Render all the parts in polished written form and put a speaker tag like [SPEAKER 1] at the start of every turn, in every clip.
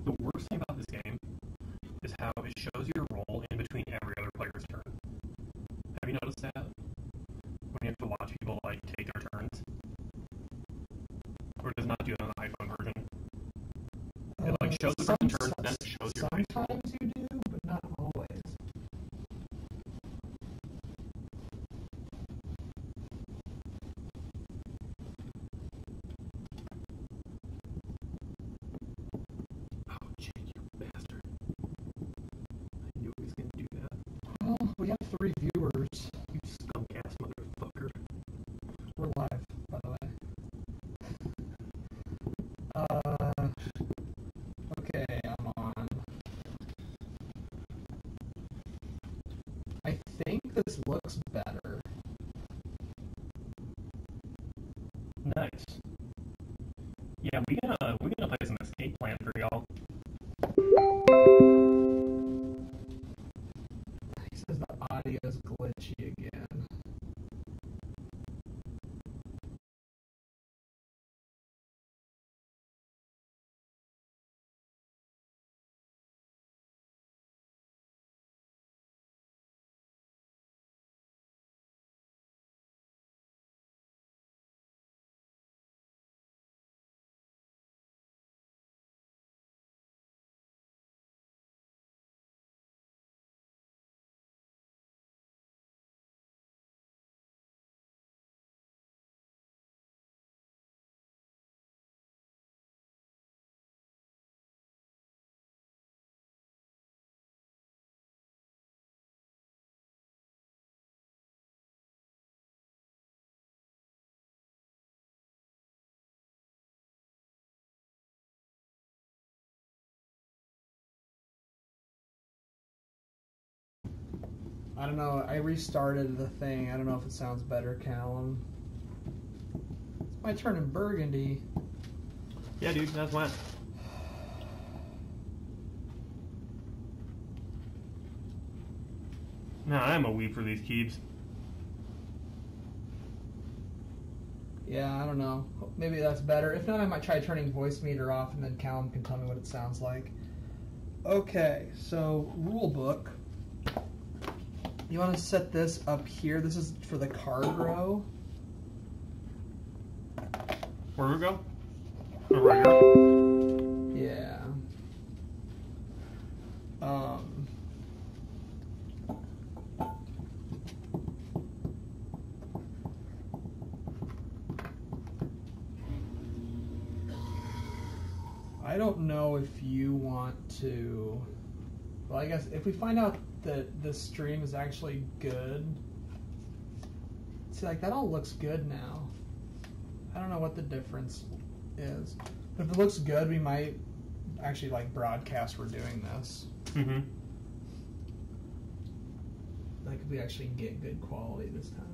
[SPEAKER 1] The worst thing about this game is how it shows your roll in between every other player's turn. Have you noticed that? When you have to watch people like take their turns? Or it does not do it on the iPhone version? It like shows the person's turns, then it shows your dice roll.
[SPEAKER 2] Sometimes you do, but not always.
[SPEAKER 1] Oh, Jake, you bastard. I knew he was going to do that.
[SPEAKER 2] Well, we have 3 viewers.
[SPEAKER 1] You skunk-ass motherfucker.
[SPEAKER 2] We're live, by the way. Okay, I'm on. I think this looks better.
[SPEAKER 1] Nice. Yeah, we're gonna play some escape plan for y'all.
[SPEAKER 2] He says the audio is glitchy again. I don't know, I restarted the thing. I don't know if it sounds better, Callum. It's my turn in Burgundy.
[SPEAKER 1] Yeah, dude, that's mine. Nah, I'm a weep for these keeps.
[SPEAKER 2] Yeah, I don't know. Maybe that's better. If not, I might try turning voice meter off and then Callum can tell me what it sounds like. Okay, so rule book. You want to set this up here. This is for the card row.
[SPEAKER 1] Where do we go? Oh, right here.
[SPEAKER 2] Yeah. I don't know if you want to... Well, I guess if we find out that this stream is actually good... See, like, that all looks good now. I don't know what the difference is. But if it looks good, we might actually, like, broadcast we're doing this.
[SPEAKER 1] Mm-hmm.
[SPEAKER 2] Like, if we actually get good quality this time.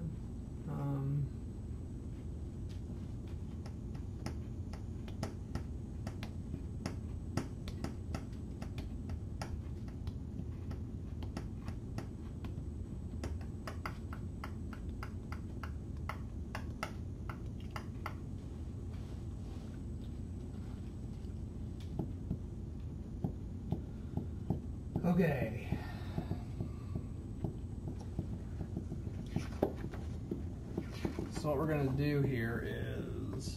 [SPEAKER 2] Okay. So what we're going to do here is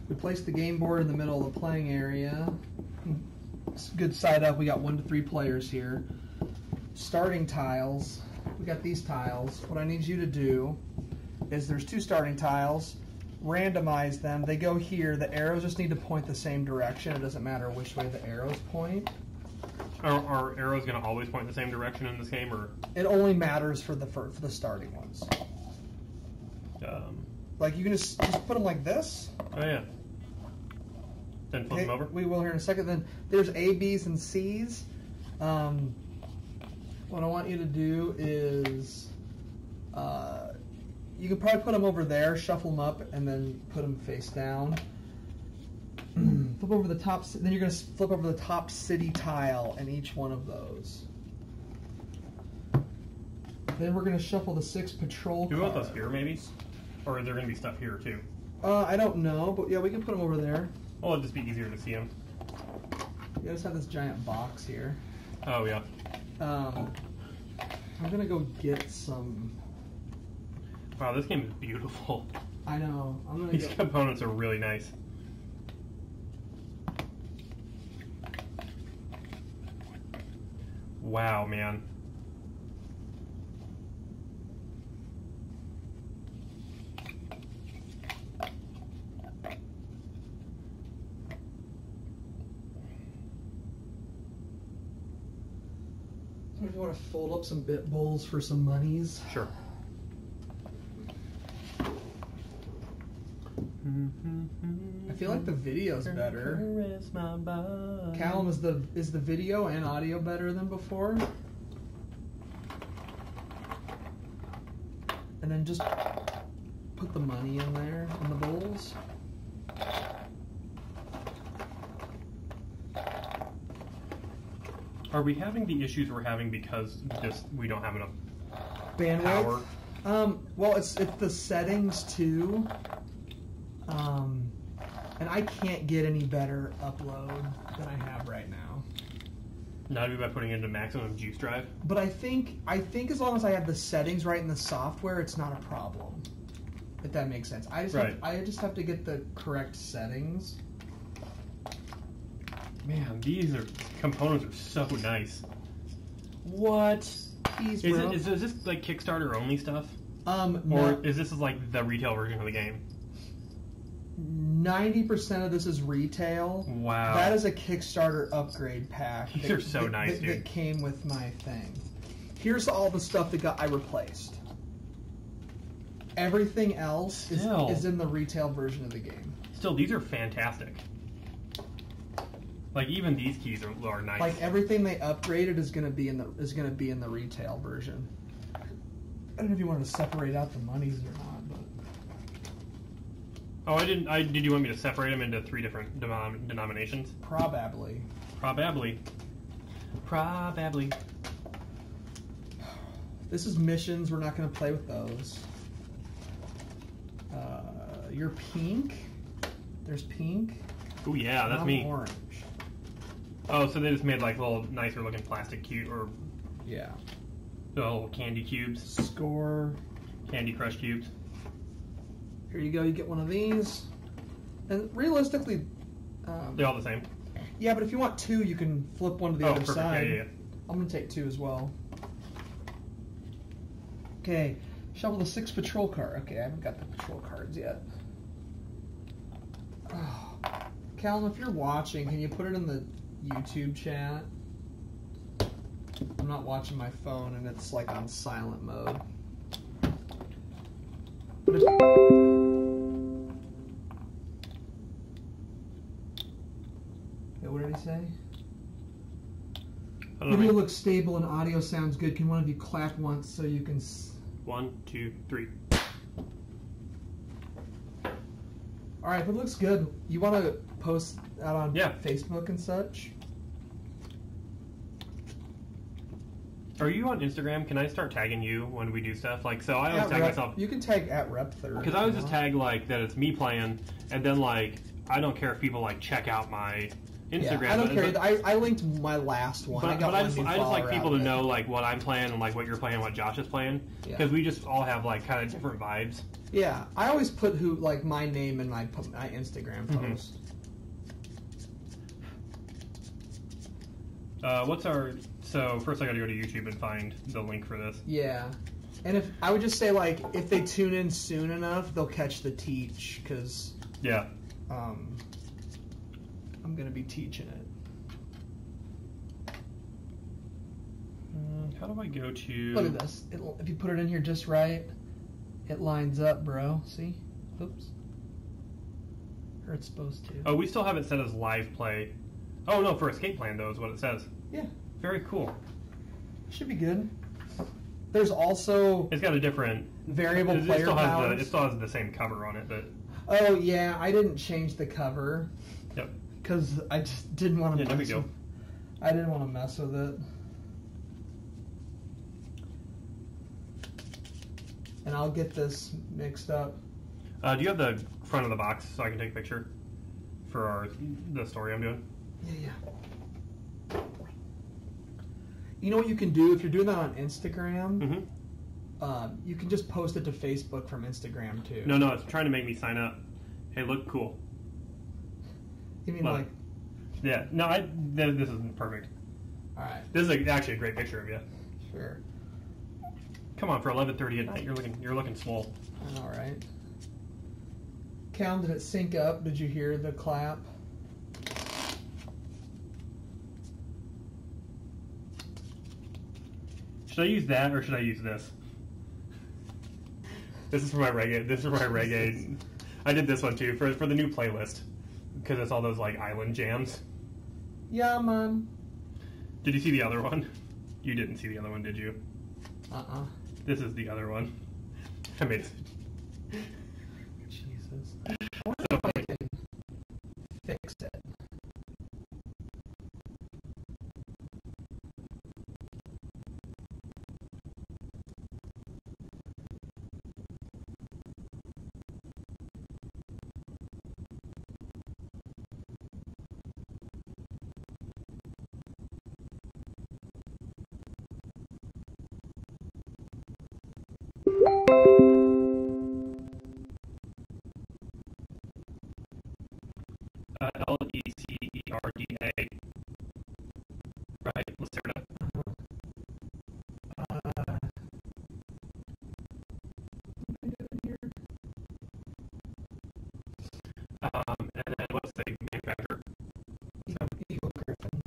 [SPEAKER 2] we place the game board in the middle of the playing area. It's good side up. We got 1 to 3 players here. Starting tiles. We got these tiles. What I need you to do is there's 2 starting tiles. Randomize them. They go here. The arrows just need to point the same direction. It doesn't matter which way the arrows point.
[SPEAKER 1] Are arrows going to always point in the same direction in this game, or
[SPEAKER 2] it only matters for the starting ones? Like you can just put them like this.
[SPEAKER 1] Oh yeah. Then flip them over.
[SPEAKER 2] We will here in a second. Then there's A, B's, and C's. What I want you to do is you can probably put them over there, shuffle them up, and then put them face down. Flip over the top. Then you're going to flip over the top city tile in each one of those. Then we're going to shuffle the 6 patrol
[SPEAKER 1] Do you
[SPEAKER 2] cards.
[SPEAKER 1] want those here, maybe? Or is there going to be stuff here, too?
[SPEAKER 2] I don't know, but yeah, we can put them over there.
[SPEAKER 1] Well, it'd just be easier to see them.
[SPEAKER 2] You just have this giant box here.
[SPEAKER 1] Oh, yeah.
[SPEAKER 2] I'm gonna go get some.
[SPEAKER 1] Wow, this game is beautiful.
[SPEAKER 2] I know.
[SPEAKER 1] These components are really nice. Wow, man.
[SPEAKER 2] If you want to fold up some bit bowls for some monies.
[SPEAKER 1] Sure.
[SPEAKER 2] I feel like the video's better. Callum, is the video and audio better than before? And then just put the money in there in the bowls.
[SPEAKER 1] Are we having the issues we're having because we don't have enough
[SPEAKER 2] bandwidth?
[SPEAKER 1] Power?
[SPEAKER 2] Well, it's the settings too. And I can't get any better upload than I have right now.
[SPEAKER 1] Not even by putting it into maximum juice drive?
[SPEAKER 2] But I think as long as I have the settings right in the software, it's not a problem. If that makes sense. I just have to get the correct settings.
[SPEAKER 1] Man, these components are so nice. What?
[SPEAKER 2] Is
[SPEAKER 1] this like Kickstarter only stuff? Or is this like the retail version of the game?
[SPEAKER 2] 90% of this is retail.
[SPEAKER 1] Wow.
[SPEAKER 2] That is a Kickstarter upgrade pack.
[SPEAKER 1] These are so nice, dude.
[SPEAKER 2] That came with my thing. Here's all the stuff that I replaced. Everything else is in the retail version of the game.
[SPEAKER 1] Still, these are fantastic. Like even these keys are nice.
[SPEAKER 2] Like everything they upgraded is going to be in the retail version. I don't know if you wanted to separate out the monies or not, but.
[SPEAKER 1] Oh, I didn't. Did you want me to separate them into 3 different denominations?
[SPEAKER 2] Probably. This is missions. We're not going to play with those. You're pink. There's pink.
[SPEAKER 1] Oh yeah, that's me.
[SPEAKER 2] Orange.
[SPEAKER 1] Oh, so they just made like little nicer looking plastic
[SPEAKER 2] yeah.
[SPEAKER 1] Little candy cubes.
[SPEAKER 2] Score.
[SPEAKER 1] Candy Crush cubes.
[SPEAKER 2] Here you go. You get one of these. And realistically,
[SPEAKER 1] they're all the same.
[SPEAKER 2] Yeah, but if you want 2, you can flip one to the other
[SPEAKER 1] perfect.
[SPEAKER 2] side.
[SPEAKER 1] Yeah.
[SPEAKER 2] I'm gonna take 2 as well. Okay, shovel the 6 patrol car. Okay, I haven't got the patrol cards yet. Oh. Callum, if you're watching, can you put it in the YouTube chat? I'm not watching my phone and it's like on silent mode. What did he say? Video looks stable and audio sounds good. Can one of you clap once so you can...
[SPEAKER 1] 1, 2, 3.
[SPEAKER 2] Alright, if it looks good, you want to post out on Facebook and such?
[SPEAKER 1] Are you on Instagram? Can I start tagging you when we do stuff? Like, so I always tag myself.
[SPEAKER 2] You can tag at Rep3rd.
[SPEAKER 1] Because I always just tag, like, that it's me playing, and then, like, I don't care if people, like, check out my Instagram.
[SPEAKER 2] Yeah, I don't care. I linked my last one.
[SPEAKER 1] But I just like people to know, like, what I'm playing and, like, what you're playing and what Josh is playing. Because we just all have, like, kind of different vibes.
[SPEAKER 2] Yeah. I always put, my name in my Instagram post.
[SPEAKER 1] So first I gotta go to YouTube and find the link for this.
[SPEAKER 2] Yeah. And if I would just say, like, if they tune in soon enough, they'll catch the teach, because...
[SPEAKER 1] Yeah.
[SPEAKER 2] I'm going to be teaching it.
[SPEAKER 1] How do I go to...
[SPEAKER 2] Look at this. If you put it in here just right, it lines up, bro. See? Oops. Or it's supposed to.
[SPEAKER 1] Oh, we still have it set as live play. Oh, no, for escape plan, though, is what it says.
[SPEAKER 2] Yeah.
[SPEAKER 1] Very cool.
[SPEAKER 2] Should be good. There's also...
[SPEAKER 1] It's got a different...
[SPEAKER 2] Variable player powers.
[SPEAKER 1] It still has the same cover on it, but...
[SPEAKER 2] Oh, yeah. I didn't change the cover.
[SPEAKER 1] Yep.
[SPEAKER 2] Because I just didn't want to
[SPEAKER 1] mess with it.
[SPEAKER 2] I didn't want to mess with it. And I'll get this mixed up.
[SPEAKER 1] Do you have the front of the box so I can take a picture for the story I'm doing?
[SPEAKER 2] Yeah. You know what you can do if you're doing that on Instagram?
[SPEAKER 1] Mm-hmm.
[SPEAKER 2] You can just post it to Facebook from Instagram too.
[SPEAKER 1] No, it's trying to make me sign up. Hey, look cool.
[SPEAKER 2] You mean
[SPEAKER 1] Look.
[SPEAKER 2] like?
[SPEAKER 1] Yeah. No, this isn't perfect.
[SPEAKER 2] All right.
[SPEAKER 1] This is actually a great picture of you.
[SPEAKER 2] Sure.
[SPEAKER 1] Come on, for 11:30 at night, you're looking swole.
[SPEAKER 2] I know, right? Cal, did it sync up? Did you hear the clap?
[SPEAKER 1] Should I use that or should I use this? This is for my reggae. I did this one too for the new playlist because it's all those like island jams.
[SPEAKER 2] Yeah, man.
[SPEAKER 1] Did you see the other one? You didn't see the other one, did you?
[SPEAKER 2] This
[SPEAKER 1] This is the other one. I made it.
[SPEAKER 2] Jesus. I wonder if I can fix it.
[SPEAKER 1] Lacerda, right? Lacerda. And then what's the manufacturer?
[SPEAKER 2] Eagle Gryphon.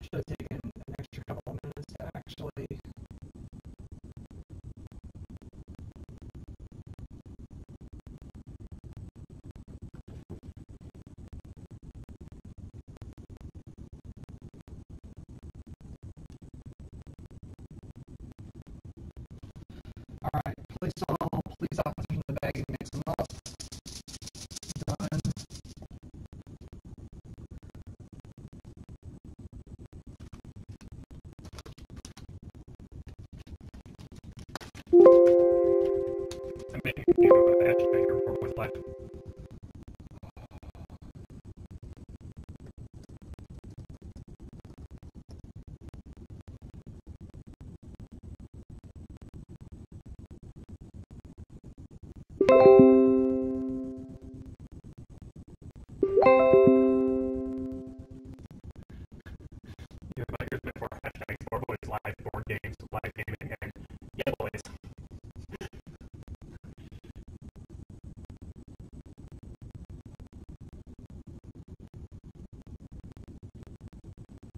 [SPEAKER 2] Should have taken an extra couple of minutes to actually. All right, police officers in the bag and mix them up. Done.
[SPEAKER 1] I'm making a hashtag report with life. Here's my 4 hashtags: 4 boys live, board games, live gaming, and yeah boys.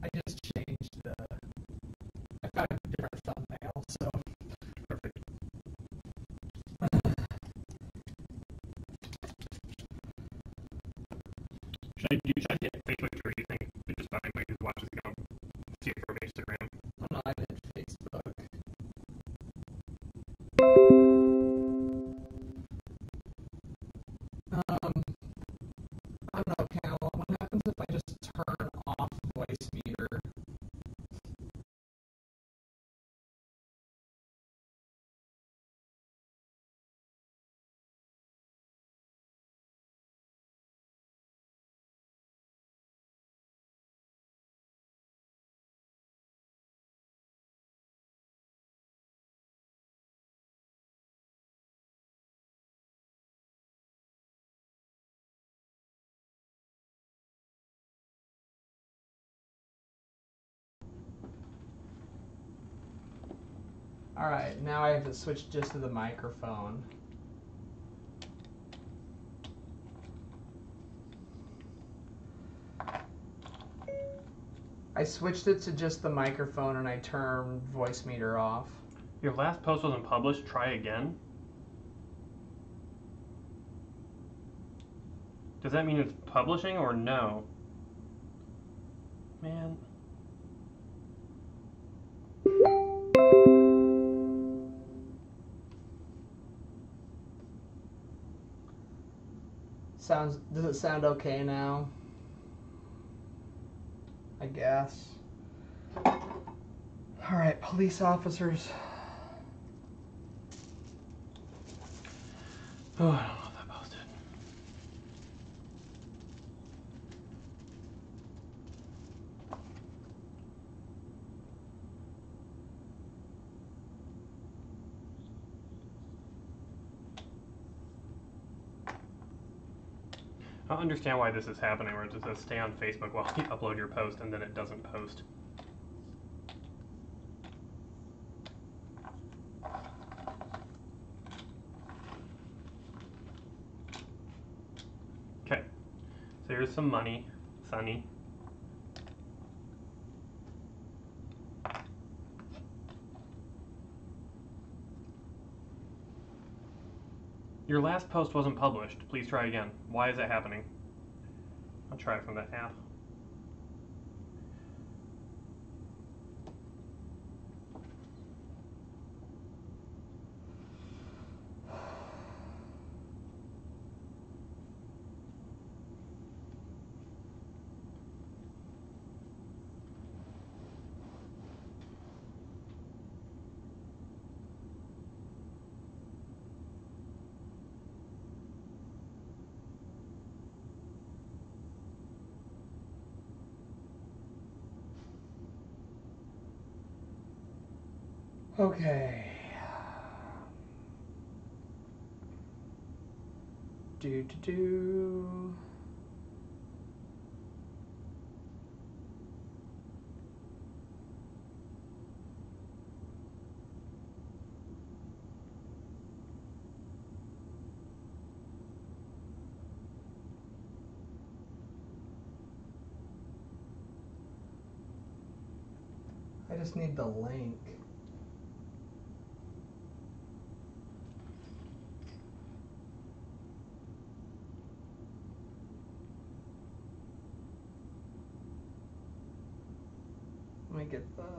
[SPEAKER 2] I just changed the. I've got a different thumbnail, so.
[SPEAKER 1] Perfect. Should I hit Facebook, or do you think just about anybody who watches it go see it from Instagram?
[SPEAKER 2] I'm not in Facebook. I don't know, Cal. What happens if I just turn off voice meter? All right, now I have to switch just to the microphone. I switched it to just the microphone and I turned voice meter off.
[SPEAKER 1] Your last post wasn't published. Try again. Does that mean it's publishing or no? Man.
[SPEAKER 2] Does it sound okay now? I guess. All right, police officers
[SPEAKER 1] Oh, I don't know if that posted. I don't understand why this is happening, where it just says stay on Facebook while you upload your post and then it doesn't post. Okay, so here's some money, Sunny. Your last post wasn't published. Please try again. Why is that happening? I'll try it from that app.
[SPEAKER 2] Okay. Do. I just need the link. Let me get the...
[SPEAKER 1] Okay,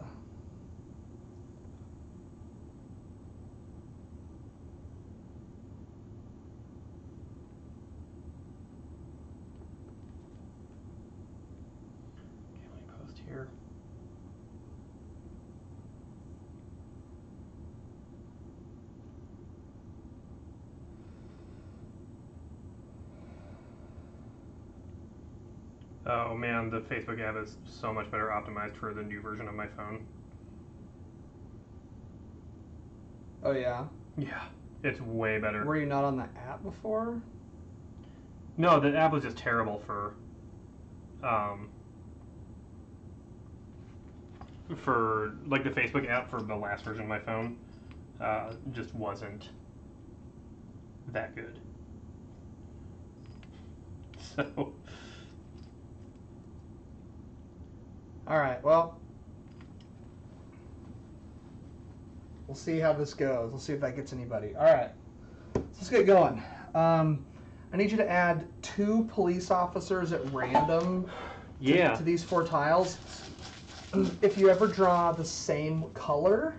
[SPEAKER 1] let me post here. Oh man, the Facebook app is so much better optimized for the new version of my phone.
[SPEAKER 2] Oh yeah?
[SPEAKER 1] Yeah, it's way better.
[SPEAKER 2] Were you not on the app before?
[SPEAKER 1] No, the app was just terrible for like the Facebook app for the last version of my phone just wasn't that good. So
[SPEAKER 2] Alright, well, we'll see how this goes. We'll see if that gets anybody. Alright, so let's get going. I need you to add 2 police officers at random to these 4 tiles. If you ever draw the same color,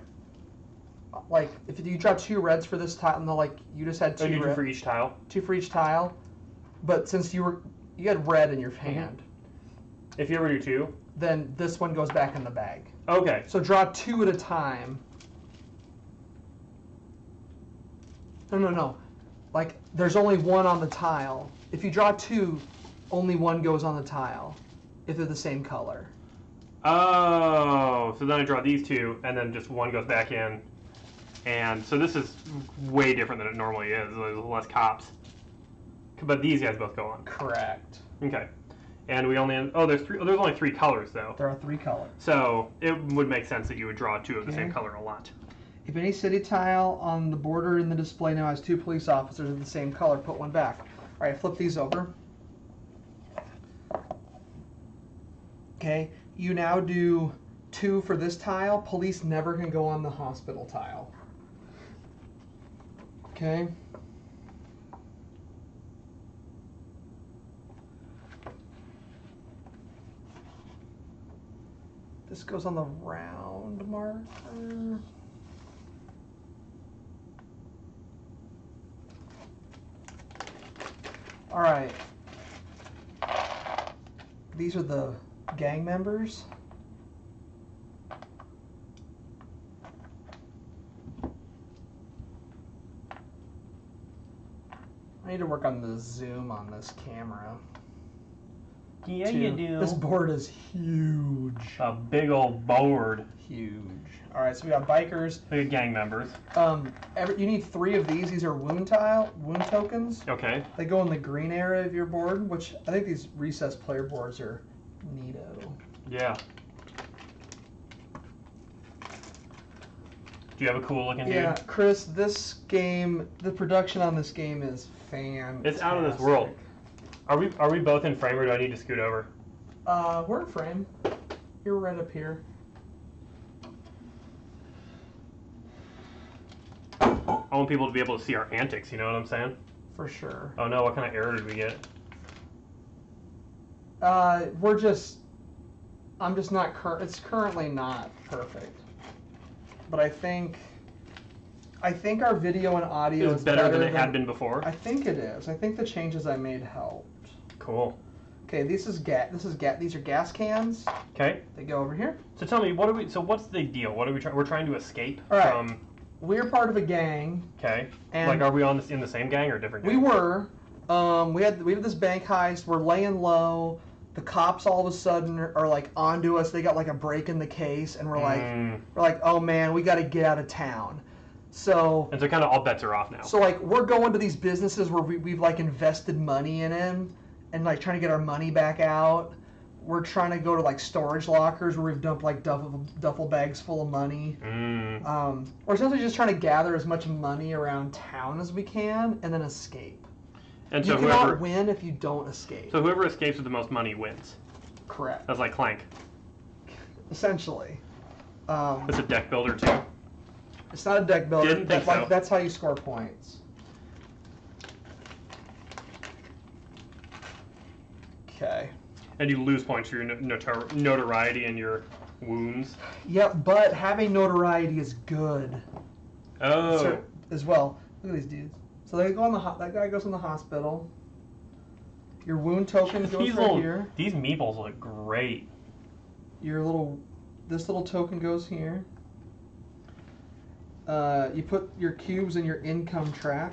[SPEAKER 2] like if you draw 2 reds for this tile, and like you just had 2
[SPEAKER 1] you do for each tile?
[SPEAKER 2] 2 for each tile, but since you had red in your hand.
[SPEAKER 1] If you ever do 2?
[SPEAKER 2] Then this one goes back in the bag.
[SPEAKER 1] Okay.
[SPEAKER 2] So draw 2 at a time. No. Like, there's only 1 on the tile. If you draw 2, only 1 goes on the tile, if they're the same color.
[SPEAKER 1] Oh, so then I draw these 2, and then just 1 goes back in. And so this is way different than it normally is. There's less cops. But these guys both go on.
[SPEAKER 2] Correct.
[SPEAKER 1] Okay. And we only have, there's only 3 colors though.
[SPEAKER 2] There are 3 colors.
[SPEAKER 1] So it would make sense that you would draw 2 of the same color a lot.
[SPEAKER 2] If any city tile on the border in the display now has 2 police officers of the same color, put 1 back. All right, flip these over. Okay, you now do 2 for this tile. Police never can go on the hospital tile. Okay. This goes on the round marker. All right. These are the gang members. I need to work on the zoom on this camera.
[SPEAKER 1] Yeah, you do.
[SPEAKER 2] This board is huge.
[SPEAKER 1] A big old board.
[SPEAKER 2] Huge. All right, so we got bikers.
[SPEAKER 1] We got gang members.
[SPEAKER 2] You need 3 of these. These are wound tokens.
[SPEAKER 1] Okay.
[SPEAKER 2] They go in the green area of your board, which I think these recess player boards are neato.
[SPEAKER 1] Yeah. Do you have a cool looking dude?
[SPEAKER 2] Yeah, Chris, this game, the production on this game is fantastic.
[SPEAKER 1] It's out of this world. Are we both in frame, or do I need to scoot over?
[SPEAKER 2] We're in frame. You're right up here.
[SPEAKER 1] I want people to be able to see our antics, you know what I'm saying?
[SPEAKER 2] For sure.
[SPEAKER 1] Oh no, what kind of error did we get?
[SPEAKER 2] I'm just not it's currently not perfect. But I think our video and audio is
[SPEAKER 1] better than it had been before.
[SPEAKER 2] I think it is. I think the changes I made helped.
[SPEAKER 1] Cool.
[SPEAKER 2] Okay, these are gas cans.
[SPEAKER 1] Okay.
[SPEAKER 2] They go over here.
[SPEAKER 1] So tell me, what's the deal? What are we trying? We're trying to escape
[SPEAKER 2] from. We're part of a gang.
[SPEAKER 1] Okay.
[SPEAKER 2] And
[SPEAKER 1] like, are we in the same gang or different gangs?
[SPEAKER 2] We were. We had this bank heist. We're laying low. The cops all of a sudden are like onto us. They got like a break in the case, and we're like, oh man, we got to get out of town. So
[SPEAKER 1] kind of all bets are off now.
[SPEAKER 2] So like we're going to these businesses where we've like invested money in them, and like trying to get our money back out. We're trying to go to like storage lockers where we've dumped like duffel bags full of money. We're essentially just trying to gather as much money around town as we can and then escape. And so you cannot win if you don't escape.
[SPEAKER 1] So whoever escapes with the most money wins.
[SPEAKER 2] Correct.
[SPEAKER 1] That's like Clank.
[SPEAKER 2] Essentially.
[SPEAKER 1] It's a deck builder too.
[SPEAKER 2] It's not a deck builder.
[SPEAKER 1] Didn't think so.
[SPEAKER 2] That's how you score points. Okay.
[SPEAKER 1] And you lose points for your notoriety and your wounds.
[SPEAKER 2] Yep, but having notoriety is good.
[SPEAKER 1] Oh.
[SPEAKER 2] As well. Look at these dudes. So they go that guy goes in the hospital. Your wound token goes right here.
[SPEAKER 1] These meeples look great.
[SPEAKER 2] This little token goes here. You put your cubes in your income track.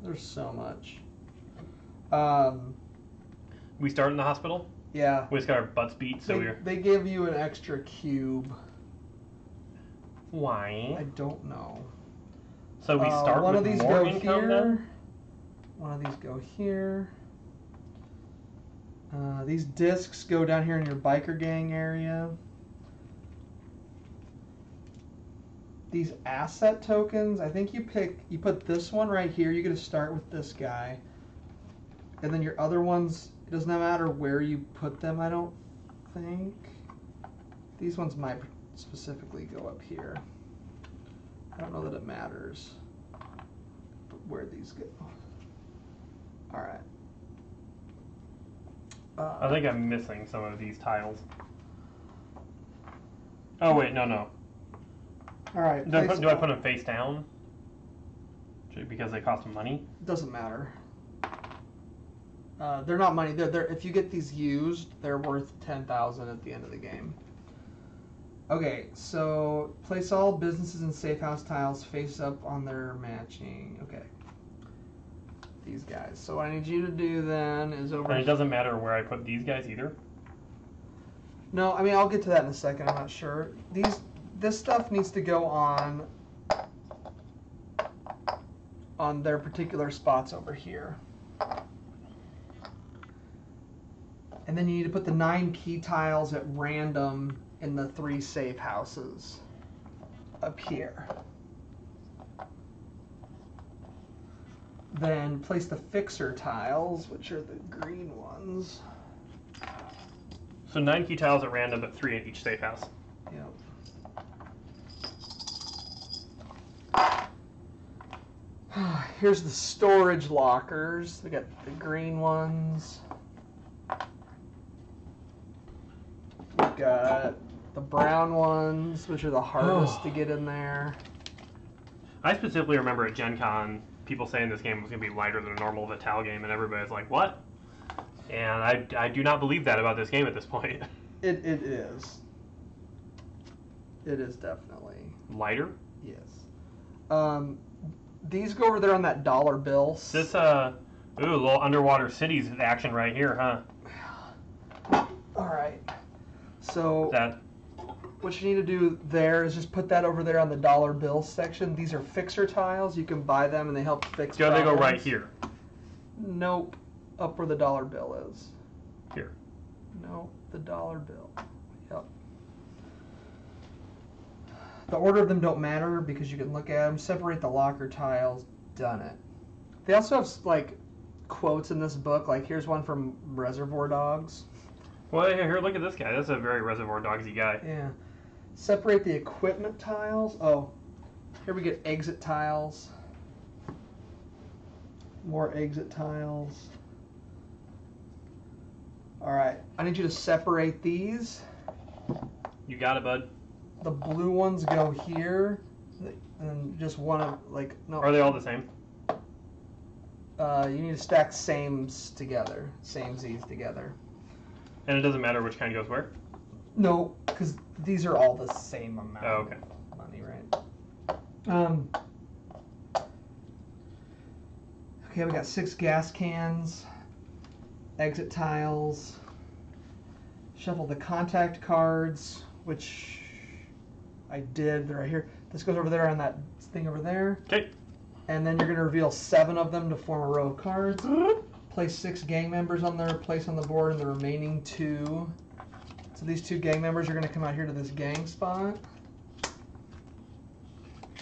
[SPEAKER 2] There's so much.
[SPEAKER 1] We start in the hospital?
[SPEAKER 2] Yeah.
[SPEAKER 1] We just got our butts beat, so
[SPEAKER 2] they give you an extra cube.
[SPEAKER 1] Why?
[SPEAKER 2] I don't know.
[SPEAKER 1] So we start with more income then?
[SPEAKER 2] One of these go here. These discs go down here in your biker gang area. These asset tokens, I think you put this one right here. You get to start with this guy. And then your other ones, it doesn't matter where you put them, I don't think. These ones might specifically go up here. I don't know that it matters where these go. All right.
[SPEAKER 1] I think I'm missing some of these tiles. Oh wait, no.
[SPEAKER 2] All right.
[SPEAKER 1] Do I put them face down? Because they cost money?
[SPEAKER 2] Doesn't matter. They're not money. They're if you get these used, they're worth 10,000 at the end of the game. Okay, so place all businesses and safe house tiles face up on their matching. Okay. These guys. So what I need you to do then is over.
[SPEAKER 1] And it doesn't matter where I put these guys either?
[SPEAKER 2] No, I mean I'll get to that in a second. I'm not sure. This stuff needs to go on their particular spots over here. And then you need to put the 9 key tiles at random in the 3 safe houses up here. Then place the fixer tiles, which are the green ones.
[SPEAKER 1] So 9 key tiles at random, but 3 in each safe house.
[SPEAKER 2] Yep. Here's the storage lockers. We got the green ones. We've got the brown ones, which are the hardest to get in there.
[SPEAKER 1] I specifically remember at Gen Con, people saying this game was going to be lighter than a normal Vital game, and everybody's like, what? And I do not believe that about this game at this point.
[SPEAKER 2] It is. It is definitely.
[SPEAKER 1] Lighter?
[SPEAKER 2] Yes. These go over there on that dollar bill.
[SPEAKER 1] Is this a little underwater cities action right here, huh?
[SPEAKER 2] All right. So
[SPEAKER 1] That
[SPEAKER 2] what you need to do there is just put that over there on the dollar bill section. These are fixer tiles. You can buy them and they help fix
[SPEAKER 1] do they
[SPEAKER 2] problems.
[SPEAKER 1] go right here?
[SPEAKER 2] Nope. Up where the dollar bill is.
[SPEAKER 1] Here.
[SPEAKER 2] Nope. The dollar bill. Yep. The order of them don't matter because you can look at them. Separate the locker tiles. Done it. They also have like quotes in this book. Like here's one from Reservoir Dogs.
[SPEAKER 1] Well, here, look at this guy. That's a very Reservoir Dogsy guy.
[SPEAKER 2] Yeah. Separate the equipment tiles. Oh, here we get exit tiles. More exit tiles. All right. I need you to separate these.
[SPEAKER 1] You got it, bud.
[SPEAKER 2] The blue ones go here, and just one of like no.
[SPEAKER 1] Are they all the same?
[SPEAKER 2] You need to stack sames together, samesies together.
[SPEAKER 1] And it doesn't matter which kind goes where?
[SPEAKER 2] No, because these are all the same amount.
[SPEAKER 1] Oh, okay.
[SPEAKER 2] Of money, right? Okay, we got 6 gas cans, exit tiles. Shuffle the contact cards, which I did. They're right here. This goes over there on that thing over there.
[SPEAKER 1] Okay.
[SPEAKER 2] And then you're going to reveal 7 of them to form a row of cards. Place 6 gang members on their place on the board, and the remaining 2. So these 2 gang members are going to come out here to this gang spot.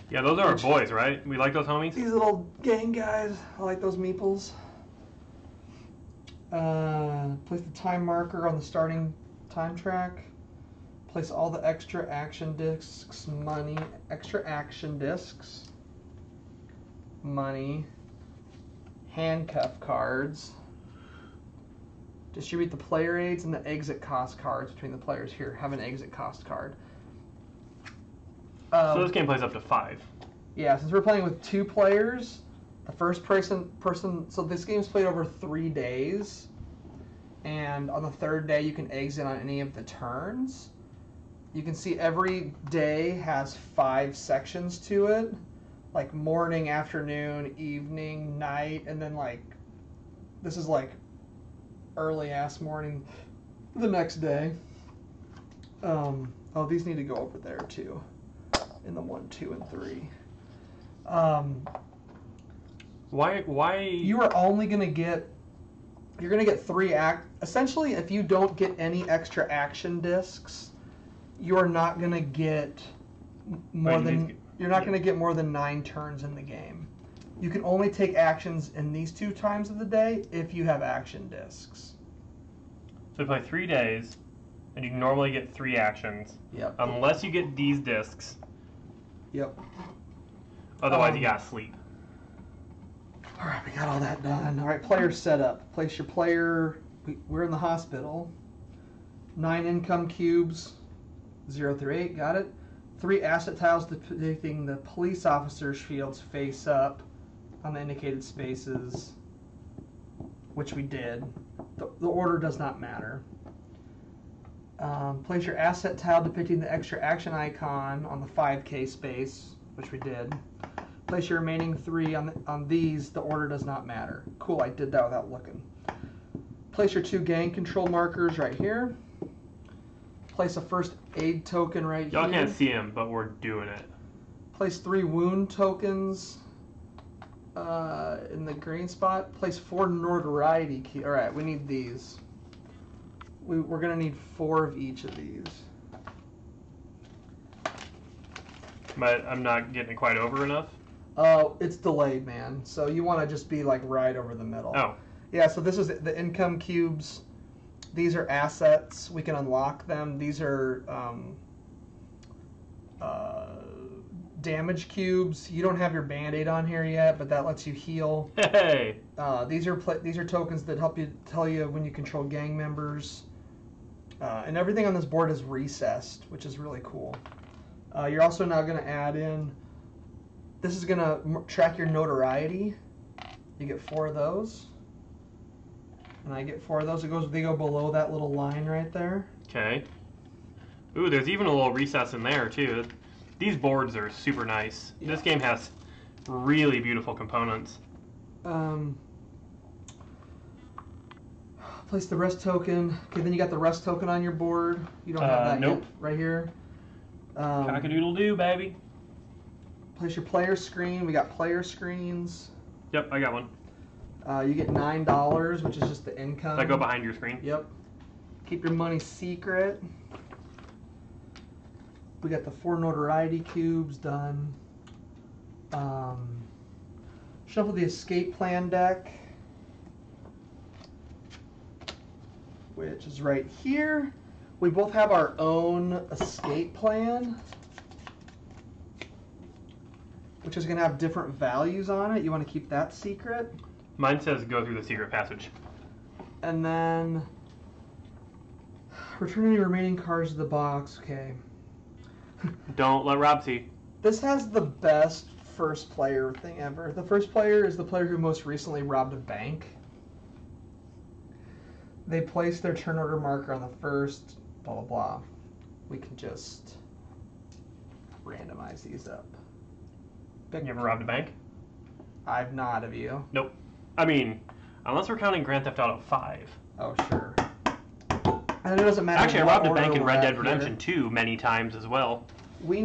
[SPEAKER 1] Yeah, those are our boys, right? We like those homies?
[SPEAKER 2] These little gang guys. I like those meeples. Place the time marker on the starting time track. Place all the extra action discs, money, extra action discs, money, handcuff cards. Distribute the player aids and the exit cost cards between the players. Here, have an exit cost card.
[SPEAKER 1] So this game plays up to 5.
[SPEAKER 2] Yeah, since we're playing with 2 players, the first person. So this game's played over 3 days, and on the 3rd day you can exit on any of the turns. You can see every day has 5 sections to it, like morning, afternoon, evening, night, and then like this is like early ass morning the next day. Oh, these need to go over there too, in the 1, 2, and 3.
[SPEAKER 1] Why?
[SPEAKER 2] You are only gonna get. You're gonna get 3 Essentially, if you don't get any extra action discs, you're not gonna get more than. You're not gonna get more than 9 turns in the game. You can only take actions in these 2 times of the day if you have action discs.
[SPEAKER 1] So we play 3 days, and you normally get 3 actions.
[SPEAKER 2] Yep.
[SPEAKER 1] Unless you get these discs.
[SPEAKER 2] Yep.
[SPEAKER 1] Otherwise, you gotta sleep.
[SPEAKER 2] All right, we got all that done. All right, player setup. Place your player. We're in the hospital. 9 income cubes, 0 through 8. Got it. 3 asset tiles depicting the police officer's shields face up on the indicated spaces, which we did. The order does not matter. Place your asset tile depicting the extra action icon on the 5K space, which we did. Place your remaining 3 on these. The order does not matter. Cool, I did that without looking. Place your 2 gang control markers right here. Place a first aid token right here.
[SPEAKER 1] Y'all can't see him, but we're doing it.
[SPEAKER 2] Place 3 wound tokens in the green spot. Place 4 notoriety key. All right, we need these. We're gonna need 4 of each of these.
[SPEAKER 1] But I'm not getting it quite over enough.
[SPEAKER 2] Oh, it's delayed, man. So you want to just be like right over the middle.
[SPEAKER 1] Oh.
[SPEAKER 2] Yeah, so this is the income cubes. These are assets. We can unlock them. These are damage cubes. You don't have your Band-Aid on here yet, but that lets you heal.
[SPEAKER 1] Hey!
[SPEAKER 2] These are tokens that help you tell you when you control gang members. And everything on this board is recessed, which is really cool. You're also now going to add in... This is going to track your notoriety. You get 4 of those. And I get 4 of those. They go below that little line right there.
[SPEAKER 1] Okay. Ooh, there's even a little recess in there, too. These boards are super nice.
[SPEAKER 2] Yeah.
[SPEAKER 1] This game has really beautiful components.
[SPEAKER 2] Place the rest token. Okay, then you got the rest token on your board. You don't have that
[SPEAKER 1] nope.
[SPEAKER 2] yet. Right here.
[SPEAKER 1] Cock-a-doodle-doo, baby.
[SPEAKER 2] Place your player screen. We got player screens.
[SPEAKER 1] Yep, I got one.
[SPEAKER 2] You get $9, which is just the income.
[SPEAKER 1] Does that go behind your screen?
[SPEAKER 2] Yep. Keep your money secret. We got the 4 notoriety cubes done. Shuffle the escape plan deck, which is right here. We both have our own escape plan, which is going to have different values on it. You want to keep that secret.
[SPEAKER 1] Mine says go through the secret passage.
[SPEAKER 2] And then return any remaining cards to the box. Okay.
[SPEAKER 1] Don't let Rob see.
[SPEAKER 2] This has the best first player thing ever. The first player is the player who most recently robbed a bank. They place their turn order marker on the first, blah, blah, blah. We can just randomize these up.
[SPEAKER 1] You ever robbed a bank?
[SPEAKER 2] I've not, have you?
[SPEAKER 1] Nope. I mean, unless we're counting Grand Theft Auto 5.
[SPEAKER 2] Oh, sure. And it doesn't matter.
[SPEAKER 1] Actually, I
[SPEAKER 2] what
[SPEAKER 1] robbed a
[SPEAKER 2] order
[SPEAKER 1] bank in
[SPEAKER 2] we're
[SPEAKER 1] Red
[SPEAKER 2] at
[SPEAKER 1] Dead
[SPEAKER 2] here.
[SPEAKER 1] Redemption 2 many times as well.
[SPEAKER 2] We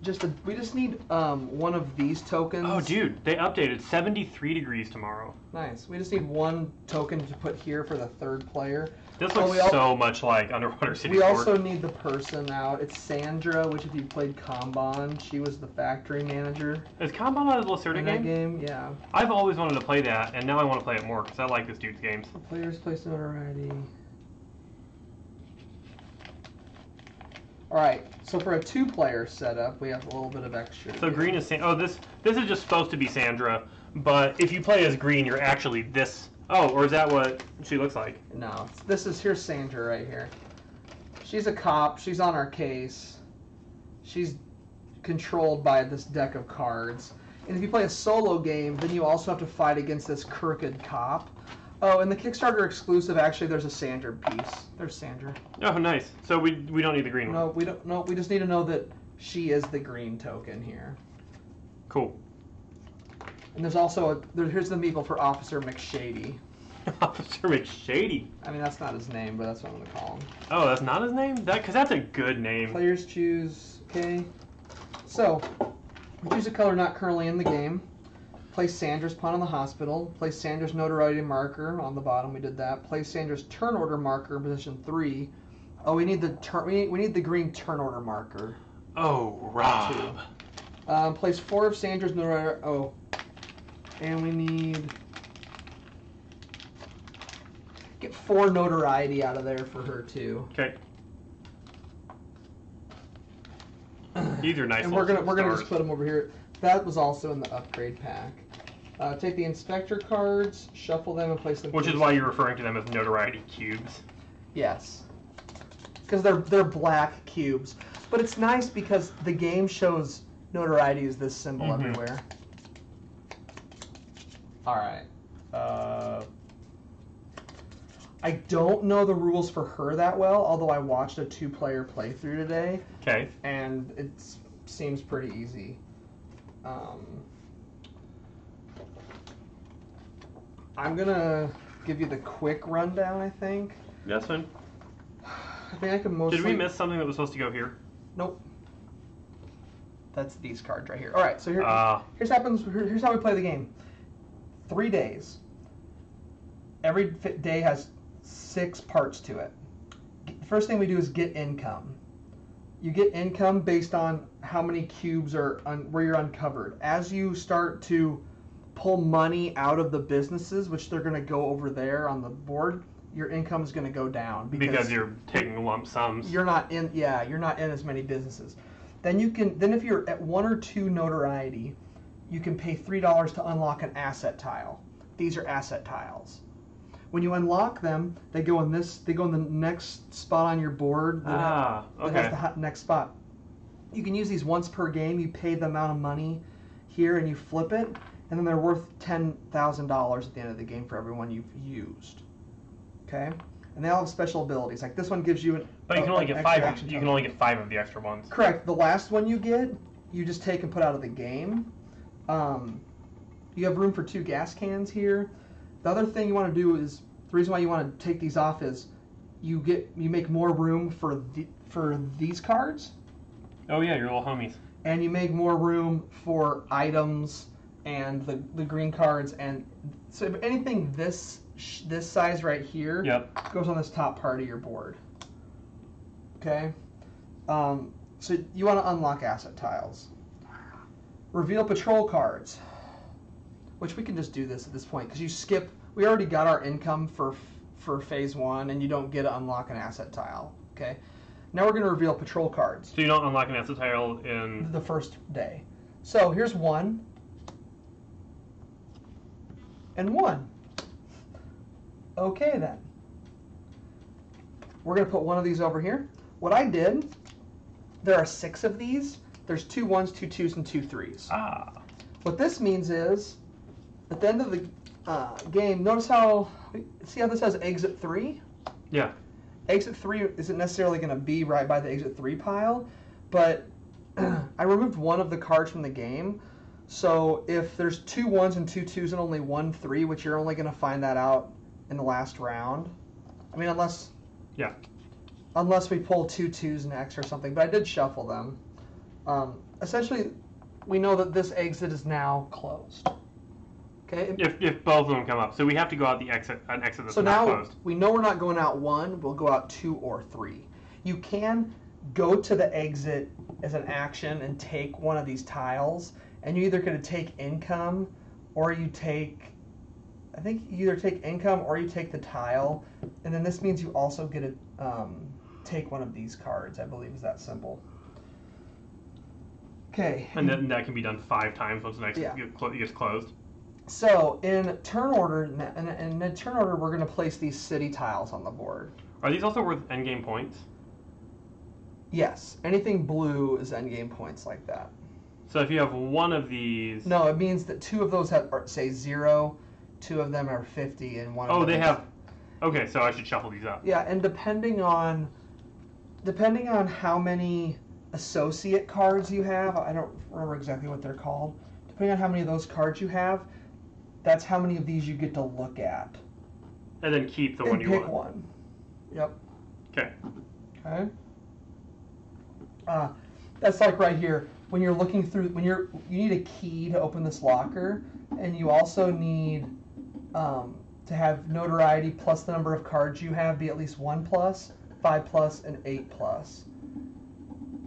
[SPEAKER 2] just need one of these tokens.
[SPEAKER 1] Oh, dude, they updated 73 degrees tomorrow.
[SPEAKER 2] Nice. We just need one token to put here for the third player.
[SPEAKER 1] This looks so much like Underwater City
[SPEAKER 2] We
[SPEAKER 1] Sport.
[SPEAKER 2] also need the person out. It's Sandra, which if you played Kanban, she was the factory manager.
[SPEAKER 1] Is Kanban not a Lacerda
[SPEAKER 2] In that game, yeah.
[SPEAKER 1] I've always wanted to play that, and now I want to play it more because I like this dude's games.
[SPEAKER 2] Players place notoriety. Alright, so for a 2-player setup, we have a little bit of extra.
[SPEAKER 1] So green is this is just supposed to be Sandra, but if you play as green, you're actually this. Oh, or is that what she looks like?
[SPEAKER 2] No, here's Sandra right here. She's a cop. She's on our case. She's controlled by this deck of cards. And if you play a solo game, then you also have to fight against this crooked cop. Oh, and the Kickstarter exclusive, actually, there's a Sandra piece. There's Sandra.
[SPEAKER 1] Oh, nice. So we don't need the green one.
[SPEAKER 2] No, we don't. No, we just need to know that she is the green token here.
[SPEAKER 1] Cool.
[SPEAKER 2] And there's also here's the meeple for Officer McShady.
[SPEAKER 1] Officer McShady.
[SPEAKER 2] I mean, that's not his name, but that's what I'm gonna call him.
[SPEAKER 1] Oh, that's not his name? Because that's a good name.
[SPEAKER 2] Players choose. Okay. So we choose a color not currently in the game. Place Sandra's pawn on the hospital. Place Sandra's notoriety marker on the bottom. We did that. Place Sandra's turn order marker in position 3. Oh, we need the we need the green turn order marker.
[SPEAKER 1] Oh, Rob.
[SPEAKER 2] Place 4 of Sandra's notoriety. Oh, and we need get 4 notoriety out of there for her too.
[SPEAKER 1] Okay. These are nice.
[SPEAKER 2] And we're gonna just put them over here. That was also in the upgrade pack. Take the inspector cards, shuffle them, and place them.
[SPEAKER 1] Which is why you're referring to them as notoriety cubes.
[SPEAKER 2] Yes, because they're black cubes. But it's nice because the game shows notoriety is this symbol everywhere. All right. I don't know the rules for her that well, although I watched a 2-player playthrough today.
[SPEAKER 1] Okay.
[SPEAKER 2] And it seems pretty easy. I'm gonna give you the quick rundown, I think.
[SPEAKER 1] That's fine.
[SPEAKER 2] I think I can mostly...
[SPEAKER 1] Did we miss something that was supposed to go here?
[SPEAKER 2] Nope. That's these cards right here. All right, so here's how we play the game. 3 days. Every day has 6 parts to it. The first thing we do is get income. You get income based on how many cubes are where you're uncovered. As you start to pull money out of the businesses, which they're going to go over there on the board, your income is going to go down
[SPEAKER 1] because you're taking lump sums.
[SPEAKER 2] You're not in. Yeah, you're not in as many businesses. Then if you're at 1 or 2 notoriety, you can pay $3 to unlock an asset tile. These are asset tiles. When you unlock them, they go in the next spot on your board that has the next spot. You can use these once per game. You pay the amount of money here and you flip it, and then they're worth $10,000 at the end of the game for everyone you've used. Okay? And and they all have special abilities. Like this one gives you
[SPEAKER 1] But you can only get 5. You can only get 5 of the extra ones.
[SPEAKER 2] Correct. The last one you get, you just take and put out of the game. You have room for 2 gas cans here. The other thing you want to do is, the reason why you want to take these off is you make more room for these cards.
[SPEAKER 1] Oh yeah, your little homies.
[SPEAKER 2] And you make more room for items and the green cards, and so if anything this size right here goes on this top part of your board. Okay, so you want to unlock asset tiles. Reveal patrol cards, which we can just do this at this point because you skip. We already got our income for phase 1, and you don't get to unlock an asset tile. Okay. Now we're going to reveal patrol cards.
[SPEAKER 1] So you don't unlock an asset tile in...
[SPEAKER 2] the first day. So here's 1. And 1. Okay then. We're going to put one of these over here. What I did, there are 6 of these. There's 2 1s, 2 2s, and 2 3s.
[SPEAKER 1] Ah.
[SPEAKER 2] What this means is, at the end of the game, notice how, see how this has exit 3?
[SPEAKER 1] Yeah.
[SPEAKER 2] Exit 3 isn't necessarily going to be right by the exit 3 pile, but I removed one of the cards from the game. So if there's 2 1s and 2 2s and only 1 3, which you're only going to find that out in the last round. I mean, unless we pull 2 2s next or something, but I did shuffle them. Essentially, we know that this exit is now closed. Okay.
[SPEAKER 1] If both of them come up, so we have to go out an exit that's not closed.
[SPEAKER 2] So now we know we're not going out 1. We'll go out 2 or 3. You can go to the exit as an action and take one of these tiles, and you either going to take income, or you take. I think you either take income or you take the tile, and then this means you also get to take one of these cards. I believe is that simple. Okay.
[SPEAKER 1] And then that can be done 5 times once the next gets closed.
[SPEAKER 2] So in turn order, in mid-turn order, we're going to place these city tiles on the board.
[SPEAKER 1] Are these also worth endgame points?
[SPEAKER 2] Yes. Anything blue is endgame points like that.
[SPEAKER 1] So if you have one of these...
[SPEAKER 2] No, it means that 2 of those have, say, 0, 2 of them are 50, and 1 of them...
[SPEAKER 1] Oh, they have... Okay, so I should shuffle these up.
[SPEAKER 2] Yeah, and depending on how many associate cards you have, I don't remember exactly what they're called, depending on how many of those cards you have, that's how many of these you get to look at.
[SPEAKER 1] And then keep the one you want.
[SPEAKER 2] Pick one. Yep.
[SPEAKER 1] Okay.
[SPEAKER 2] Okay. That's like right here. When you're looking through, you need a key to open this locker, and you also need to have notoriety plus the number of cards you have be at least 1+, 5+, and 8+.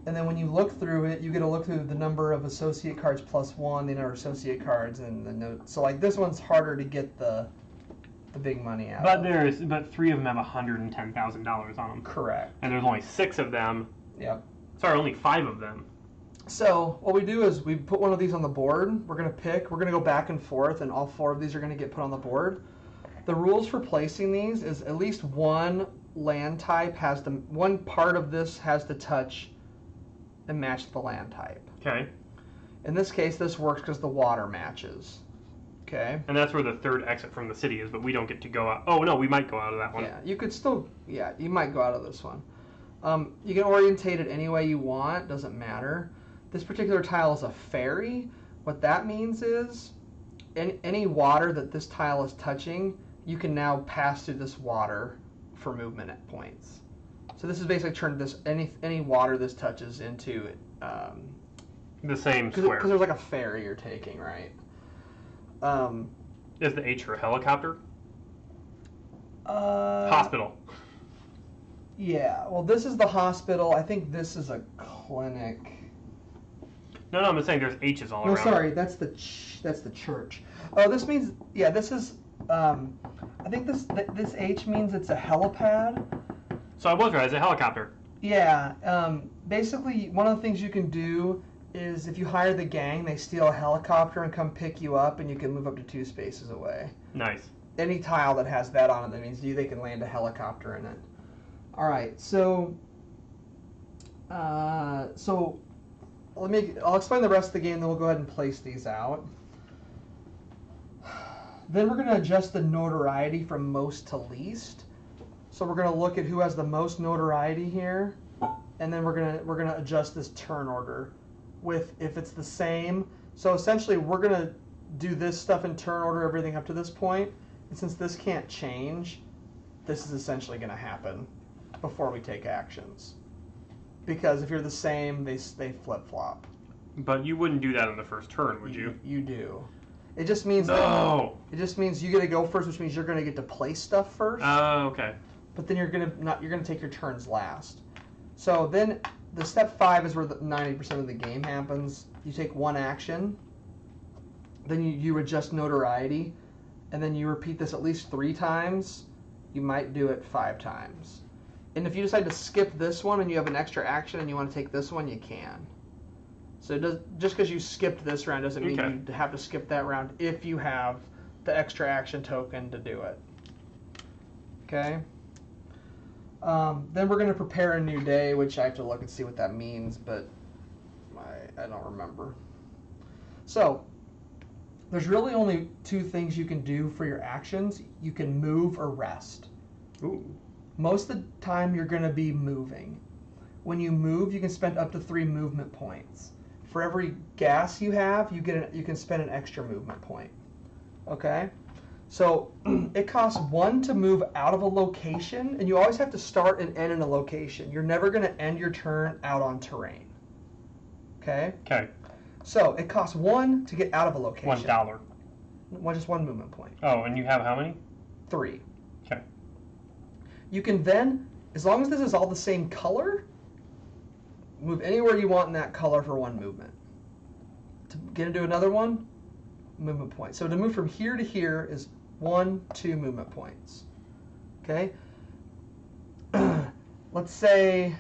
[SPEAKER 2] And then when you look through it, you get to look through the number of associate cards +1, the number of associate cards, and the note. So like this one's harder to get the big money out.
[SPEAKER 1] But 3 of them have $110,000 on them.
[SPEAKER 2] Correct.
[SPEAKER 1] And there's only 6 of them.
[SPEAKER 2] Yep.
[SPEAKER 1] Sorry, only 5 of them.
[SPEAKER 2] So what we do is we put one of these on the board. We're going to pick. We're going to go back and forth, and all 4 of these are going to get put on the board. The rules for placing these is at least one land type one part of this has to touch and match the land type.
[SPEAKER 1] Okay.
[SPEAKER 2] In this case, this works because the water matches. Okay.
[SPEAKER 1] And that's where the 3rd exit from the city is, but we don't get to go out. Oh, no, we might go out of that one.
[SPEAKER 2] Yeah, you could still, you might go out of this one. You can orientate it any way you want, doesn't matter. This particular tile is a ferry. What that means is any water that this tile is touching, you can now pass through this water for movement at points. So this is basically turned this any water this touches into
[SPEAKER 1] the same square.
[SPEAKER 2] Because there's like a ferry you're taking, right?
[SPEAKER 1] Is the H for helicopter? Hospital.
[SPEAKER 2] Yeah. Well, this is the hospital. I think this is a clinic.
[SPEAKER 1] No, I'm just saying there's H's all around.
[SPEAKER 2] No, sorry, that's the church. Oh, this means this is. I think this H means it's a helipad.
[SPEAKER 1] So I was right, it's a helicopter.
[SPEAKER 2] Yeah. Basically, one of the things you can do is if you hire the gang, they steal a helicopter and come pick you up, and you can move up to 2 spaces away.
[SPEAKER 1] Nice.
[SPEAKER 2] Any tile that has that on it, that means they can land a helicopter in it. All right. So I'll explain the rest of the game, then we'll go ahead and place these out. Then we're going to adjust the notoriety from most to least. So we're gonna look at who has the most notoriety here, and then we're gonna adjust this turn order with if it's the same. So essentially, we're gonna do this stuff in turn order, everything up to this point, and since this can't change, this is essentially gonna happen before we take actions. Because if you're the same, they flip flop.
[SPEAKER 1] But you wouldn't do that on the first turn, would you?
[SPEAKER 2] You do. It just means it just means you get to go first, which means you're gonna get to place stuff first.
[SPEAKER 1] Oh, okay.
[SPEAKER 2] But then you're gonna take your turns last. So then the step 5 is where the 90% of the game happens. You take one action, then you adjust notoriety, and then you repeat this at least 3 times. You might do it 5 times. And if you decide to skip this one and you have an extra action and you want to take this one, you can. So just because you skipped this round doesn't mean you have to skip that round if you have the extra action token to do it. Okay? Then we're going to prepare a new day, which I have to look and see what that means, but I don't remember. So, there's really only 2 things you can do for your actions. You can move or rest.
[SPEAKER 1] Ooh.
[SPEAKER 2] Most of the time, you're going to be moving. When you move, you can spend up to 3 movement points. For every gas you have, you can spend an extra movement point. Okay? So it costs 1 to move out of a location, and you always have to start and end in a location. You're never going to end your turn out on terrain. Okay?
[SPEAKER 1] Okay.
[SPEAKER 2] So it costs 1 to get out of a location.
[SPEAKER 1] $1.
[SPEAKER 2] Just 1 movement point.
[SPEAKER 1] Oh, and you have how many?
[SPEAKER 2] 3.
[SPEAKER 1] Okay.
[SPEAKER 2] You can then, as long as this is all the same color, move anywhere you want in that color for 1 movement. To get into another one, movement point. So to move from here to here is 1, 2 movement points. Okay? Let's say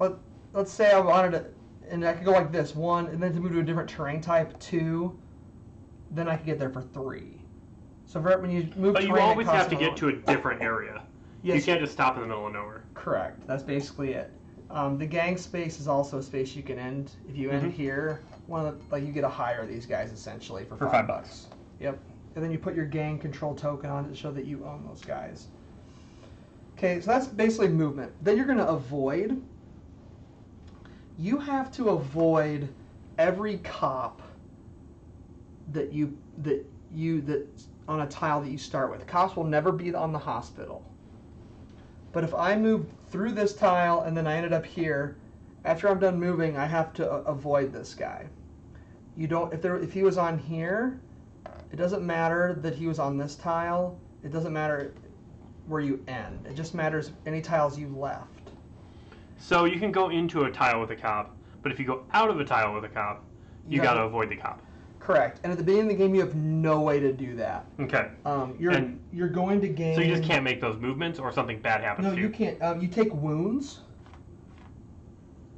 [SPEAKER 2] I wanted to, and I could go like this, 1, and then to move to a different terrain type, 2, then I could get there for 3. So when you move
[SPEAKER 1] but
[SPEAKER 2] terrain,
[SPEAKER 1] you always have to get to a different area.
[SPEAKER 2] Yes.
[SPEAKER 1] You can't just stop in the middle of nowhere.
[SPEAKER 2] Correct. That's basically it. The gang space is also a space you can end. If you end here, you get to hire these guys essentially for $5. Yep. And then you put your gang control token on it to show that you own those guys. Okay, so that's basically movement. Then you're going to avoid. You have to avoid every cop that on a tile that you start with. Cops will never be on the hospital. But if I move through this tile and then I ended up here, after I'm done moving, I have to avoid this guy. If he was on here, it doesn't matter that he was on this tile. It doesn't matter where you end. It just matters any tiles you left.
[SPEAKER 1] So you can go into a tile with a cop, but if you go out of a tile with a cop, you got to avoid the cop.
[SPEAKER 2] Correct. And at the beginning of the game, you have no way to do that.
[SPEAKER 1] Okay.
[SPEAKER 2] You're going to gain.
[SPEAKER 1] So you just can't make those movements, or something bad happens to you?
[SPEAKER 2] No, you can't. You take wounds.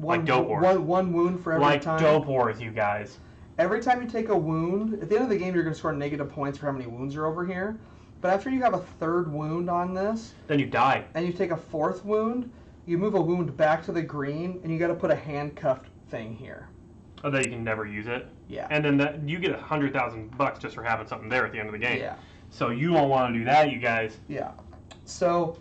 [SPEAKER 1] Like Dope Wars.
[SPEAKER 2] One wound for every time.
[SPEAKER 1] Like Dope Wars, you guys.
[SPEAKER 2] Every time you take a wound, at the end of the game, you're going to score negative points for how many wounds are over here. But after you have a 3rd wound on this,
[SPEAKER 1] then you die.
[SPEAKER 2] And you take a 4th wound, you move a wound back to the green, and you got to put a handcuffed thing here.
[SPEAKER 1] Oh, that you can never use it?
[SPEAKER 2] Yeah.
[SPEAKER 1] And then you get $100,000 just for having something there at the end of the game.
[SPEAKER 2] Yeah.
[SPEAKER 1] So you don't want to do that, you guys.
[SPEAKER 2] Yeah. So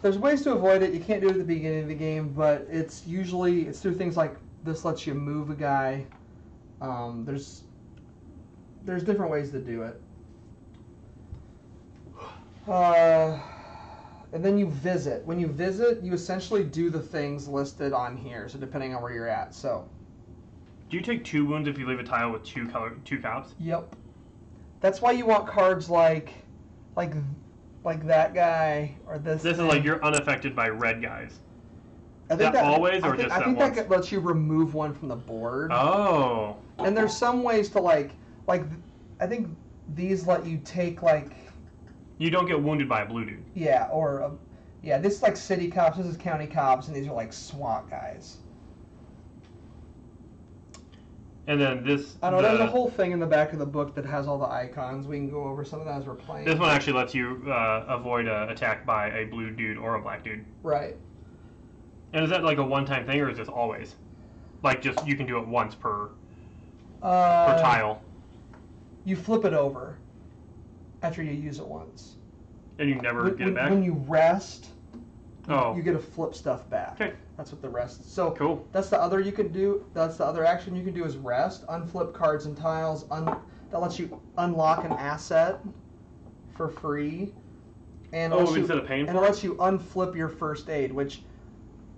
[SPEAKER 2] there's ways to avoid it. You can't do it at the beginning of the game, but it's through things like this lets you move a guy. There's different ways to do it. And then you visit. When you visit, you essentially do the things listed on here. So depending on where you're at. So.
[SPEAKER 1] Do you take 2 wounds if you leave a tile with 2 cops?
[SPEAKER 2] Yep. That's why you want cards like that guy or this.
[SPEAKER 1] This
[SPEAKER 2] thing.
[SPEAKER 1] is like you're unaffected by red guys.
[SPEAKER 2] I think
[SPEAKER 1] always or just that once?
[SPEAKER 2] I think that lets you remove one from the board.
[SPEAKER 1] Oh.
[SPEAKER 2] And there's some ways to like I think these let you take like.
[SPEAKER 1] You don't get wounded by a blue dude.
[SPEAKER 2] Yeah, this is like city cops, this is county cops, and these are like SWAT guys.
[SPEAKER 1] And then this...
[SPEAKER 2] I don't know, there's a whole thing in the back of the book that has all the icons. We can go over some of that as we're playing.
[SPEAKER 1] This one actually lets you avoid an attack by a blue dude or a black dude.
[SPEAKER 2] Right.
[SPEAKER 1] And is that like a one-time thing, or is this always? Like, just you can do it once per tile?
[SPEAKER 2] You flip it over after you use it once.
[SPEAKER 1] And you never get it back?
[SPEAKER 2] When you rest,
[SPEAKER 1] Oh.
[SPEAKER 2] you get to flip stuff back.
[SPEAKER 1] Okay.
[SPEAKER 2] That's what the rest. So
[SPEAKER 1] Cool.
[SPEAKER 2] that's the other you can do. That's the other action you can do is rest, unflip cards and tiles. That lets you unlock an asset for free. And
[SPEAKER 1] instead of paying for it?
[SPEAKER 2] And it lets you unflip your first aid, which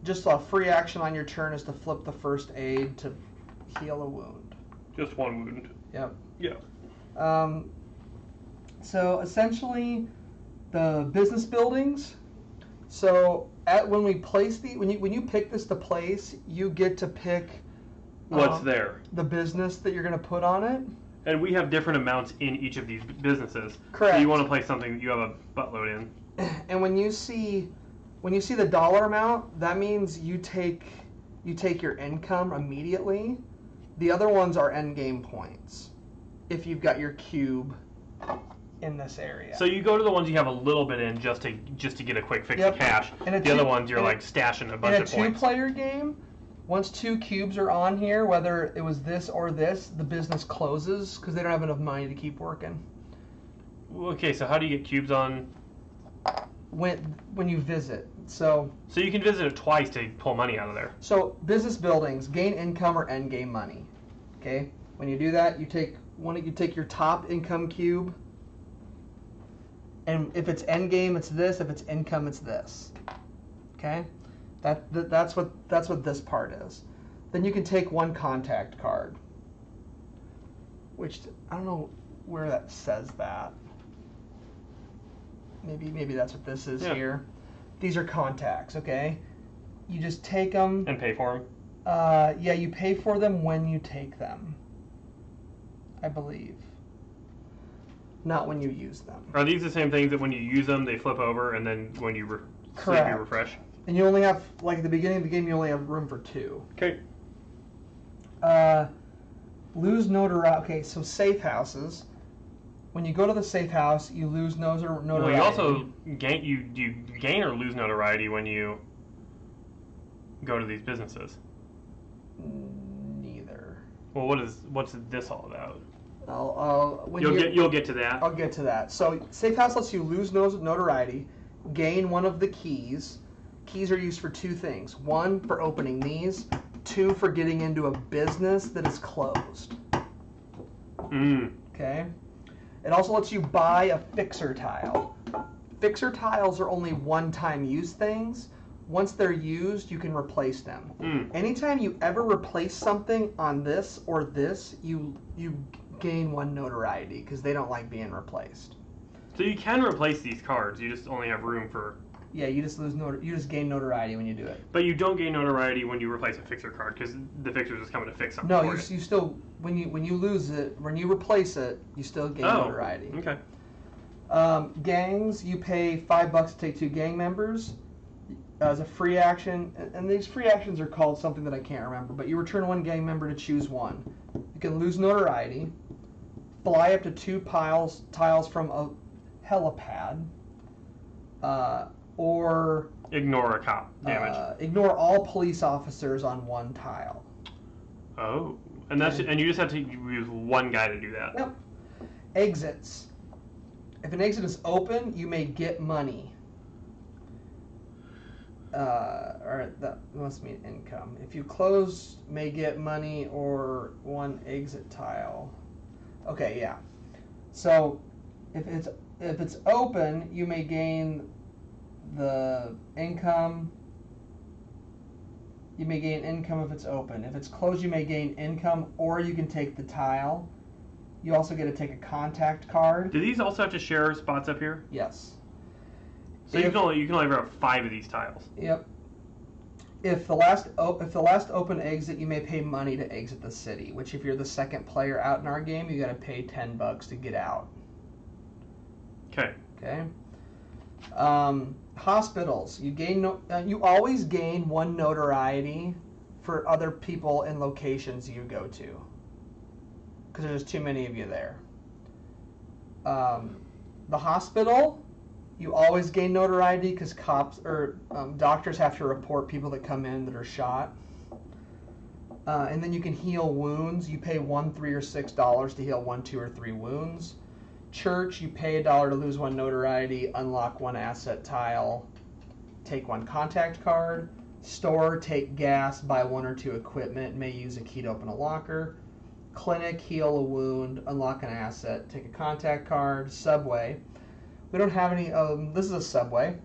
[SPEAKER 2] just a free action on your turn is to flip the first aid to heal a wound.
[SPEAKER 1] Just one wound.
[SPEAKER 2] Yep.
[SPEAKER 1] Yeah.
[SPEAKER 2] So essentially, the business buildings. So when we place when you pick this to place, you get to pick
[SPEAKER 1] What's there?
[SPEAKER 2] The business that you're going to put on it.
[SPEAKER 1] And we have different amounts in each of these businesses.
[SPEAKER 2] Correct.
[SPEAKER 1] So you want to place something that you have a buttload in.
[SPEAKER 2] And when you see the dollar amount, that means you take your income immediately. The other ones are end game points. If you've got your cube in this area.
[SPEAKER 1] So you go to the ones you have a little bit in just to get a quick fix of cash.
[SPEAKER 2] And
[SPEAKER 1] the other ones you're like stashing a bunch of points.
[SPEAKER 2] In a two-player game, once 2 cubes are on here, whether it was this or this, the business closes because they don't have enough money to keep working.
[SPEAKER 1] Okay, so how do you get cubes on?
[SPEAKER 2] When you visit. So
[SPEAKER 1] you can visit it twice to pull money out of there.
[SPEAKER 2] So business buildings gain income or end game money. Okay, when you do that, you take your top income cube, and if it's end game, it's this. If it's income, it's this. Okay, that's what this part is. Then you can take 1 contact card, which I don't know where that says that. Maybe that's what this is here. These are contacts, okay? You just take them.
[SPEAKER 1] And pay for them?
[SPEAKER 2] Yeah, you pay for them when you take them, I believe. Not when you use them.
[SPEAKER 1] Are these the same things that when you use them, they flip over, and then when you
[SPEAKER 2] Correct.
[SPEAKER 1] you refresh?
[SPEAKER 2] And you only have, like at the beginning of the game, you only have room for 2.
[SPEAKER 1] Okay.
[SPEAKER 2] Lose notoriety. Okay, so safe houses. When you go to the safe house, you lose notoriety.
[SPEAKER 1] Well, you also gain. Do you gain or lose notoriety when you go to these businesses?
[SPEAKER 2] Neither.
[SPEAKER 1] Well, what's this all about?
[SPEAKER 2] You'll
[SPEAKER 1] get to that.
[SPEAKER 2] I'll get to that. So safe house lets you lose notoriety, gain one of the keys. Keys are used for 2 things: 1 for opening these, 2 for getting into a business that is closed. Okay. It also lets you buy a fixer tile. Fixer tiles are only one-time use things. Once they're used, you can replace them. Anytime you ever replace something on this or this, you gain 1 notoriety because they don't like being replaced.
[SPEAKER 1] So you can replace these cards. You just only have room for.
[SPEAKER 2] Yeah, you just gain notoriety when you do it.
[SPEAKER 1] But you don't gain notoriety when you replace a fixer card because the fixer's just coming to fix something.
[SPEAKER 2] No, you still when you lose it, when you replace it, you still gain notoriety.
[SPEAKER 1] Okay.
[SPEAKER 2] Gangs, you pay $5 to take 2 gang members as a free action, and these free actions are called something that I can't remember. But you return 1 gang member to choose 1. You can lose notoriety, fly up to 2 tiles from a helipad, or
[SPEAKER 1] ignore a cop damage.
[SPEAKER 2] Ignore all police officers on 1 tile.
[SPEAKER 1] Oh, and you just have to use 1 guy to do that.
[SPEAKER 2] Yep. Exits. If an exit is open, you may get money. Or that must mean income. If you close, may get money or 1 exit tile. Okay, yeah. So if it's open, you may gain the income. You may gain income if it's open. If it's closed, you may gain income, or you can take the tile. You also get to take a contact card.
[SPEAKER 1] Do these also have to share spots up here?
[SPEAKER 2] Yes.
[SPEAKER 1] So you can only grab 5 of these tiles.
[SPEAKER 2] Yep. If the last open exit, you may pay money to exit the city. Which, if you're the second player out in our game, you got to pay $10 to get out.
[SPEAKER 1] Okay.
[SPEAKER 2] Okay. Hospitals. You always gain 1 notoriety for other people in locations you go to, because there's too many of you there. The hospital, you always gain notoriety because cops or doctors have to report people that come in that are shot. And then you can heal wounds. You pay $1, $3, or $6 to heal 1, 2, or 3 wounds. Church, you pay $1 to lose 1 notoriety, unlock 1 asset tile, take 1 contact card. Store, take gas, buy 1 or 2 equipment, may use a key to open a locker. Clinic, heal a wound, unlock an asset, take a contact card. Subway, we don't have any. This is a subway.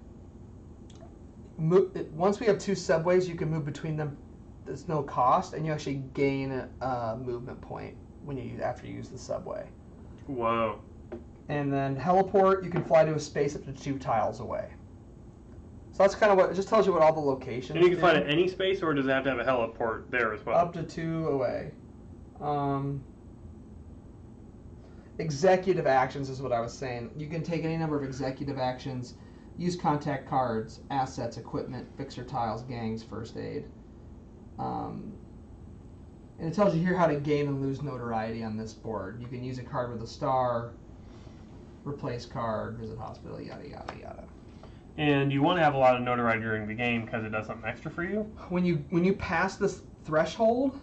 [SPEAKER 2] Once we have 2 subways, you can move between them. There's no cost, and you actually gain a movement point after you use the subway.
[SPEAKER 1] Whoa. And
[SPEAKER 2] then heliport, you can fly to a space up to 2 tiles away. So that's kind of what it just tells you what all the locations.
[SPEAKER 1] And you can fly to any space, or does it have to have a heliport there as well?
[SPEAKER 2] Up to 2 away. Executive actions is what I was saying. You can take any number of executive actions, use contact cards, assets, equipment, fixer tiles, gangs, first aid. And it tells you here how to gain and lose notoriety on this board. You can use a card with a star, replace card, visit hospital, yada, yada, yada.
[SPEAKER 1] And you want to have a lot of notoriety during the game because it does something extra for you.
[SPEAKER 2] When you pass this threshold,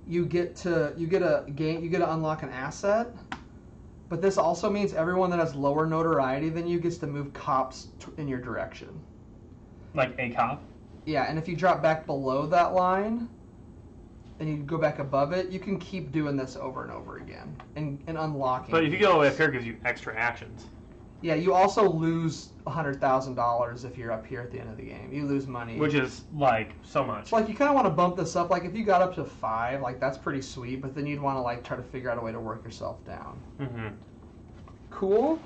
[SPEAKER 2] you get to unlock an asset. But this also means everyone that has lower notoriety than you gets to move cops in your direction.
[SPEAKER 1] Like a cop?
[SPEAKER 2] Yeah, and if you drop back below that line and you go back above it, you can keep doing this over and over again and unlocking.
[SPEAKER 1] But if you go all the way up here, it gives you extra actions.
[SPEAKER 2] Yeah, you also lose $100,000 if you're up here at the end of the game. You lose money.
[SPEAKER 1] Which is, like, so much.
[SPEAKER 2] So, like, you kind of want to bump this up. Like, if you got up to 5, like, that's pretty sweet. But then you'd want to, like, try to figure out a way to work yourself down.
[SPEAKER 1] Mm-hmm.
[SPEAKER 2] Cool?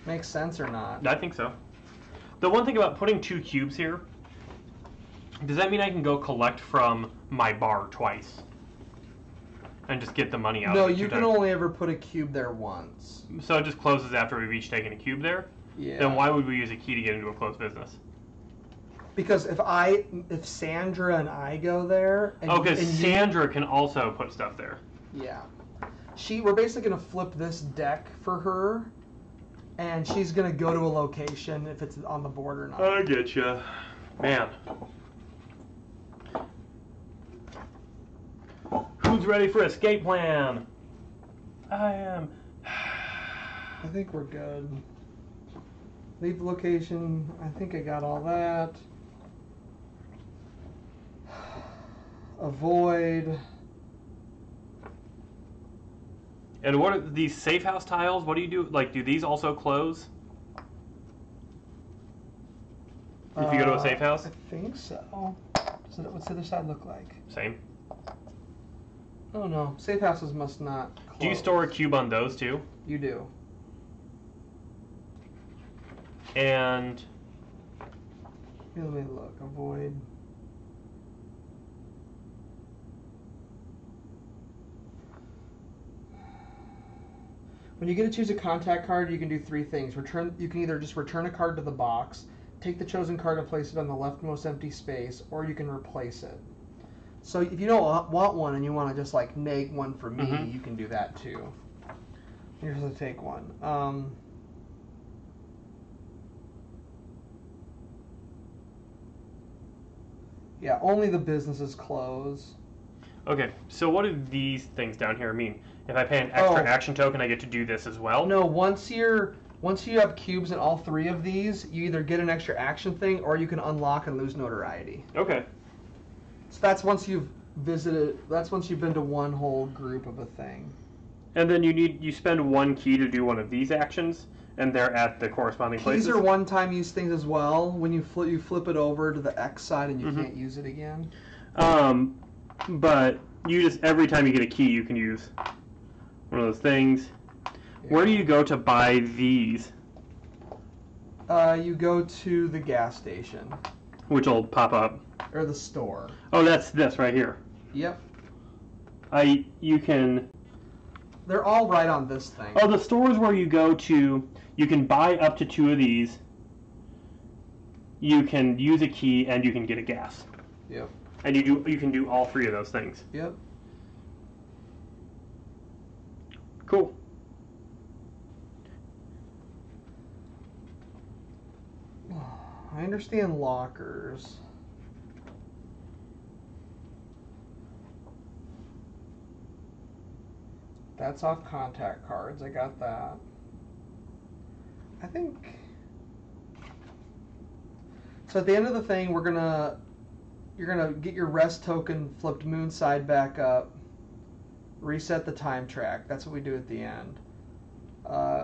[SPEAKER 2] Makes sense or not?
[SPEAKER 1] I think so. The one thing about putting 2 cubes here, does that mean I can go collect from my bar twice? And just get the money out
[SPEAKER 2] No,
[SPEAKER 1] of it
[SPEAKER 2] you can only ever put a cube there once.
[SPEAKER 1] So it just closes after we've each taken a cube there?
[SPEAKER 2] Yeah.
[SPEAKER 1] Then why would we use a key to get into a closed business?
[SPEAKER 2] Because if Sandra and I go there...
[SPEAKER 1] Because Sandra can also put stuff there.
[SPEAKER 2] Yeah. We're basically going to flip this deck for her, and she's going to go to a location if it's on the board or not.
[SPEAKER 1] I getcha. Man. Who's ready for escape plan? I am.
[SPEAKER 2] I think we're good. Leave the location. I think I got all that. Avoid.
[SPEAKER 1] And what are these safe house tiles? What do you do? Like, do these also close? If you go to a safe house?
[SPEAKER 2] I think so. What's the other side look like?
[SPEAKER 1] Same.
[SPEAKER 2] Oh no, safe houses must not close.
[SPEAKER 1] Do you store a cube on those too?
[SPEAKER 2] You do.
[SPEAKER 1] And
[SPEAKER 2] Let me look. Avoid. When you get to choose a contact card, you can do 3 things. You can either just return a card to the box, take the chosen card and place it on the leftmost empty space, or you can replace it. So if you don't want one and you want to just like neg one for me, you can do that too. You're supposed to take one. Yeah, only the businesses close.
[SPEAKER 1] okay, so what do these things down here mean? If I pay an extra action token, I get to do this as well?
[SPEAKER 2] No, once you have cubes in all 3 of these, you either get an extra action thing or you can unlock and lose notoriety.
[SPEAKER 1] Okay.
[SPEAKER 2] So that's once you've been to one whole group of a thing.
[SPEAKER 1] And then you spend 1 key to do one of these actions, and they're at the corresponding places?
[SPEAKER 2] Keys are one-time use things as well. When you flip it over to the X side and you can't use it again.
[SPEAKER 1] But you just, every time you get a key, you can use one of those things. Yeah. Where do you go to buy these?
[SPEAKER 2] You go to the gas station.
[SPEAKER 1] Which will pop up.
[SPEAKER 2] Or the store.
[SPEAKER 1] Oh, that's this right here.
[SPEAKER 2] Yep.
[SPEAKER 1] You can...
[SPEAKER 2] They're all right on this thing.
[SPEAKER 1] Oh, the stores where you go to, you can buy up to 2 of these. You can use a key, and you can get a gas.
[SPEAKER 2] Yep.
[SPEAKER 1] And you can do all 3 of those things.
[SPEAKER 2] Yep.
[SPEAKER 1] Cool.
[SPEAKER 2] I understand lockers. That's off contact cards. I got that. I think. So at the end of the thing, you're gonna get your rest token flipped moon side back up. Reset the time track. That's what we do at the end.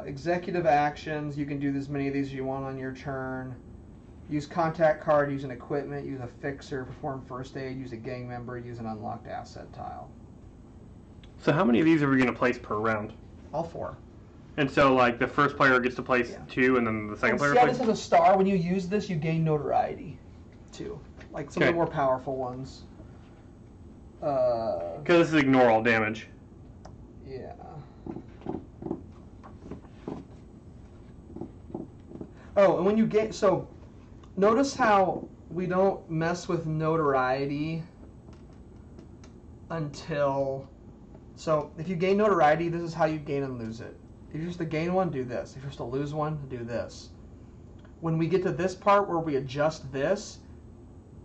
[SPEAKER 2] Executive actions. You can do as many of these as you want on your turn. Use contact card. Use an equipment. Use a fixer. Perform first aid. Use a gang member. Use an unlocked asset tile.
[SPEAKER 1] So how many of these are we going to place per round?
[SPEAKER 2] All 4.
[SPEAKER 1] And so, like, the first player gets to place 2, and then the second player plays?
[SPEAKER 2] This has a star. When you use this, you gain notoriety, too. Like some of the more powerful ones.
[SPEAKER 1] Because this is ignore all damage.
[SPEAKER 2] Yeah. Oh, and when you get... So, notice how we don't mess with notoriety until... So, if you gain notoriety, this is how you gain and lose it. If you're supposed to gain one, do this. If you're supposed to lose one, do this. When we get to this part where we adjust this,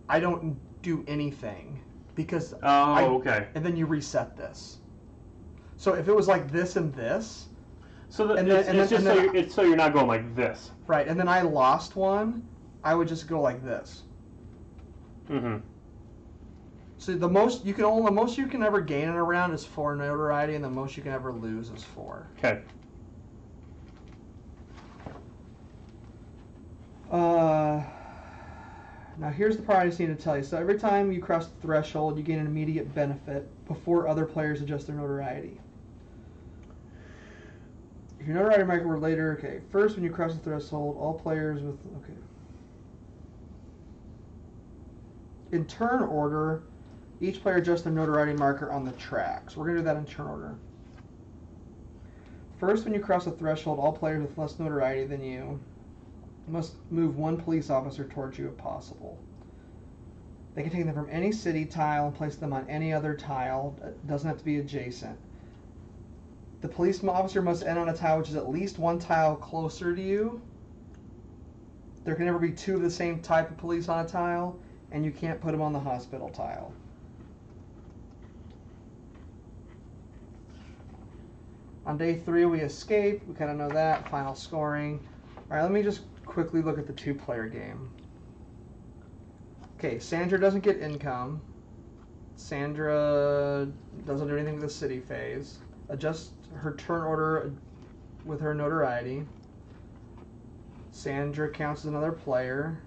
[SPEAKER 2] I don't do anything. Because
[SPEAKER 1] okay.
[SPEAKER 2] And then you reset this. So if it was like this and this...
[SPEAKER 1] So it's so you're not going like this.
[SPEAKER 2] Right, and then I lost one, I would just go like this.
[SPEAKER 1] Mm-hmm.
[SPEAKER 2] So the most you can ever gain in a round is 4 notoriety, and the most you can ever lose is 4.
[SPEAKER 1] Okay.
[SPEAKER 2] Now here's the part I just need to tell you. So every time you cross the threshold, you gain an immediate benefit before other players adjust their notoriety. If your notoriety marker were later, okay. First, when you cross the threshold, all players with in turn order, each player adjusts their notoriety marker on the track. So we're gonna do that in turn order. First, when you cross the threshold, all players with less notoriety than you must move 1 police officer towards you if possible. They can take them from any city tile and place them on any other tile. It doesn't have to be adjacent. The police officer must end on a tile which is at least 1 tile closer to you. There can never be 2 of the same type of police on a tile, and you can't put them on the hospital tile. On day 3, we escape. We kind of know that. Final scoring. All right, let me just quickly look at the 2-player game. Okay, Sandra doesn't get income. Sandra doesn't do anything with the city phase. Adjust her turn order with her notoriety. Sandra counts as another player.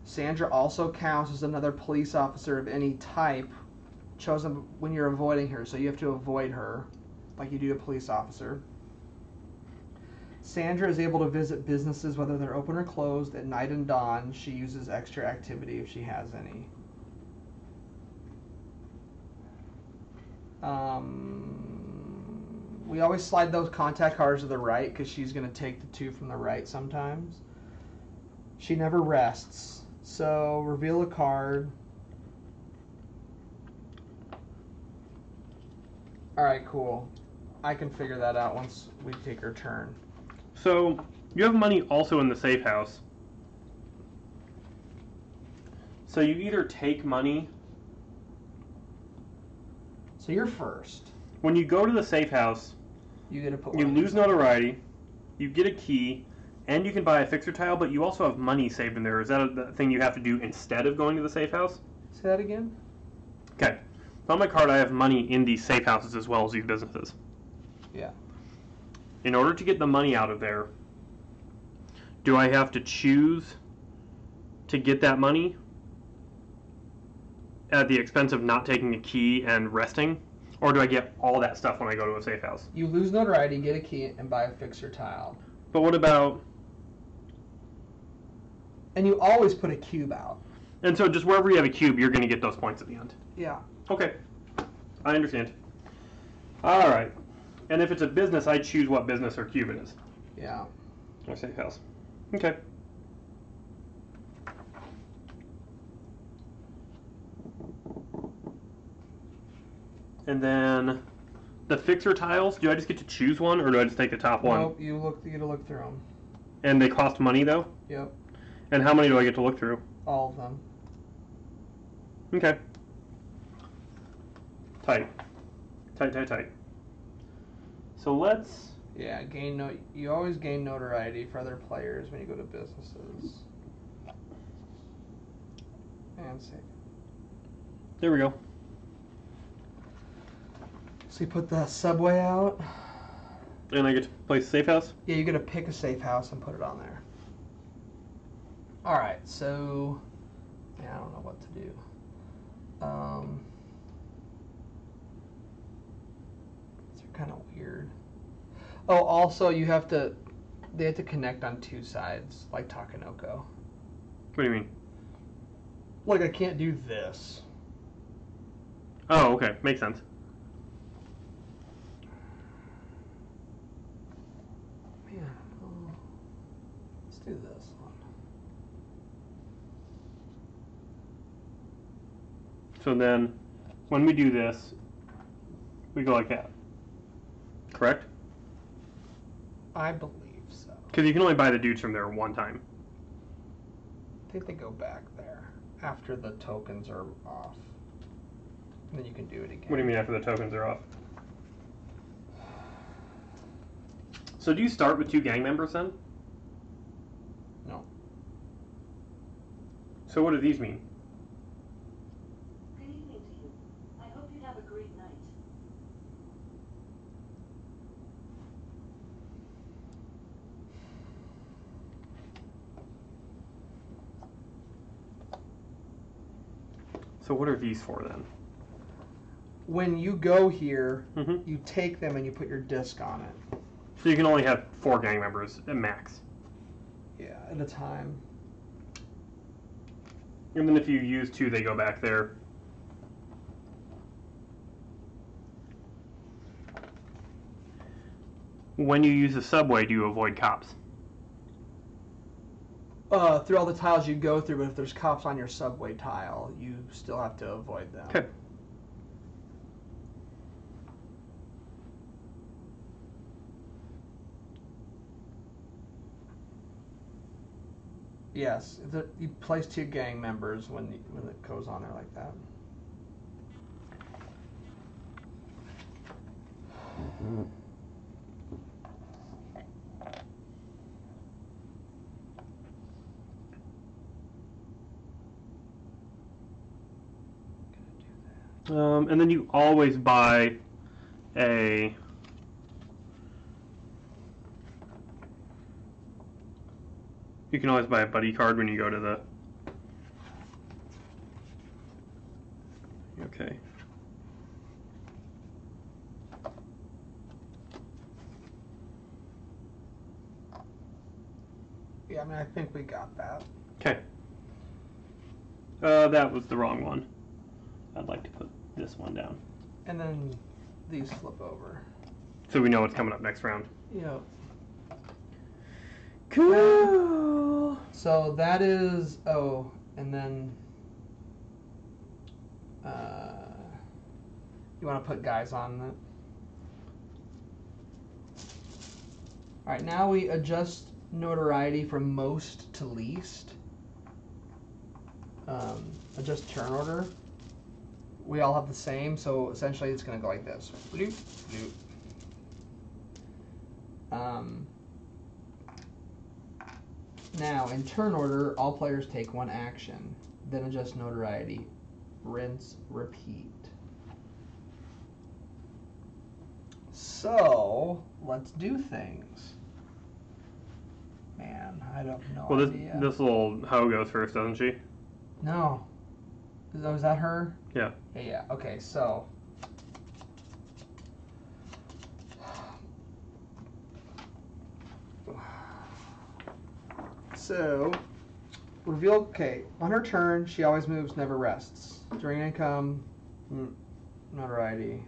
[SPEAKER 2] Sandra also counts as another police officer of any type chosen when you're avoiding her, so you have to avoid her like you do a police officer. Sandra is able to visit businesses whether they're open or closed at night and dawn. She uses extra activity if she has any. We always slide those contact cards to the right because she's going to take the 2 from the right sometimes. She never rests. So reveal a card. Alright, cool. I can figure that out once we take her turn.
[SPEAKER 1] So, you have money also in the safe house. So you either take money...
[SPEAKER 2] So you're first.
[SPEAKER 1] When you go to the safe house,
[SPEAKER 2] you get to put
[SPEAKER 1] you lose notoriety, you get a key, and you can buy a fixer tile, but you also have money saved in there. Is that a thing you have to do instead of going to the safe house?
[SPEAKER 2] Say that again?
[SPEAKER 1] Okay. On my card, I have money in these safe houses as well as these businesses.
[SPEAKER 2] Yeah.
[SPEAKER 1] In order to get the money out of there, do I have to choose to get that money at the expense of not taking a key and resting? Or do I get all that stuff when I go to a safe house?
[SPEAKER 2] You lose notoriety, get a key, and buy a fixer tile.
[SPEAKER 1] But what about...
[SPEAKER 2] And you always put a cube out.
[SPEAKER 1] And so just wherever you have a cube, you're going to get those points at the end?
[SPEAKER 2] Yeah.
[SPEAKER 1] Okay. I understand. All right. And if it's a business, I choose what business or cube it is.
[SPEAKER 2] Yeah.
[SPEAKER 1] Or safe house. Okay. And then the fixer tiles, do I just get to choose one, or do I just take the top one?
[SPEAKER 2] Nope, you get to look through them.
[SPEAKER 1] And they cost money, though?
[SPEAKER 2] Yep.
[SPEAKER 1] And how many do I get to look through?
[SPEAKER 2] All of them.
[SPEAKER 1] Okay. Tight. Tight, tight, tight. So let's...
[SPEAKER 2] Yeah, you always gain notoriety for other players when you go to businesses. And save.
[SPEAKER 1] There we go.
[SPEAKER 2] So you put the subway out.
[SPEAKER 1] And I get to place a safe house?
[SPEAKER 2] Yeah, you get to pick a safe house and put it on there. Alright, so... Yeah, I don't know what to do. These are kind of weird. Oh, also, they have to connect on two sides, like Takanoko.
[SPEAKER 1] What do you mean?
[SPEAKER 2] Like, I can't do this.
[SPEAKER 1] Oh, okay. Makes sense.
[SPEAKER 2] Man, let's do this one.
[SPEAKER 1] So then, when we do this, we go like that. Correct?
[SPEAKER 2] I believe so.
[SPEAKER 1] Because you can only buy the dudes from there one time.
[SPEAKER 2] I think they go back there after the tokens are off. And then you can do it again.
[SPEAKER 1] What do you mean after the tokens are off? So do you start with 2 gang members then?
[SPEAKER 2] No.
[SPEAKER 1] So what do these mean?
[SPEAKER 3] Good evening to you. I hope you have a great night.
[SPEAKER 1] So what are these for then?
[SPEAKER 2] When you go here,
[SPEAKER 1] Mm-hmm.
[SPEAKER 2] you take them and you put your disc on it.
[SPEAKER 1] So you can only have 4 gang members at max.
[SPEAKER 2] Yeah, at a time.
[SPEAKER 1] And then if you use 2, they go back there. When you use the subway, do you avoid cops?
[SPEAKER 2] Through all the tiles you go through, but if there's cops on your subway tile, you still have to avoid them.
[SPEAKER 1] Okay.
[SPEAKER 2] Yes, you place 2 gang members when it goes on there like that.
[SPEAKER 1] And then you always buy a... You can always buy a buddy card when you go to the... Okay.
[SPEAKER 2] Yeah, I mean, I think we got that.
[SPEAKER 1] Okay. That was the wrong one. I'd like to put this one down.
[SPEAKER 2] And then these flip over.
[SPEAKER 1] So we know what's coming up next round.
[SPEAKER 2] Yep.
[SPEAKER 1] Cool.
[SPEAKER 2] So that is... Oh, and then... you want to put guys on it? Alright, now we adjust notoriety from most to least. Adjust turn order. We all have the same, so essentially it's going to go like this. Bloop, bloop. Now, in turn order, all players take 1 action. Then adjust notoriety. Rinse, repeat. So, let's do things. Man, I don't know.
[SPEAKER 1] Well,
[SPEAKER 2] idea.
[SPEAKER 1] this little hoe goes first, doesn't she?
[SPEAKER 2] No. Is that her?
[SPEAKER 1] Yeah.
[SPEAKER 2] Yeah. Okay, so. So, reveal. Okay, on her turn, she always moves, never rests. During income, notoriety.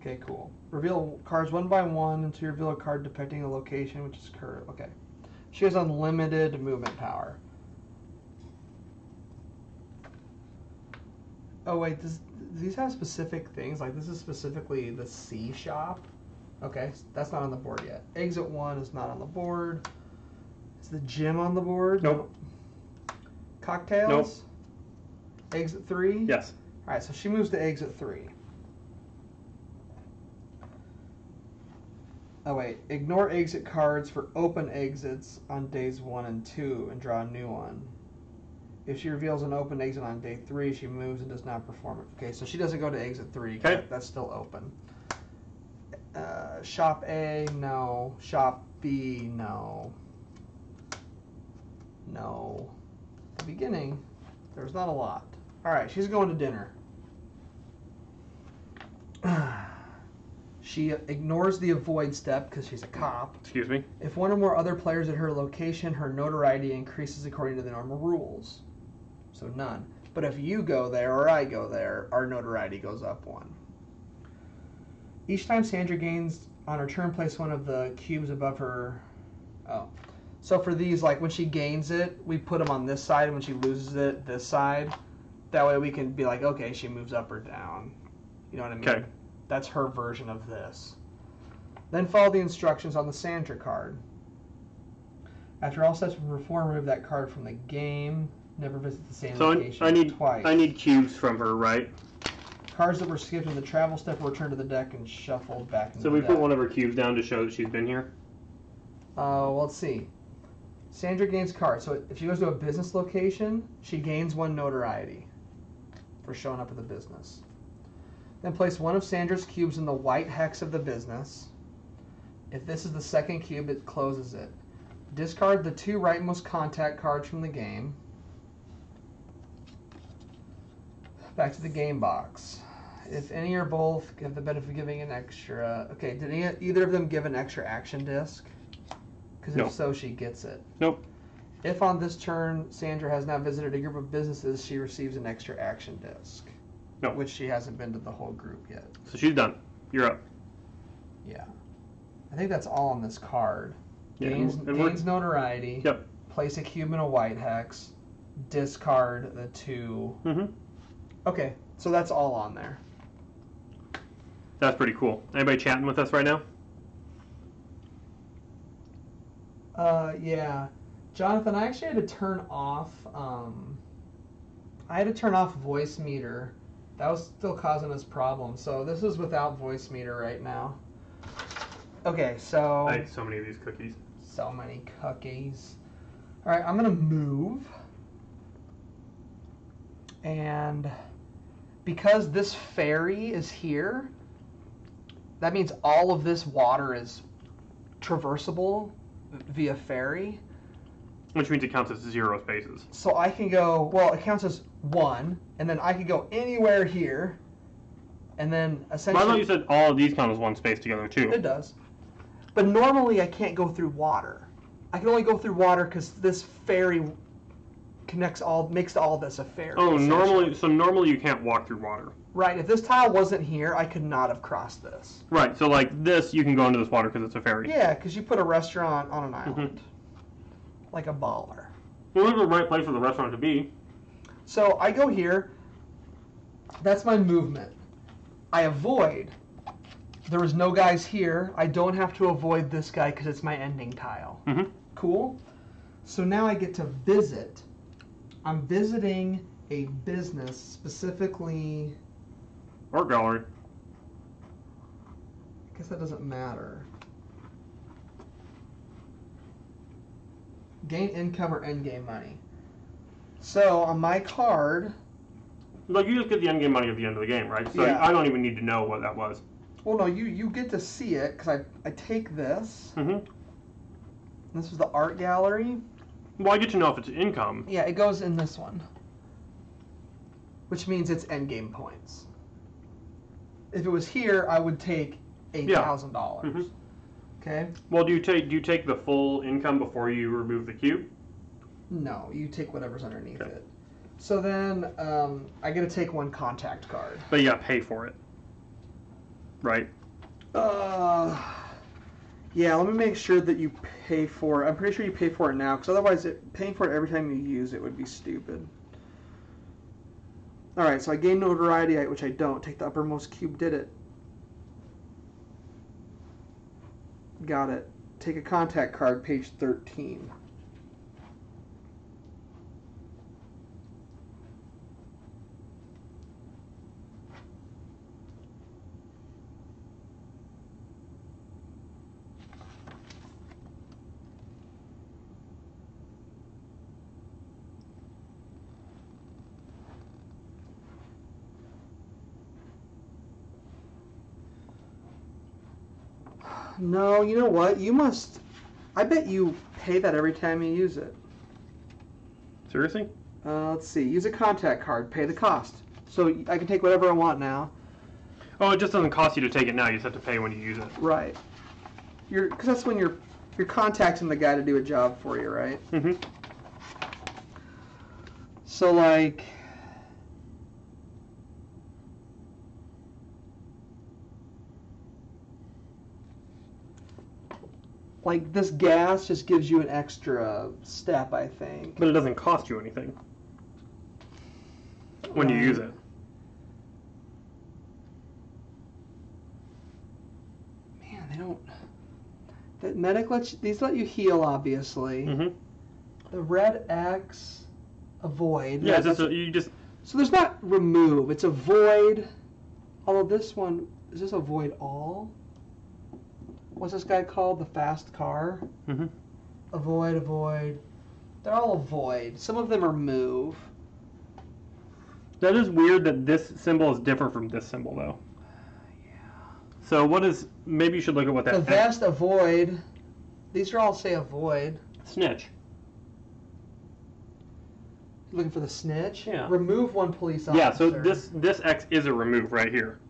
[SPEAKER 2] Okay, cool. Reveal cards 1 by 1 until you reveal a card depicting a location, which is current. Okay. She has unlimited movement power. Oh, wait, do these have specific things? Like, this is specifically the C shop? Okay, that's not on the board yet. Exit 1 is not on the board. Is the gym on the board?
[SPEAKER 1] Nope.
[SPEAKER 2] Cocktails?
[SPEAKER 1] Nope.
[SPEAKER 2] Eggs at 3?
[SPEAKER 1] Yes.
[SPEAKER 2] Alright, so she moves to eggs at 3. Oh wait, ignore exit cards for open exits on days 1 and 2 and draw a new one. If she reveals an open exit on day 3, she moves and does not perform it. Okay, so she doesn't go to exit 3.
[SPEAKER 1] Okay.
[SPEAKER 2] That's still open. Shop A, no. Shop B, no. No. At the beginning, there's not a lot. Alright, she's going to dinner. She ignores the avoid step because she's a cop.
[SPEAKER 1] Excuse me.
[SPEAKER 2] If one or more other players at her location, her notoriety increases according to the normal rules. So none. But if you go there or I go there, our notoriety goes up 1. Each time Sandra gains on her turn, place one of the cubes above her. Oh. So for these, like when she gains it, we put them on this side, and when she loses it, this side. That way we can be like, okay, she moves up or down. You know what I mean?
[SPEAKER 1] Okay.
[SPEAKER 2] That's her version of this. Then follow the instructions on the Sandra card. After all steps are performed, remove that card from the game. Never visit the same location twice.
[SPEAKER 1] I need cubes from her, right?
[SPEAKER 2] Cards that were skipped in the travel step were returned to the deck and shuffled back into
[SPEAKER 1] So
[SPEAKER 2] the
[SPEAKER 1] we
[SPEAKER 2] deck.
[SPEAKER 1] put one of her cubes down to show that she's been here?
[SPEAKER 2] Well, let's see. Sandra gains cards. So if she goes to a business location, she gains 1 notoriety for showing up at the business. Then place one of Sandra's cubes in the white hex of the business. If this is the second cube, it closes it. Discard the 2 rightmost contact cards from the game. Back to the game box. If any or both have the benefit of giving an extra... Okay, did either of them give an extra action disc? Because if so, she gets it.
[SPEAKER 1] Nope.
[SPEAKER 2] If on this turn Sandra has not visited a group of businesses, she receives an extra action disc.
[SPEAKER 1] No.
[SPEAKER 2] Which she hasn't been to the whole group yet.
[SPEAKER 1] So she's done. You're up.
[SPEAKER 2] Yeah. I think that's all on this card.
[SPEAKER 1] Yeah,
[SPEAKER 2] Gains notoriety.
[SPEAKER 1] Yep.
[SPEAKER 2] Place a cube in a white hex. Discard the 2.
[SPEAKER 1] Mm-hmm.
[SPEAKER 2] Okay, so that's all on there.
[SPEAKER 1] That's pretty cool. Anybody chatting with us right now?
[SPEAKER 2] Yeah. Jonathan, I actually had to turn off, voice meter. That was still causing us problems. So this is without voice meter right now. Okay, so...
[SPEAKER 1] I ate so many of these cookies.
[SPEAKER 2] So many cookies. Alright, I'm going to move. And because this ferry is here, that means all of this water is traversable via ferry.
[SPEAKER 1] Which means it counts as 0 spaces.
[SPEAKER 2] So I can go, well, it counts as 1, and then I can go anywhere here, and then essentially...
[SPEAKER 1] I thought you said all of these count as 1 space together, too.
[SPEAKER 2] It does. But normally I can't go through water. I can only go through water because this ferry makes all this a ferry.
[SPEAKER 1] Oh, normally you can't walk through water.
[SPEAKER 2] Right, if this tile wasn't here, I could not have crossed this.
[SPEAKER 1] Right, so like this, you can go into this water because it's a ferry.
[SPEAKER 2] Yeah, because you put a restaurant on an island. Like a baller.
[SPEAKER 1] Well, it's the right place for the restaurant to be.
[SPEAKER 2] So I go here. That's my movement. I avoid. There was no guys here. I don't have to avoid this guy because it's my ending tile.
[SPEAKER 1] Mm-hmm.
[SPEAKER 2] Cool? So now I get to visit. I'm visiting a business, specifically...
[SPEAKER 1] Art gallery.
[SPEAKER 2] I guess that doesn't matter. Gain income or endgame money. So on my card...
[SPEAKER 1] Like, you just get the endgame money at the end of the game, right? So
[SPEAKER 2] Yeah.
[SPEAKER 1] I don't even need to know what that was.
[SPEAKER 2] Well, no, you get to see it, because I take this.
[SPEAKER 1] Mm-hmm.
[SPEAKER 2] This was the art gallery.
[SPEAKER 1] Well, I get to know if it's income.
[SPEAKER 2] Yeah, it goes in this one. Which means it's endgame points. If it was here, I would take $8,000.
[SPEAKER 1] Mm-hmm.
[SPEAKER 2] Okay?
[SPEAKER 1] Well, do you take the full income before you remove the cube?
[SPEAKER 2] No, you take whatever's underneath
[SPEAKER 1] Okay.
[SPEAKER 2] it. So then I get to take 1 contact card.
[SPEAKER 1] But you gotta pay for it. Right?
[SPEAKER 2] Yeah, let me make sure that you pay for it. I'm pretty sure you pay for it now, because otherwise paying for it every time you use it would be stupid. Alright, so I gain notoriety, which I don't. Take the uppermost cube, did it. Got it. Take a contact card, page 13. No, you know what? You must. I bet you pay that every time you use it.
[SPEAKER 1] Seriously?
[SPEAKER 2] Let's see. Use a contact card. Pay the cost. So I can take whatever I want now.
[SPEAKER 1] Oh, it just doesn't cost you to take it now. You just have to pay when you use it.
[SPEAKER 2] Right. Because that's when you're contacting the guy to do a job for you, right?
[SPEAKER 1] Mm-hmm.
[SPEAKER 2] So like. Like this gas just gives you an extra step, I think.
[SPEAKER 1] But it doesn't cost you anything when you use it.
[SPEAKER 2] Man, they don't. The medic these let you heal, obviously.
[SPEAKER 1] Mm-hmm.
[SPEAKER 2] The red X, avoid.
[SPEAKER 1] Yeah, you just.
[SPEAKER 2] So there's not remove. It's avoid. Although this one is this avoid all. What's this guy called? The fast car?
[SPEAKER 1] Mm-hmm.
[SPEAKER 2] Avoid. They're all avoid. Some of them are move.
[SPEAKER 1] That is weird that this symbol is different from this symbol, though.
[SPEAKER 2] Yeah.
[SPEAKER 1] So what is... Maybe you should look at what that...
[SPEAKER 2] The vest, avoid. These are all say avoid.
[SPEAKER 1] Snitch.
[SPEAKER 2] Looking for the snitch?
[SPEAKER 1] Yeah.
[SPEAKER 2] Remove one police officer.
[SPEAKER 1] Yeah, so this X is a remove right here.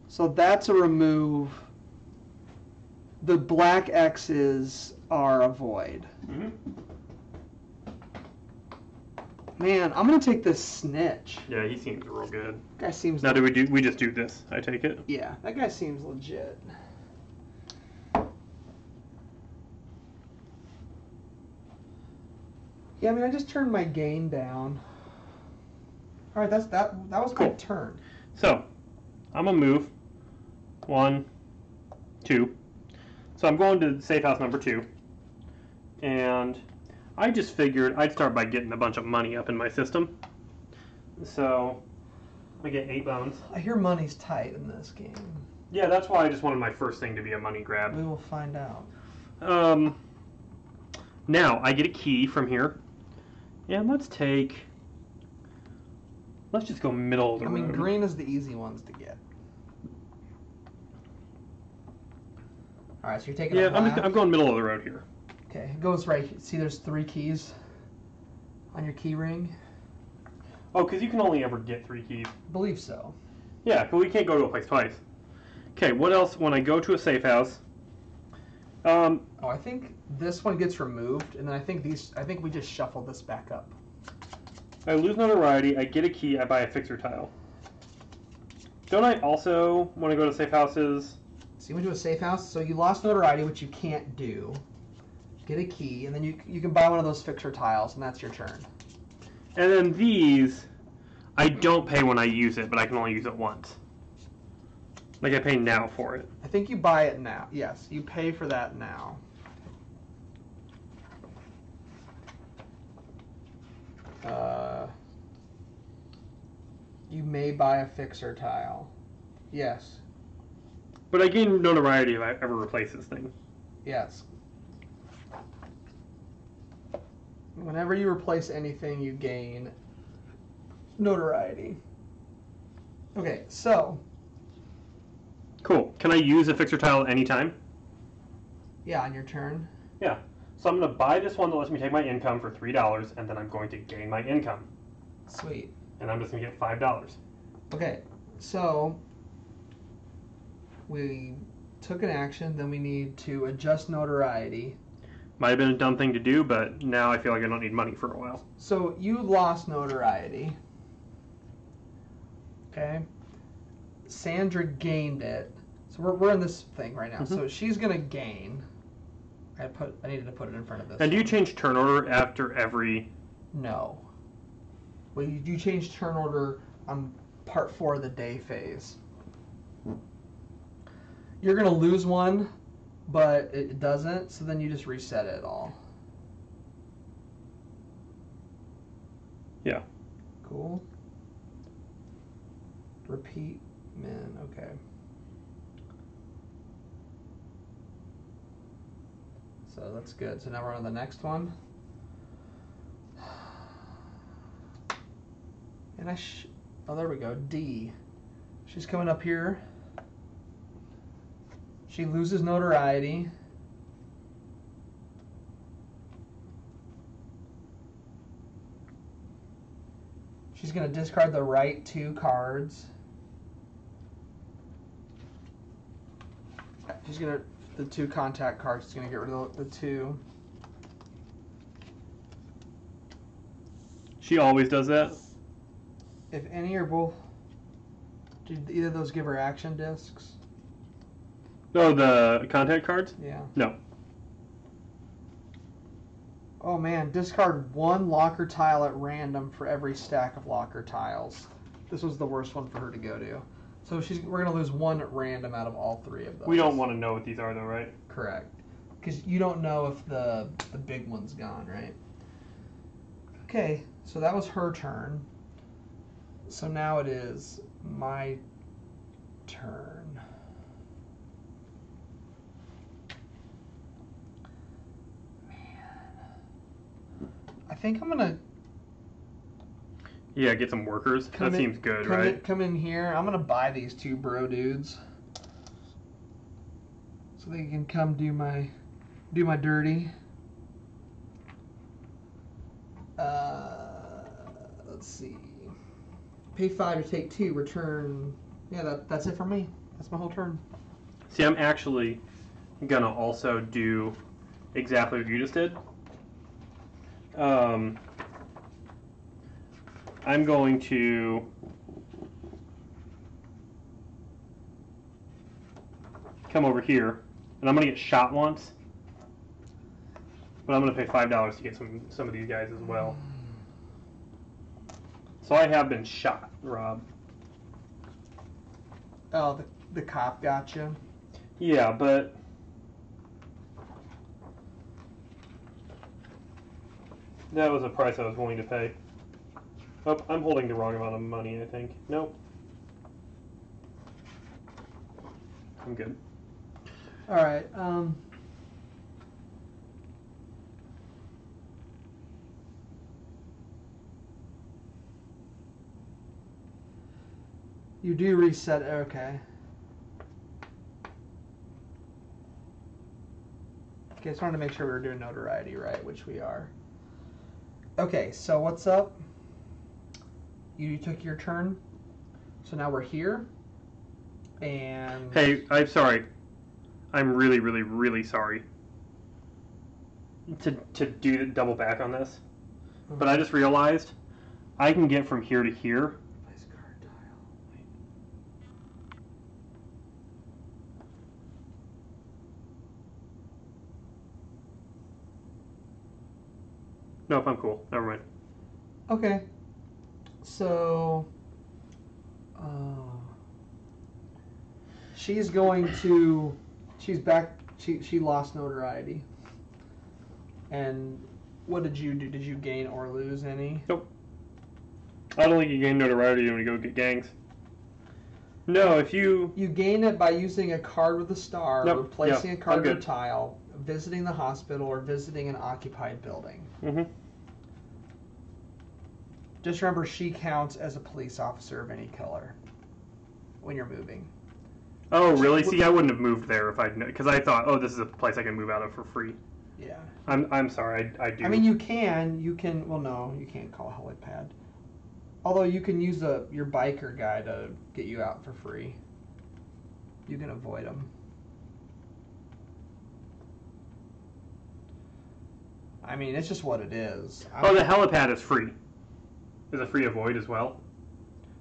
[SPEAKER 2] So that's a remove. The black X's are avoid.
[SPEAKER 1] Mm-hmm.
[SPEAKER 2] Man, I'm gonna take this snitch.
[SPEAKER 1] Yeah, he seems real good.
[SPEAKER 2] That guy seems.
[SPEAKER 1] Now, we just do this? I take it.
[SPEAKER 2] Yeah, that guy seems legit. Yeah, I mean, I just turned my gain down. All right, that was my
[SPEAKER 1] Cool.
[SPEAKER 2] turn.
[SPEAKER 1] So, I'm gonna move 1, 2. So I'm going to safe house number 2, and I just figured I'd start by getting a bunch of money up in my system. So I get 8 bones.
[SPEAKER 2] I hear money's tight in this game.
[SPEAKER 1] Yeah, that's why I just wanted my first thing to be a money grab.
[SPEAKER 2] We will find out.
[SPEAKER 1] Now I get a key from here, and let's just go middle of the road.
[SPEAKER 2] I mean, green is the easy ones to get. All right, so you're taking.
[SPEAKER 1] Yeah,
[SPEAKER 2] a black.
[SPEAKER 1] I'm going middle of the road here.
[SPEAKER 2] Okay, it goes right. See, there's 3 keys on your key ring.
[SPEAKER 1] Oh, because you can only ever get 3 keys.
[SPEAKER 2] I believe so.
[SPEAKER 1] Yeah, but we can't go to a place twice. Okay, what else? When I go to a safe house,
[SPEAKER 2] Oh, I think this one gets removed, and then I think we just shuffle this back up.
[SPEAKER 1] I lose notoriety. I get a key. I buy a fixer tile. Don't I also want to go to safe houses?
[SPEAKER 2] So you went to a safe house, so you lost notoriety, which you can't do. Get a key, and then you can buy one of those fixer tiles, and that's your turn.
[SPEAKER 1] And then these, I don't pay when I use it, but I can only use it once. Like I pay now for it.
[SPEAKER 2] I think you buy it now. Yes, you pay for that now. You may buy a fixer tile. Yes.
[SPEAKER 1] But I gain notoriety if I ever replace this thing.
[SPEAKER 2] Yes. Whenever you replace anything, you gain notoriety. Okay, so.
[SPEAKER 1] Cool. Can I use a fixer tile anytime?
[SPEAKER 2] Yeah, on your turn.
[SPEAKER 1] Yeah. So I'm going to buy this one that lets me take my income for $3, and then I'm going to gain my income.
[SPEAKER 2] Sweet.
[SPEAKER 1] And I'm just going to get $5.
[SPEAKER 2] Okay, so we took an action, then we need to adjust notoriety.
[SPEAKER 1] Might have been a dumb thing to do, but now I feel like I don't need money for a while.
[SPEAKER 2] So you lost notoriety. Okay. Sandra gained it. So we're in this thing right now.
[SPEAKER 1] Mm-hmm.
[SPEAKER 2] So she's gonna gain. I needed to put it in front of this.
[SPEAKER 1] And do you
[SPEAKER 2] one.
[SPEAKER 1] change turn order after every...
[SPEAKER 2] No. Well, you do change turn order on part 4 of the day phase. You're gonna lose one, but it doesn't, so then you just reset it all.
[SPEAKER 1] Yeah.
[SPEAKER 2] Cool. Repeat min, okay. So that's good. So now we're on the next one. And oh, there we go. D. She's coming up here. She loses notoriety. She's going to discard the right 2 cards. She's going to, the 2 contact cards, she's going to get rid of the 2.
[SPEAKER 1] She always does that?
[SPEAKER 2] If any or both, did either of those give her action discs?
[SPEAKER 1] Oh, the contact cards?
[SPEAKER 2] Yeah.
[SPEAKER 1] No.
[SPEAKER 2] Oh man, discard 1 locker tile at random for every stack of locker tiles. This was the worst one for her to go to. So we're going to lose 1 at random out of all 3 of those.
[SPEAKER 1] We don't want to know what these are, though, right?
[SPEAKER 2] Correct. Because you don't know if the big one's gone, right? Okay, so that was her turn. So now it is my turn. I think I'm gonna.
[SPEAKER 1] Yeah, get some workers. That seems good, right?
[SPEAKER 2] Come in here. I'm gonna buy these 2 bro dudes, so they can come do my dirty. Let's see. Pay 5 to take 2. Return. Yeah, that's it for me. That's my whole turn.
[SPEAKER 1] See, I'm actually gonna also do exactly what you just did. I'm going to come over here, and I'm going to get shot once, but I'm going to pay $5 to get some of these guys as well. So I have been shot, Rob.
[SPEAKER 2] Oh, the cop got you?
[SPEAKER 1] Yeah, but that was a price I was willing to pay. Oh, I'm holding the wrong amount of money, I think. Nope. I'm good.
[SPEAKER 2] All right. You do reset. Okay. Okay, just wanted to make sure we were doing notoriety right, which we are. Okay, so what's up? You took your turn. So now we're here. And
[SPEAKER 1] Hey, I'm sorry. I'm really, really, really sorry to do the double back on this. But I just realized I can get from here to here.
[SPEAKER 2] Place card tile.
[SPEAKER 1] Nope, I'm cool. Never mind.
[SPEAKER 2] Okay. So she's going to she's back she lost notoriety. And what did you do? Did you gain or lose any?
[SPEAKER 1] Nope. I don't think you gain notoriety when you go get gangs. No, if you
[SPEAKER 2] gain it by using a card with a star,
[SPEAKER 1] Nope.
[SPEAKER 2] replacing
[SPEAKER 1] Yeah,
[SPEAKER 2] a card
[SPEAKER 1] I'm
[SPEAKER 2] with a
[SPEAKER 1] good.
[SPEAKER 2] tile, visiting the hospital, or visiting an occupied building.
[SPEAKER 1] Mm-hmm.
[SPEAKER 2] Just remember, she counts as a police officer of any color when you're moving.
[SPEAKER 1] Oh, really? See, I wouldn't have moved there if I'd because I thought, oh, this is a place I can move out of for free.
[SPEAKER 2] Yeah.
[SPEAKER 1] I'm sorry, I do.
[SPEAKER 2] I mean, you can. Well, no, you can't call a helipad. Although you can use your biker guy to get you out for free. You can avoid them. I mean, it's just what it is.
[SPEAKER 1] Oh, the helipad is free. Is a free avoid as well?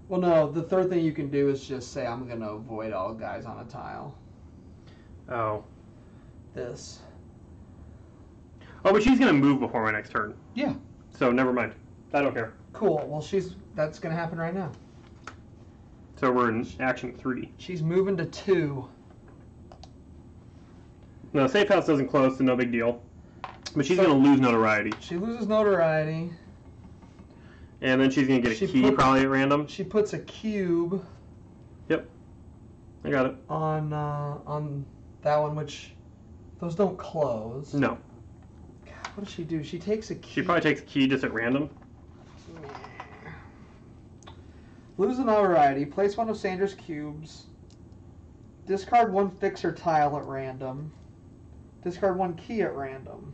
[SPEAKER 2] Well, no, the third thing you can do is just say, I'm going to avoid all guys on a tile.
[SPEAKER 1] Oh.
[SPEAKER 2] This.
[SPEAKER 1] Oh, but she's going to move before my next turn.
[SPEAKER 2] Yeah.
[SPEAKER 1] So never mind. I don't care.
[SPEAKER 2] Cool. Well, that's going to happen right now.
[SPEAKER 1] So we're in action 3.
[SPEAKER 2] She's moving to 2.
[SPEAKER 1] No, safe house doesn't close, so no big deal. But she's going to lose notoriety.
[SPEAKER 2] She loses notoriety.
[SPEAKER 1] And then she's going to get a key probably at random.
[SPEAKER 2] She puts a cube.
[SPEAKER 1] Yep. I got it.
[SPEAKER 2] On that one, which those don't close.
[SPEAKER 1] No.
[SPEAKER 2] God, what does she do? She takes a key.
[SPEAKER 1] She probably takes a key just at random.
[SPEAKER 2] Lose the notoriety. Place one of Sandra's cubes. Discard one fixer tile at random. Discard one key at random.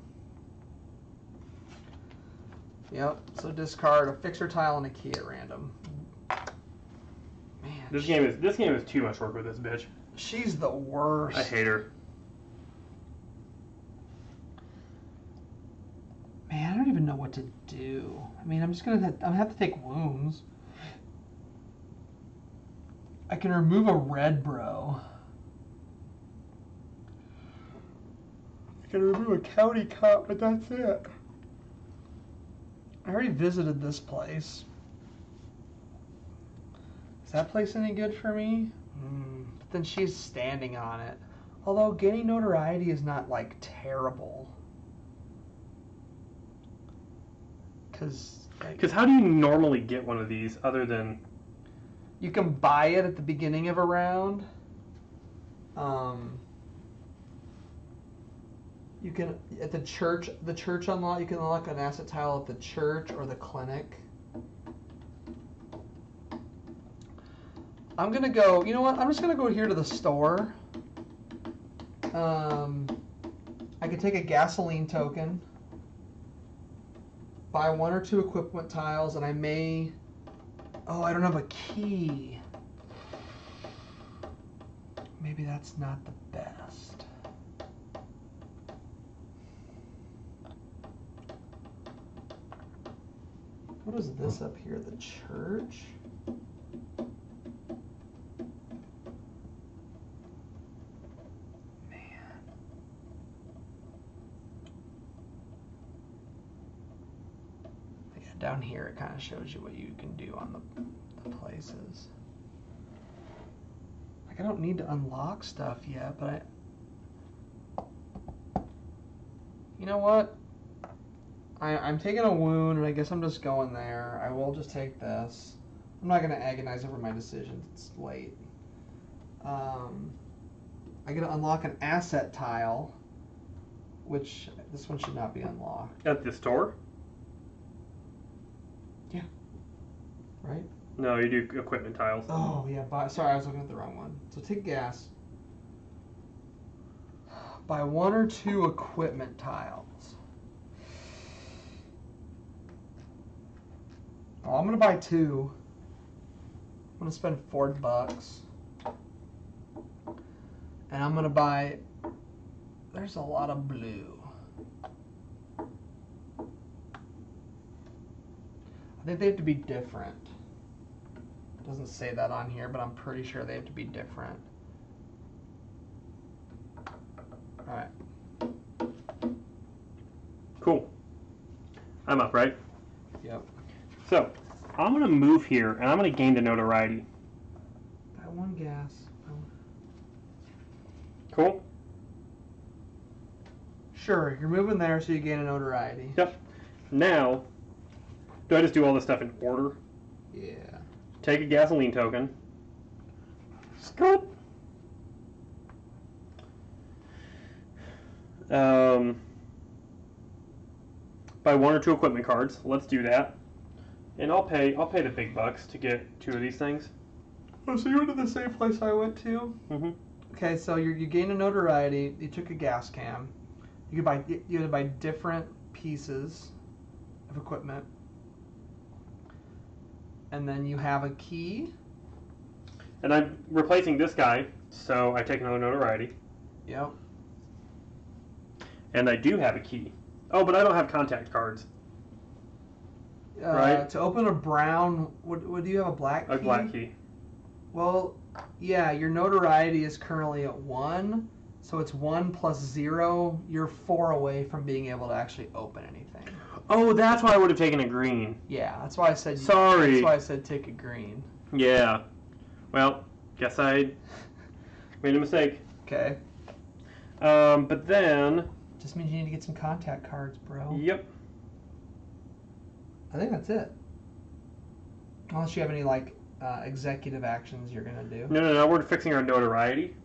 [SPEAKER 2] Yep, so discard a fixer tile and a key at random. Man,
[SPEAKER 1] This game is too much work with this bitch.
[SPEAKER 2] she's the worst.
[SPEAKER 1] I hate her.
[SPEAKER 2] Man, I don't even know what to do. I mean, I'm gonna have to take wounds. I can remove a red bro. I can remove a county cop, but that's it. I already visited this place. Is that place any good for me? But then she's standing on it. Although gaining notoriety is not like terrible. Because
[SPEAKER 1] how do you normally get one of these other than...
[SPEAKER 2] you can buy it at the beginning of a round. You can at the church unlock. You can unlock an asset tile at the church or the clinic. I'm gonna go. You know what? I'm just gonna go here to the store. I can take a gasoline token, buy 1 or 2 equipment tiles, and I may. Oh, I don't have a key. Maybe that's not the best. What is this up here? The church? Man. Yeah, down here it kind of shows you what you can do on the places. Like, I don't need to unlock stuff yet, but you know what? I'm taking a wound, and I guess I'm just going there. I will just take this. I'm not going to agonize over my decisions. It's late. I get to unlock an asset tile, which this one should not be unlocked.
[SPEAKER 1] At the store?
[SPEAKER 2] Yeah. Right?
[SPEAKER 1] No, you do equipment tiles.
[SPEAKER 2] Oh, yeah. Sorry, I was looking at the wrong one. So take gas. Buy 1 or 2 equipment tiles. Oh, I'm going to buy 2. I'm going to spend $4. And I'm going to buy... There's a lot of blue. I think they have to be different. It doesn't say that on here, but I'm pretty sure they have to be different. Alright.
[SPEAKER 1] Cool. I'm up, right?
[SPEAKER 2] Yep.
[SPEAKER 1] So, I'm going to move here, and I'm going to gain the notoriety.
[SPEAKER 2] Buy 1 gas.
[SPEAKER 1] Cool?
[SPEAKER 2] Sure, you're moving there so you gain a notoriety.
[SPEAKER 1] Yep. Now, do I just do all this stuff in order?
[SPEAKER 2] Yeah.
[SPEAKER 1] Take a gasoline token. Scott. Buy 1 or 2 equipment cards. Let's do that. And I'll pay the big bucks to get 2 of these things.
[SPEAKER 2] Oh, so you went to the same place I went to?
[SPEAKER 1] Mm-hmm.
[SPEAKER 2] Okay, so you gain a notoriety. You took a gas cam. You had to buy different pieces of equipment, and then you have a key.
[SPEAKER 1] And I'm replacing this guy, so I take another notoriety.
[SPEAKER 2] Yep.
[SPEAKER 1] And I do have a key. Oh, but I don't have contact cards. Right.
[SPEAKER 2] To open a brown, what do you have? A black key?
[SPEAKER 1] A black key.
[SPEAKER 2] Well, yeah, your notoriety is currently at 1, so it's 1 plus 0. You're 4 away from being able to actually open anything.
[SPEAKER 1] Oh, that's why I would have taken a green.
[SPEAKER 2] Yeah, that's why I said.
[SPEAKER 1] Sorry.
[SPEAKER 2] That's why I said take a green.
[SPEAKER 1] Yeah. Well, guess I made a mistake.
[SPEAKER 2] Okay.
[SPEAKER 1] But then.
[SPEAKER 2] Just means you need to get some contact cards, bro.
[SPEAKER 1] Yep.
[SPEAKER 2] I think that's it. Unless you have any like executive actions you're gonna do.
[SPEAKER 1] No. We're fixing our notoriety,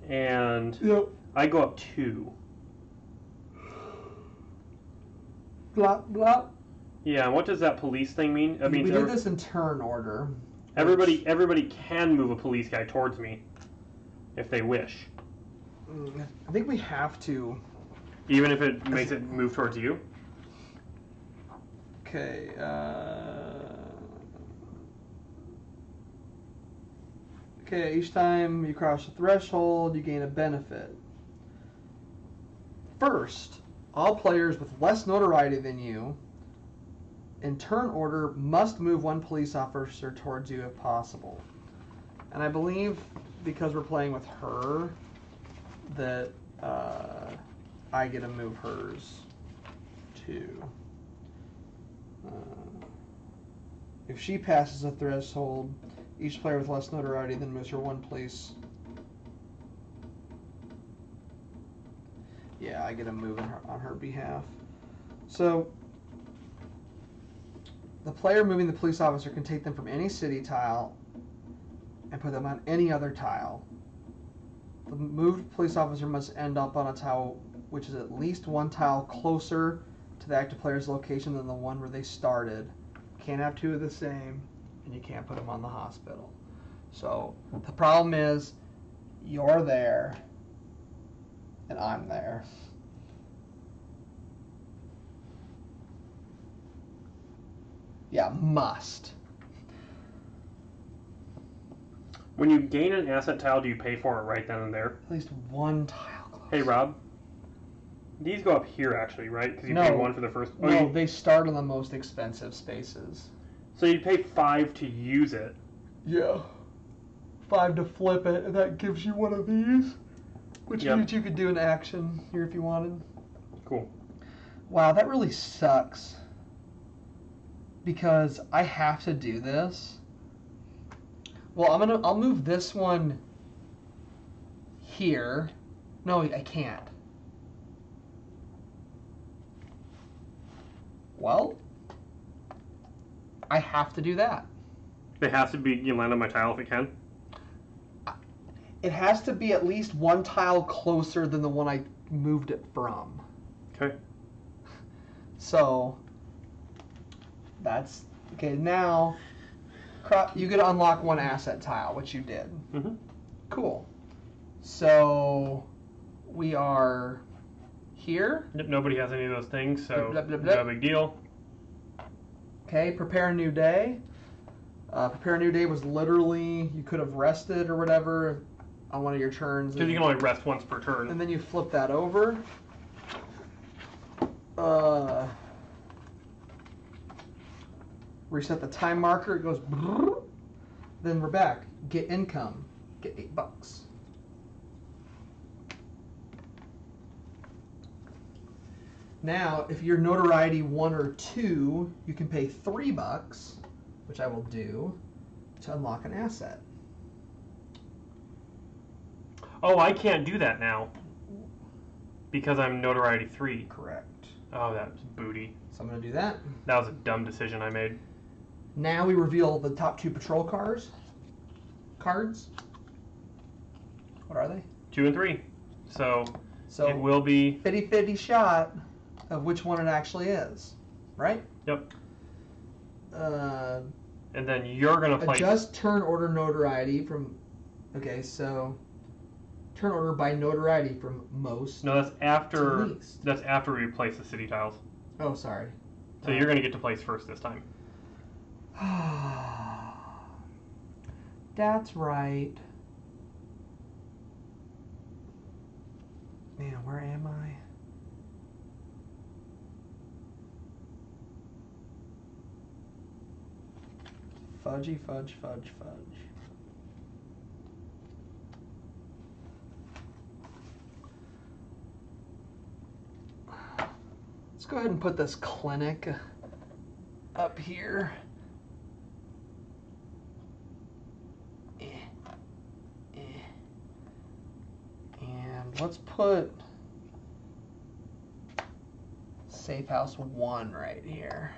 [SPEAKER 1] and
[SPEAKER 2] Yep.
[SPEAKER 1] I go up 2.
[SPEAKER 2] Blop blop.
[SPEAKER 1] Yeah. What does that police thing mean? That means
[SPEAKER 2] We did this in turn order.
[SPEAKER 1] everybody can move a police guy towards me. if they wish.
[SPEAKER 2] I think we have to.
[SPEAKER 1] Even if it makes it move towards you?
[SPEAKER 2] Okay. Okay, each time you cross the threshold, you gain a benefit. First, all players with less notoriety than you, in turn order, must move one police officer towards you if possible. And I believe, because we're playing with her, that I get to move hers too. If she passes a threshold, each player with less notoriety than moves her one police. Yeah, I get to move on her behalf. So, the player moving the police officer can take them from any city tile and put them on any other tile. The moved police officer must end up on a tile which is at least one tile closer to the active player's location than the one where they started. Can't have two of the same, and you can't put them on the hospital. So the problem is, you're there, and I'm there. Yeah, must.
[SPEAKER 1] When you gain an asset tile, do you pay for it right then and there?
[SPEAKER 2] At least one tile closer.
[SPEAKER 1] Hey, Rob. These go up here, actually, right? Because you
[SPEAKER 2] No.
[SPEAKER 1] pay 1 for the first... Oh,
[SPEAKER 2] No, they start on the most expensive spaces.
[SPEAKER 1] So you pay 5 to use it.
[SPEAKER 2] Yeah. 5 to flip it, and that gives you one of these. Which means you could do an action here if you wanted.
[SPEAKER 1] Cool.
[SPEAKER 2] Wow, that really sucks. Because I have to do this. Well, I'll move this one here. No, I can't. Well, I have to do that.
[SPEAKER 1] It has to be, you land on my tile if it can?
[SPEAKER 2] It has to be at least one tile closer than the one I moved it from.
[SPEAKER 1] Okay.
[SPEAKER 2] So, that's... Okay, now, you get to unlock one asset tile, which you did.
[SPEAKER 1] Mm-hmm.
[SPEAKER 2] Cool. So, we are here.
[SPEAKER 1] Yep, nobody has any of those things, so
[SPEAKER 2] Blip, blip, blip,
[SPEAKER 1] no big deal.
[SPEAKER 2] Okay, prepare a new day. Prepare a new day was literally, you could have rested or whatever on one of your turns.
[SPEAKER 1] Because you can only rest once per turn.
[SPEAKER 2] And then you flip that over. Reset the time marker, it goes brrr. Then we're back. Get income. Get $8. Now, if you're notoriety 1 or 2, you can pay $3, which I will do, to unlock an asset.
[SPEAKER 1] Oh, I can't do that now. Because I'm notoriety 3.
[SPEAKER 2] Correct.
[SPEAKER 1] Oh, that's booty.
[SPEAKER 2] So I'm going to do that.
[SPEAKER 1] That was a dumb decision I made.
[SPEAKER 2] Now we reveal the top 2 patrol cards. What are they?
[SPEAKER 1] 2 and 3. So it will be
[SPEAKER 2] 50-50 shot of which one it actually is, right?
[SPEAKER 1] Yep. And then you're gonna place
[SPEAKER 2] adjust turn order notoriety from. Okay, so turn order by notoriety from most.
[SPEAKER 1] No, that's after.
[SPEAKER 2] to least.
[SPEAKER 1] That's after we place the city tiles.
[SPEAKER 2] Oh, sorry.
[SPEAKER 1] So you're gonna get to place first this time.
[SPEAKER 2] That's right. Man, where am I? Fudgy, fudge, fudge, fudge. Let's go ahead and put this clinic up here. And let's put Safe House 1 right here.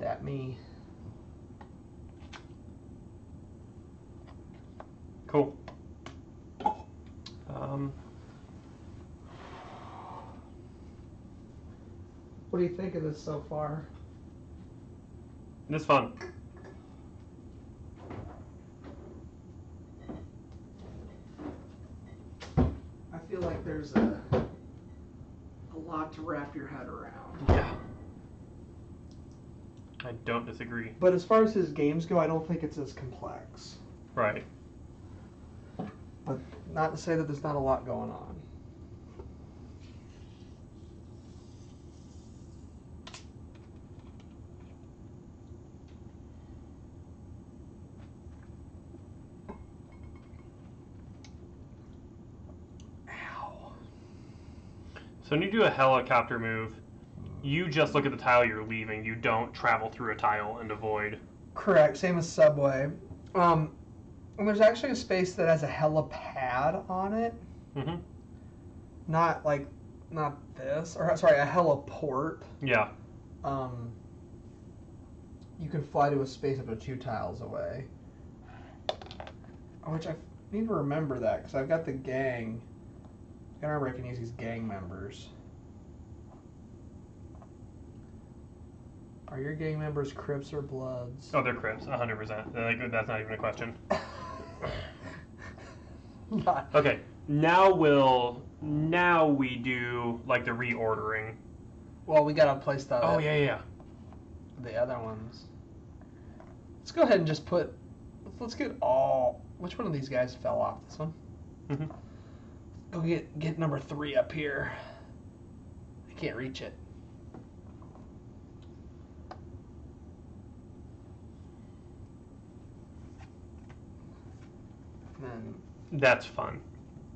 [SPEAKER 2] That me.
[SPEAKER 1] Cool.
[SPEAKER 2] What do you think of this so far?
[SPEAKER 1] It's fun.
[SPEAKER 2] feel like there's a lot to wrap your head around.
[SPEAKER 1] Yeah. I don't disagree.
[SPEAKER 2] But as far as his games go, I don't think it's as complex.
[SPEAKER 1] Right.
[SPEAKER 2] But not to say that there's not a lot going on. Ow.
[SPEAKER 1] So when you do a helicopter move, you just look at the tile you're leaving. You don't travel through a tile and avoid.
[SPEAKER 2] Correct. Same as Subway. And there's actually a space that has a helipad on it.
[SPEAKER 1] Mm-hmm.
[SPEAKER 2] Not this, or sorry, a heliport.
[SPEAKER 1] Yeah.
[SPEAKER 2] You can fly to a space up to 2 tiles away. Which I need to remember that, because I've got the gang. I gotta remember I can use these gang members. Are your gang members Crips or Bloods?
[SPEAKER 1] Oh, they're Crips, 100%. Like, that's not even a question. Okay, now we do like the reordering.
[SPEAKER 2] Well, we gotta place the.
[SPEAKER 1] Oh yeah.
[SPEAKER 2] The other ones. Let's go ahead and just put. Let's get all. Which one of these guys fell off? This one.
[SPEAKER 1] Mm-hmm.
[SPEAKER 2] Go get number 3 up here. I can't reach it. And
[SPEAKER 1] That's fun.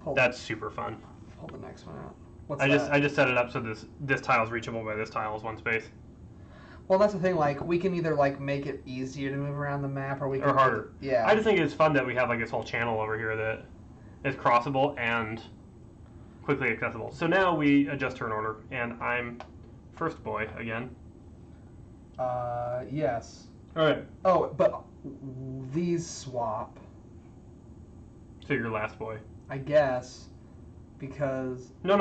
[SPEAKER 2] pull,
[SPEAKER 1] That's super fun.
[SPEAKER 2] pull the next one out. What's
[SPEAKER 1] I
[SPEAKER 2] that?
[SPEAKER 1] just set it up so this tile is reachable by this tile is one space.
[SPEAKER 2] Well, that's the thing. Like, we can either like make it easier to move around the map, or we can
[SPEAKER 1] Or harder.
[SPEAKER 2] Yeah.
[SPEAKER 1] I just think it's fun that we have like this whole channel over here that is crossable and quickly accessible. So now we adjust turn order, and I'm first boy again.
[SPEAKER 2] Yes.
[SPEAKER 1] All right.
[SPEAKER 2] Oh, but these swap,
[SPEAKER 1] So you're last boy.
[SPEAKER 2] I guess, because
[SPEAKER 1] No.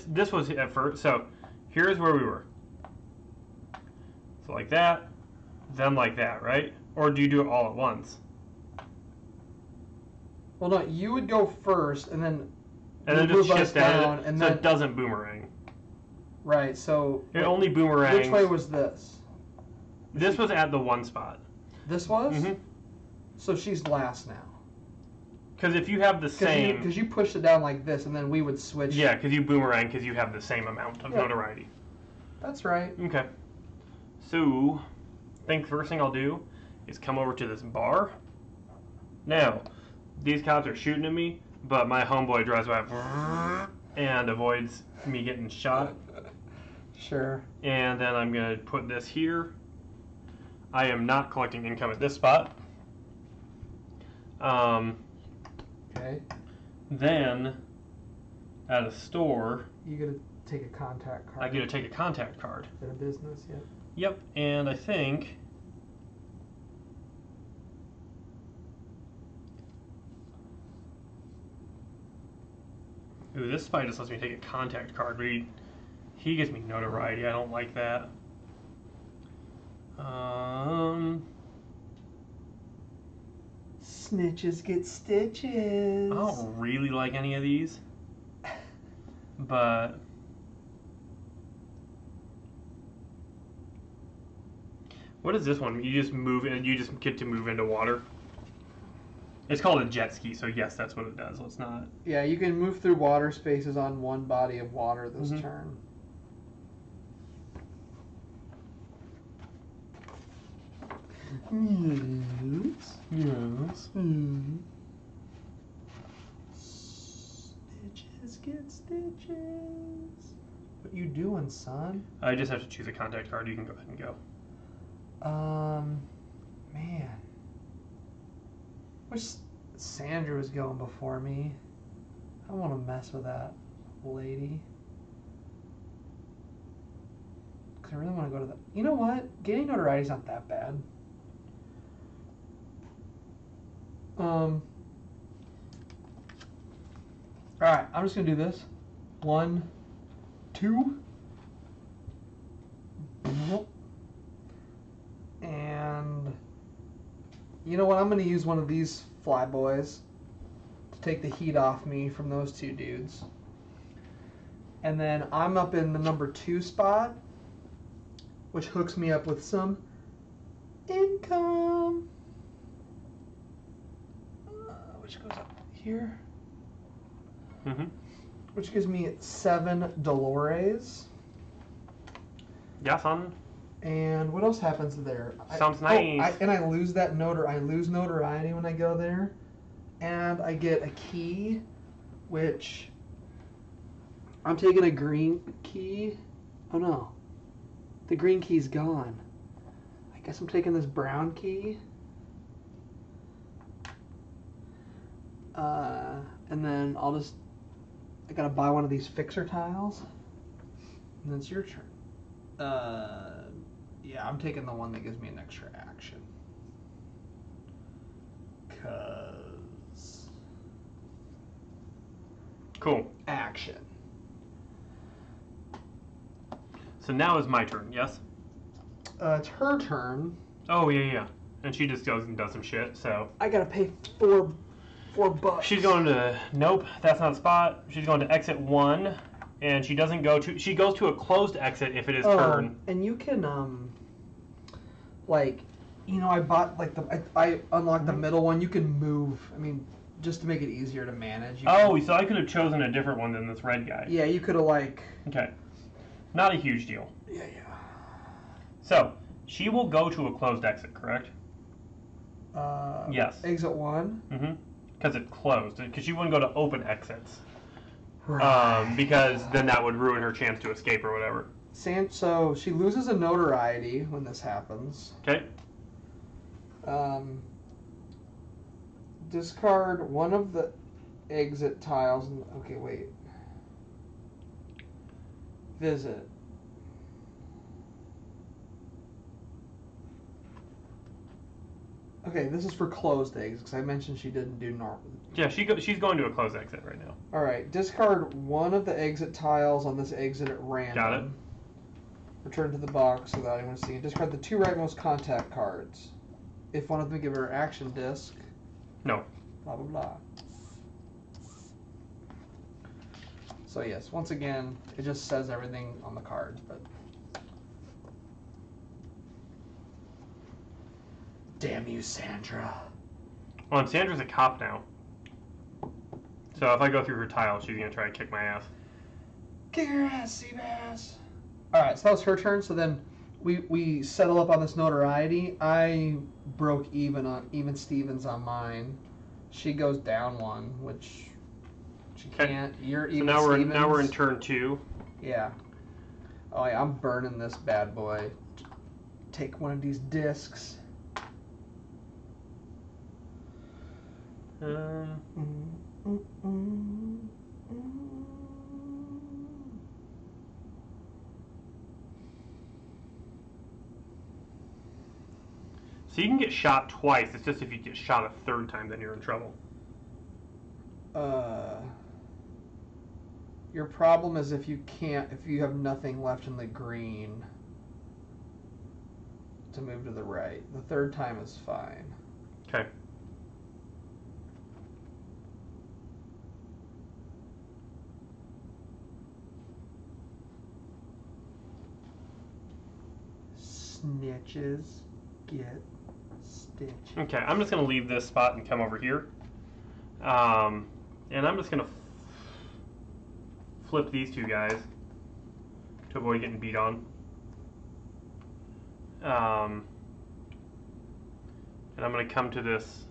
[SPEAKER 1] This was at first. So here's where we were. So like that, then like that, right? Or do you do it all at once?
[SPEAKER 2] well, no, you would go first, and then
[SPEAKER 1] And
[SPEAKER 2] move
[SPEAKER 1] then
[SPEAKER 2] us
[SPEAKER 1] just shift down,
[SPEAKER 2] down, and
[SPEAKER 1] so
[SPEAKER 2] then
[SPEAKER 1] it doesn't boomerang.
[SPEAKER 2] right. So
[SPEAKER 1] It only boomerangs.
[SPEAKER 2] which way was this?
[SPEAKER 1] This was at the one spot.
[SPEAKER 2] This was.
[SPEAKER 1] Mm-hmm.
[SPEAKER 2] So she's last now.
[SPEAKER 1] Because if you have the same,
[SPEAKER 2] Because you pushed it down like this, and then we would switch.
[SPEAKER 1] yeah, because you boomerang because you have the same amount of
[SPEAKER 2] Yeah.
[SPEAKER 1] notoriety.
[SPEAKER 2] That's right.
[SPEAKER 1] Okay. So, I think the first thing I'll do is come over to this bar. Now, these cops are shooting at me, but my homeboy drives by and avoids me getting shot.
[SPEAKER 2] Sure.
[SPEAKER 1] And then I'm going to put this here. I am not collecting income at this spot.
[SPEAKER 2] Okay.
[SPEAKER 1] Then, at a store,
[SPEAKER 2] You gotta take a contact card.
[SPEAKER 1] I get to take a contact card.
[SPEAKER 2] Is it a business yet?
[SPEAKER 1] Yep, and I think ooh, this spy just lets me take a contact card, but he gives me notoriety. I don't like that.
[SPEAKER 2] Snitches get stitches.
[SPEAKER 1] I don't really like any of these, but what is this one? You just move and you just get to move into water. It's called a jet ski, so yes, that's what it does. Let's not.
[SPEAKER 2] Yeah, you can move through water spaces on one body of water this
[SPEAKER 1] Mhm.
[SPEAKER 2] turn. Yes.
[SPEAKER 1] Yes.
[SPEAKER 2] Stitches get stitches. What you doing, son?
[SPEAKER 1] I just have to choose a contact card. You can go ahead and go.
[SPEAKER 2] Man. Wish Sandra was going before me. I don't want to mess with that lady. Because I really want to go to the... You know what? Getting notoriety is not that bad. Alright, I'm just going to do this. 1, 2. And you know what? I'm going to use one of these flyboys to take the heat off me from those two dudes. And then I'm up in the number 2 spot, which hooks me up with some income. Which goes up here.
[SPEAKER 1] Mm-hmm.
[SPEAKER 2] Which gives me 7 Dolores.
[SPEAKER 1] Yeah, son.
[SPEAKER 2] And what else happens there?
[SPEAKER 1] Sounds nice.
[SPEAKER 2] And I lose that I lose notoriety when I go there. And I get a key, which I'm taking a green key. Oh no. The green key's gone. I guess I'm taking this brown key. And then I gotta buy one of these fixer tiles. And then it's your turn. Yeah, I'm taking the one that gives me an extra action. 'Cause...
[SPEAKER 1] Cool.
[SPEAKER 2] Action.
[SPEAKER 1] So now is my turn, yes?
[SPEAKER 2] It's her turn.
[SPEAKER 1] Oh, yeah. And she just goes and does some shit, so...
[SPEAKER 2] I gotta pay $4 bucks.
[SPEAKER 1] She's going to... Nope, that's not the spot. She's going to exit 1, and she doesn't go to... She goes to a closed exit if it is turn.
[SPEAKER 2] And you can, I bought, I unlocked the middle one. You can move, just to make it easier to manage.
[SPEAKER 1] So I could have chosen a different one than this red guy.
[SPEAKER 2] Yeah, you could have,
[SPEAKER 1] Okay. Not a huge deal.
[SPEAKER 2] Yeah.
[SPEAKER 1] So, she will go to a closed exit, correct? Yes.
[SPEAKER 2] Exit 1?
[SPEAKER 1] Mm-hmm. Because it's closed. Because she wouldn't go to open exits.
[SPEAKER 2] Right.
[SPEAKER 1] Because then that would ruin her chance to escape or whatever.
[SPEAKER 2] So she loses a notoriety when this happens.
[SPEAKER 1] Okay.
[SPEAKER 2] Discard one of the exit tiles. Okay, wait. Visit. Okay, this is for closed exits because I mentioned she didn't do normal.
[SPEAKER 1] Yeah, she's going to a closed exit right now.
[SPEAKER 2] All right, discard one of the exit tiles on this exit at random.
[SPEAKER 1] Got it.
[SPEAKER 2] Return to the box without anyone seeing. Discard the 2 rightmost contact cards. If one of them give her action disc.
[SPEAKER 1] No.
[SPEAKER 2] Blah blah blah. So yes, once again, it just says everything on the card, but. Damn you, Sandra.
[SPEAKER 1] Well, and Sandra's a cop now. So if I go through her tile, she's going to try to kick my ass.
[SPEAKER 2] Kick her ass, Seabass. Alright, so that was her turn. So then we settle up on this notoriety. I broke even Stevens on mine. She goes down 1, which she can't. You're even Stevens.
[SPEAKER 1] Now we're in turn 2.
[SPEAKER 2] Yeah. Oh yeah, I'm burning this bad boy. Take one of these discs.
[SPEAKER 1] So you can get shot twice. It's just if you get shot a 3rd time, then you're in trouble.
[SPEAKER 2] Your problem is if you have nothing left in the green to move to the right. The 3rd time is fine.
[SPEAKER 1] Okay.
[SPEAKER 2] Snitches get stitches.
[SPEAKER 1] Okay, I'm just going to leave this spot and come over here. And I'm just going to flip these 2 guys to avoid getting beat on. And I'm going to come to this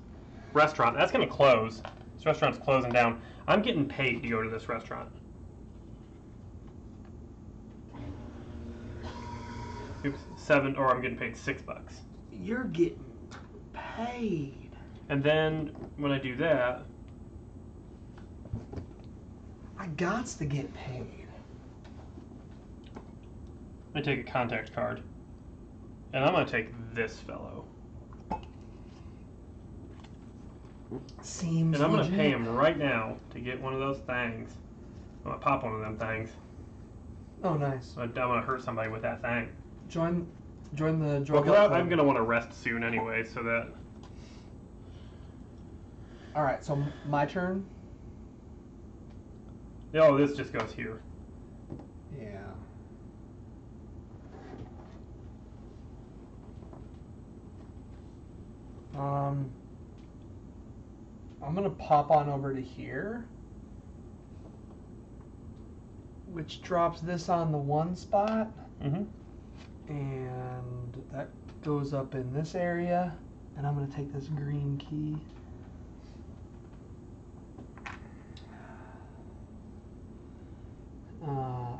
[SPEAKER 1] restaurant. That's going to close. This restaurant's closing down. I'm getting paid to go to this restaurant. Oops, I'm getting paid $6.
[SPEAKER 2] You're getting paid.
[SPEAKER 1] And then when I do that,
[SPEAKER 2] I gots to get paid.
[SPEAKER 1] I take a contact card, and I'm gonna take this fellow.
[SPEAKER 2] Seems.
[SPEAKER 1] And I'm
[SPEAKER 2] legit.
[SPEAKER 1] gonna pay him right now to get one of those things. I'm gonna pop one of them things.
[SPEAKER 2] Oh, nice.
[SPEAKER 1] I'm gonna hurt somebody with that thing.
[SPEAKER 2] Join the drug.
[SPEAKER 1] Well, I'm gonna want to rest soon anyway, so that.
[SPEAKER 2] All right, so my turn.
[SPEAKER 1] Oh, this just goes here.
[SPEAKER 2] Yeah. I'm gonna pop on over to here, which drops this on the one spot,
[SPEAKER 1] Mm-hmm.
[SPEAKER 2] and that goes up in this area, and I'm gonna take this green key.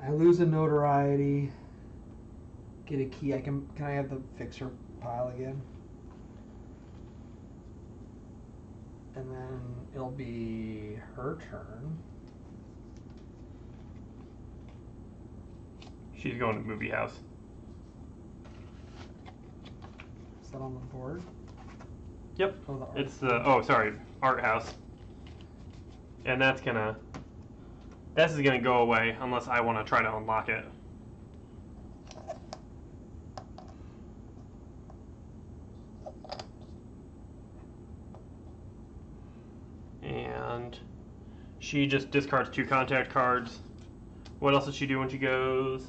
[SPEAKER 2] I lose a notoriety, get a key. Can I have the fixer pile again? And then it'll be her turn.
[SPEAKER 1] She's going to movie house.
[SPEAKER 2] Is that on the board?
[SPEAKER 1] Yep.
[SPEAKER 2] Oh, the art.
[SPEAKER 1] It's the art house. And this is gonna go away unless I want to try to unlock it. And she just discards 2 contact cards. What else does she do when she goes?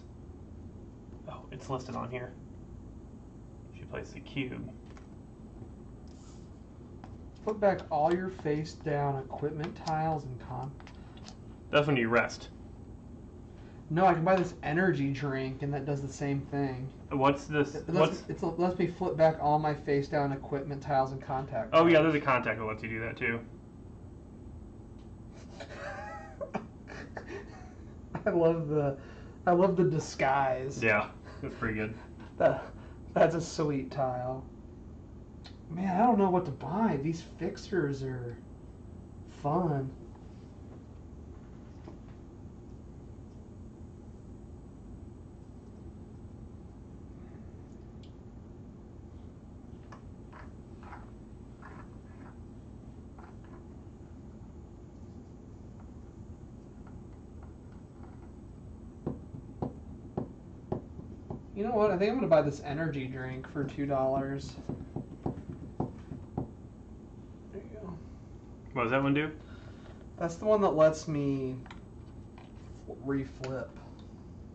[SPEAKER 1] Oh, it's listed on here. She plays the cube.
[SPEAKER 2] Put back all your face down equipment tiles and
[SPEAKER 1] That's when you rest.
[SPEAKER 2] No, I can buy this energy drink and that does the same thing.
[SPEAKER 1] What's this?
[SPEAKER 2] It lets me flip back all my face down equipment tiles and contact.
[SPEAKER 1] Oh yeah, there's a contact that lets you do that too.
[SPEAKER 2] I love the disguise.
[SPEAKER 1] Yeah, that's pretty good.
[SPEAKER 2] That's a sweet tile. Man, I don't know what to buy. These fixers are fun. You know what? I think I'm going to buy this energy drink for $2. There you go.
[SPEAKER 1] What does that one do?
[SPEAKER 2] That's the one that lets me reflip.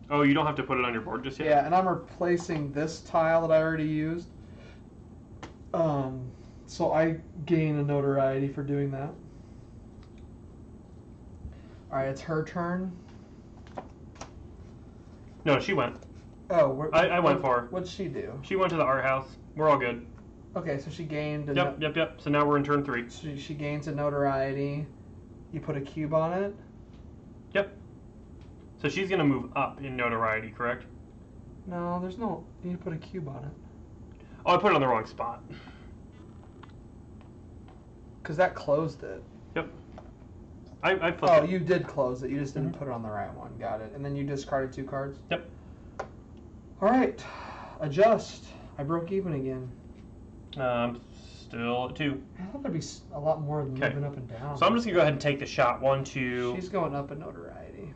[SPEAKER 1] Oh, you don't have to put it on your board just yet?
[SPEAKER 2] Yeah, and I'm replacing this tile that I already used. So I gain a notoriety for doing that. Alright, it's her turn.
[SPEAKER 1] No, she went.
[SPEAKER 2] Oh,
[SPEAKER 1] I went for her.
[SPEAKER 2] What'd she do?
[SPEAKER 1] She went to the art house. We're all good.
[SPEAKER 2] Okay, so she gained a
[SPEAKER 1] Yep. So now we're in turn 3.
[SPEAKER 2] she gains a notoriety. You put a cube on it?
[SPEAKER 1] Yep. So she's going to move up in notoriety, correct?
[SPEAKER 2] No, there's no... You put a cube on it.
[SPEAKER 1] Oh, I put it on the wrong spot.
[SPEAKER 2] Because that closed it.
[SPEAKER 1] Yep. I flipped
[SPEAKER 2] Oh,
[SPEAKER 1] it.
[SPEAKER 2] you did close it. You just didn't put it on the right one. Got it. And then you discarded 2 cards?
[SPEAKER 1] Yep.
[SPEAKER 2] Alright. Adjust. I broke even again.
[SPEAKER 1] Still at 2.
[SPEAKER 2] I thought there'd be a lot more than
[SPEAKER 1] Okay.
[SPEAKER 2] moving up and down.
[SPEAKER 1] So I'm just going to go ahead and take the shot. 1, 2,
[SPEAKER 2] She's going up in notoriety.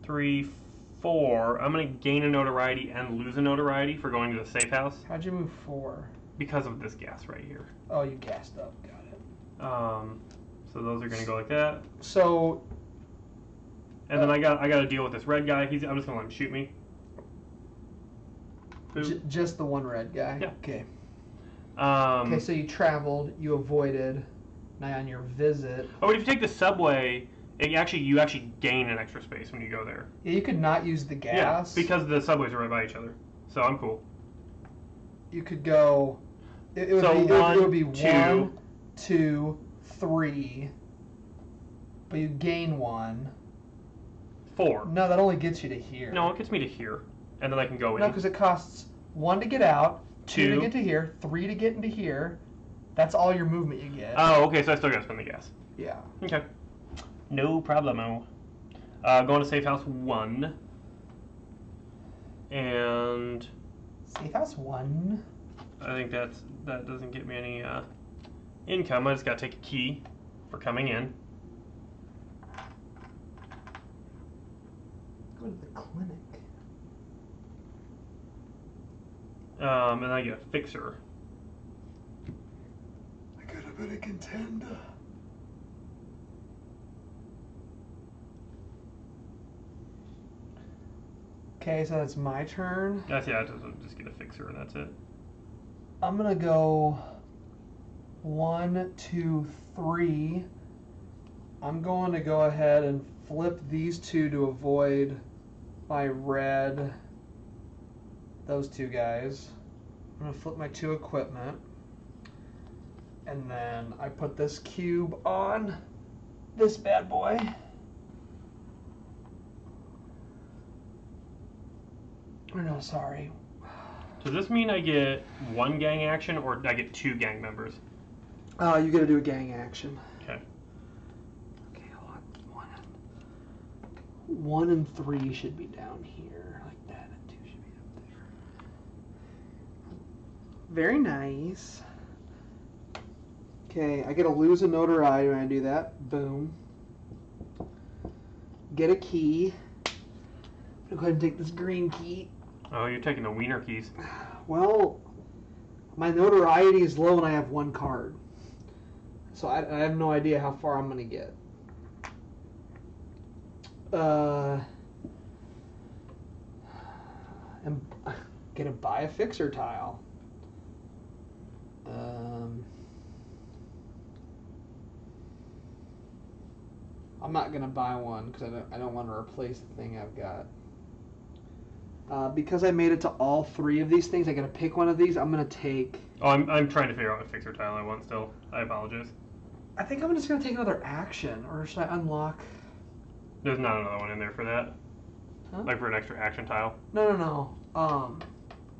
[SPEAKER 1] 3, 4. I'm going to gain a notoriety and lose a notoriety for going to the safe house
[SPEAKER 2] How'd you move 4?
[SPEAKER 1] because of this gas right here.
[SPEAKER 2] Oh, you gassed up. Got it.
[SPEAKER 1] So those are going to go like that.
[SPEAKER 2] So...
[SPEAKER 1] And then I got to deal with this red guy. I'm just going to let him shoot me. Boop.
[SPEAKER 2] just the one red guy?
[SPEAKER 1] Yeah.
[SPEAKER 2] Okay. Okay, so you traveled, you avoided. Now on your visit...
[SPEAKER 1] Oh, but if you take the subway, you actually gain an extra space when you go there.
[SPEAKER 2] Yeah, you could not use the gas.
[SPEAKER 1] Yeah, because the subways are right by each other. So I'm cool.
[SPEAKER 2] You could go... It would be 1, 2, 3. But you gain 1.
[SPEAKER 1] 4.
[SPEAKER 2] No, that only gets you to here.
[SPEAKER 1] No, it gets me to here. And then I can go in.
[SPEAKER 2] No, because it costs 1 to get out, 2 to
[SPEAKER 1] 2
[SPEAKER 2] get to here, 3 to get into here. That's all your movement you get.
[SPEAKER 1] Oh, okay, so I still got to spend the gas.
[SPEAKER 2] Yeah.
[SPEAKER 1] Okay. No problemo. Going to safe house 1. And
[SPEAKER 2] Safe house 1.
[SPEAKER 1] I think that doesn't get me any income. I just got to take a key for coming in.
[SPEAKER 2] Go to the clinic.
[SPEAKER 1] And I get a fixer.
[SPEAKER 2] I could have been a contender. Okay, so that's my turn.
[SPEAKER 1] That's yeah. Just get a fixer and that's it.
[SPEAKER 2] I'm gonna go 1, 2, 3. I'm going to go ahead and flip these two to avoid my red. Those two guys. I'm gonna flip my 2 equipment. And then I put this cube on this bad boy. Or no, sorry.
[SPEAKER 1] Does this mean I get 1 gang action or I get 2 gang members?
[SPEAKER 2] You gotta do a gang action.
[SPEAKER 1] Okay.
[SPEAKER 2] Okay, hold on. 1 and 3 should be down here, like that, and 2 should be up there. Very nice. Okay, I gotta lose a notoriety when I do that. Boom. Get a key. I'm gonna go ahead and take this green key.
[SPEAKER 1] Oh, you're taking the wiener keys.
[SPEAKER 2] Well, my notoriety is low and I have 1 card. So I have no idea how far I'm gonna get. And gonna buy a fixer tile. I'm not gonna buy one because I don't want to replace the thing I've got. Because I made it to all 3 of these things, I gotta pick one of these. I'm gonna take.
[SPEAKER 1] Oh, I'm trying to figure out what fixer tile I want still. I apologize.
[SPEAKER 2] I think I'm just gonna take another action, or should I unlock?
[SPEAKER 1] There's not another one in there for that.
[SPEAKER 2] Huh?
[SPEAKER 1] Like for an extra action tile.
[SPEAKER 2] No.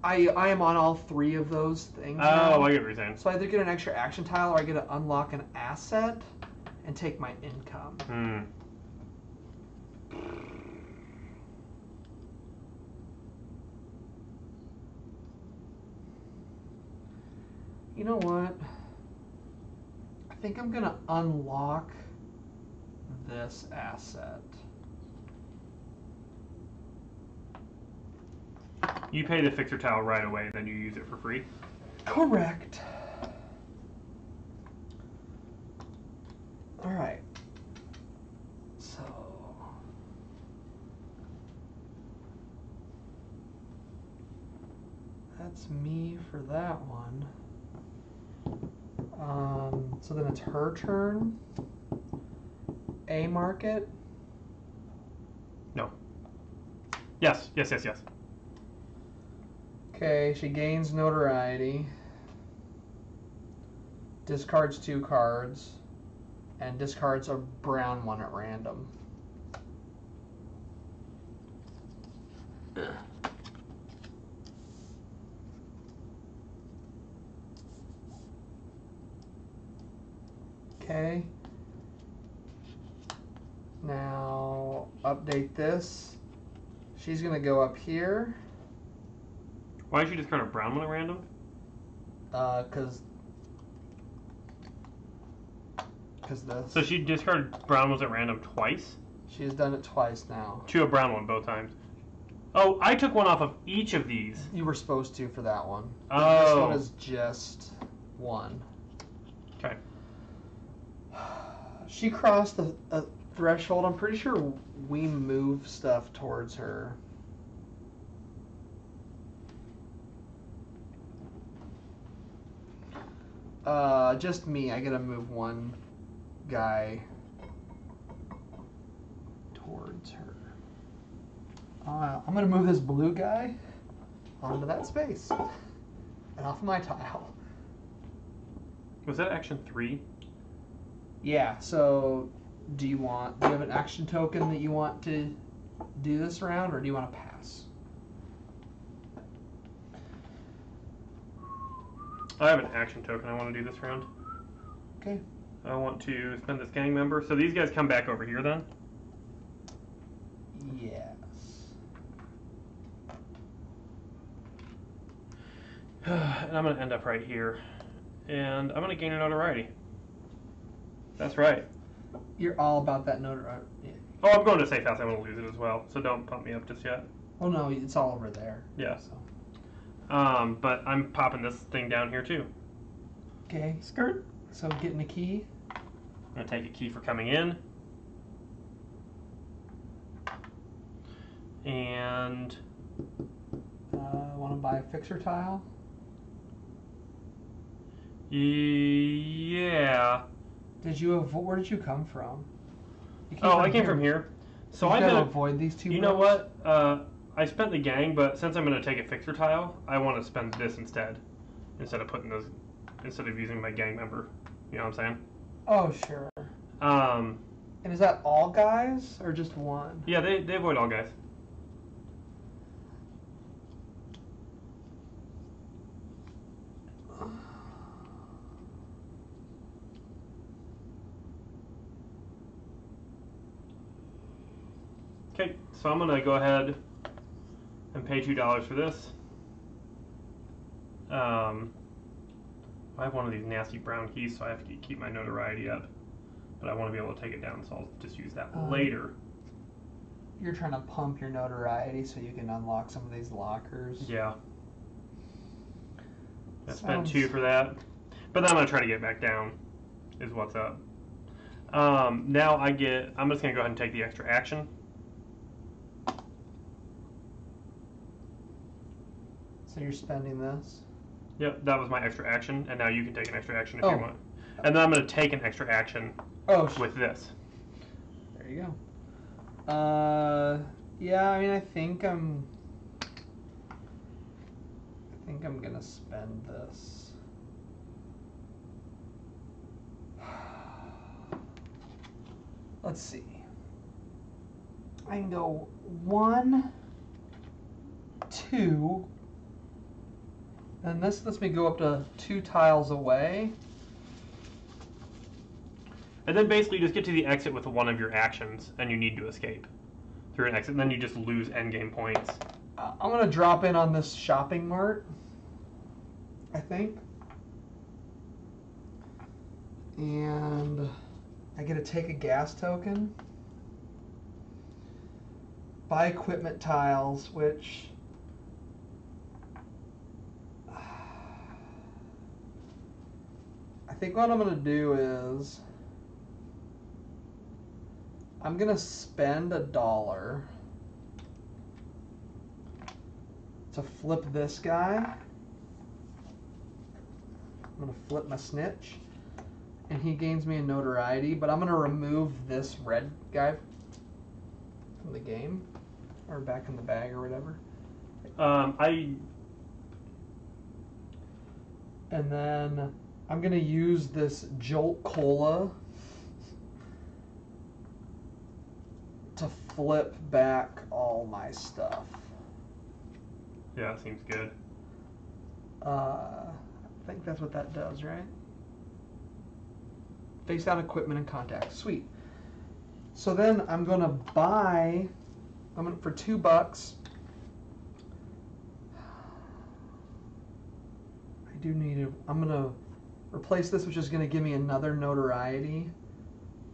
[SPEAKER 2] I am on all 3 of those things.
[SPEAKER 1] Oh,
[SPEAKER 2] now.
[SPEAKER 1] I get what you're saying.
[SPEAKER 2] So I either get an extra action tile or I get to unlock an asset and take my income. You know what? I think I'm gonna unlock this asset.
[SPEAKER 1] You pay the fixer tile right away, then you use it for free.
[SPEAKER 2] Correct. All right. So that's me for that one. So then it's her turn. A market.
[SPEAKER 1] No. Yes.
[SPEAKER 2] Okay, she gains notoriety. Discards 2 cards. And discards a brown one at random. Okay. Now update this. She's gonna go up here.
[SPEAKER 1] Why don't you discard a brown one at random?
[SPEAKER 2] Cause this.
[SPEAKER 1] So she discarded brown ones at random twice?
[SPEAKER 2] She has done it twice now.
[SPEAKER 1] To a brown one both times. Oh, I took one off of each of these.
[SPEAKER 2] You were supposed to for that one.
[SPEAKER 1] Oh.
[SPEAKER 2] This one is just 1.
[SPEAKER 1] Okay.
[SPEAKER 2] She crossed the threshold. I'm pretty sure we move stuff towards her. Just me. I gotta move 1 guy towards her. I'm gonna move this blue guy onto that space and off my tile.
[SPEAKER 1] Was that action 3?
[SPEAKER 2] Yeah. So, do you have an action token that you want to do this round, or do you want to pass?
[SPEAKER 1] I have an action token I want to do this round.
[SPEAKER 2] Okay.
[SPEAKER 1] I want to spend this gang member. So these guys come back over here then?
[SPEAKER 2] Yes.
[SPEAKER 1] And I'm going to end up right here. And I'm going to gain a notoriety. That's right.
[SPEAKER 2] You're all about that notoriety.
[SPEAKER 1] Oh, I'm going to safe house. I want to lose it as well. So don't pump me up just yet.
[SPEAKER 2] Oh no, it's all over there.
[SPEAKER 1] Yeah.
[SPEAKER 2] So.
[SPEAKER 1] But I'm popping this thing down here too.
[SPEAKER 2] Okay.
[SPEAKER 1] Skirt.
[SPEAKER 2] So getting a key.
[SPEAKER 1] I'm going to take a key for coming in. And
[SPEAKER 2] Want to buy a fixer tile?
[SPEAKER 1] Yeah.
[SPEAKER 2] Where did you come from? You
[SPEAKER 1] Oh, I came from here. So
[SPEAKER 2] I'm
[SPEAKER 1] I'm
[SPEAKER 2] gonna
[SPEAKER 1] gonna
[SPEAKER 2] avoid these two.
[SPEAKER 1] You know what? I spent the gang, but since I'm gonna take a fixer tile, I want to spend this instead of using my gang member. You know what I'm saying?
[SPEAKER 2] Oh, sure. And is that all guys or just one?
[SPEAKER 1] Yeah, they avoid all guys. Okay, so I'm gonna go ahead and pay $2 for this. I have one of these nasty brown keys, so I have to keep my notoriety up. But I want to be able to take it down, so I'll just use that later.
[SPEAKER 2] You're trying to pump your notoriety so you can unlock some of these lockers.
[SPEAKER 1] Yeah. I spent 2 for that. But then I'm going to try to get back down, is what's up. Now I'm just going to go ahead and take the extra action.
[SPEAKER 2] So you're spending this?
[SPEAKER 1] Yep, that was my extra action, and now you can take an extra action if you want. And then I'm going to take an extra action with this.
[SPEAKER 2] There you go. Yeah, I mean, I think I'm gonna spend this. Let's see. I can go 1, 2, and this lets me go up to 2 tiles away.
[SPEAKER 1] And then basically you just get to the exit with one of your actions, and you need to escape through an exit, and then you just lose endgame points.
[SPEAKER 2] I'm going to drop in on this shopping mart, I think. And I get to take a gas token. Buy equipment tiles, which... I think what I'm going to do is... I'm going to spend $1 to flip this guy. I'm going to flip my snitch. And he gains me a notoriety, but I'm going to remove this red guy from the game. Or back in the bag or whatever. And then I'm going to use this Jolt Cola to flip back all my stuff.
[SPEAKER 1] Yeah, seems good.
[SPEAKER 2] I think that's what that does, right? Face down equipment and contact. Sweet. So then I'm gonna buy. For $2. I do need to. I'm gonna replace this, which is gonna give me another notoriety.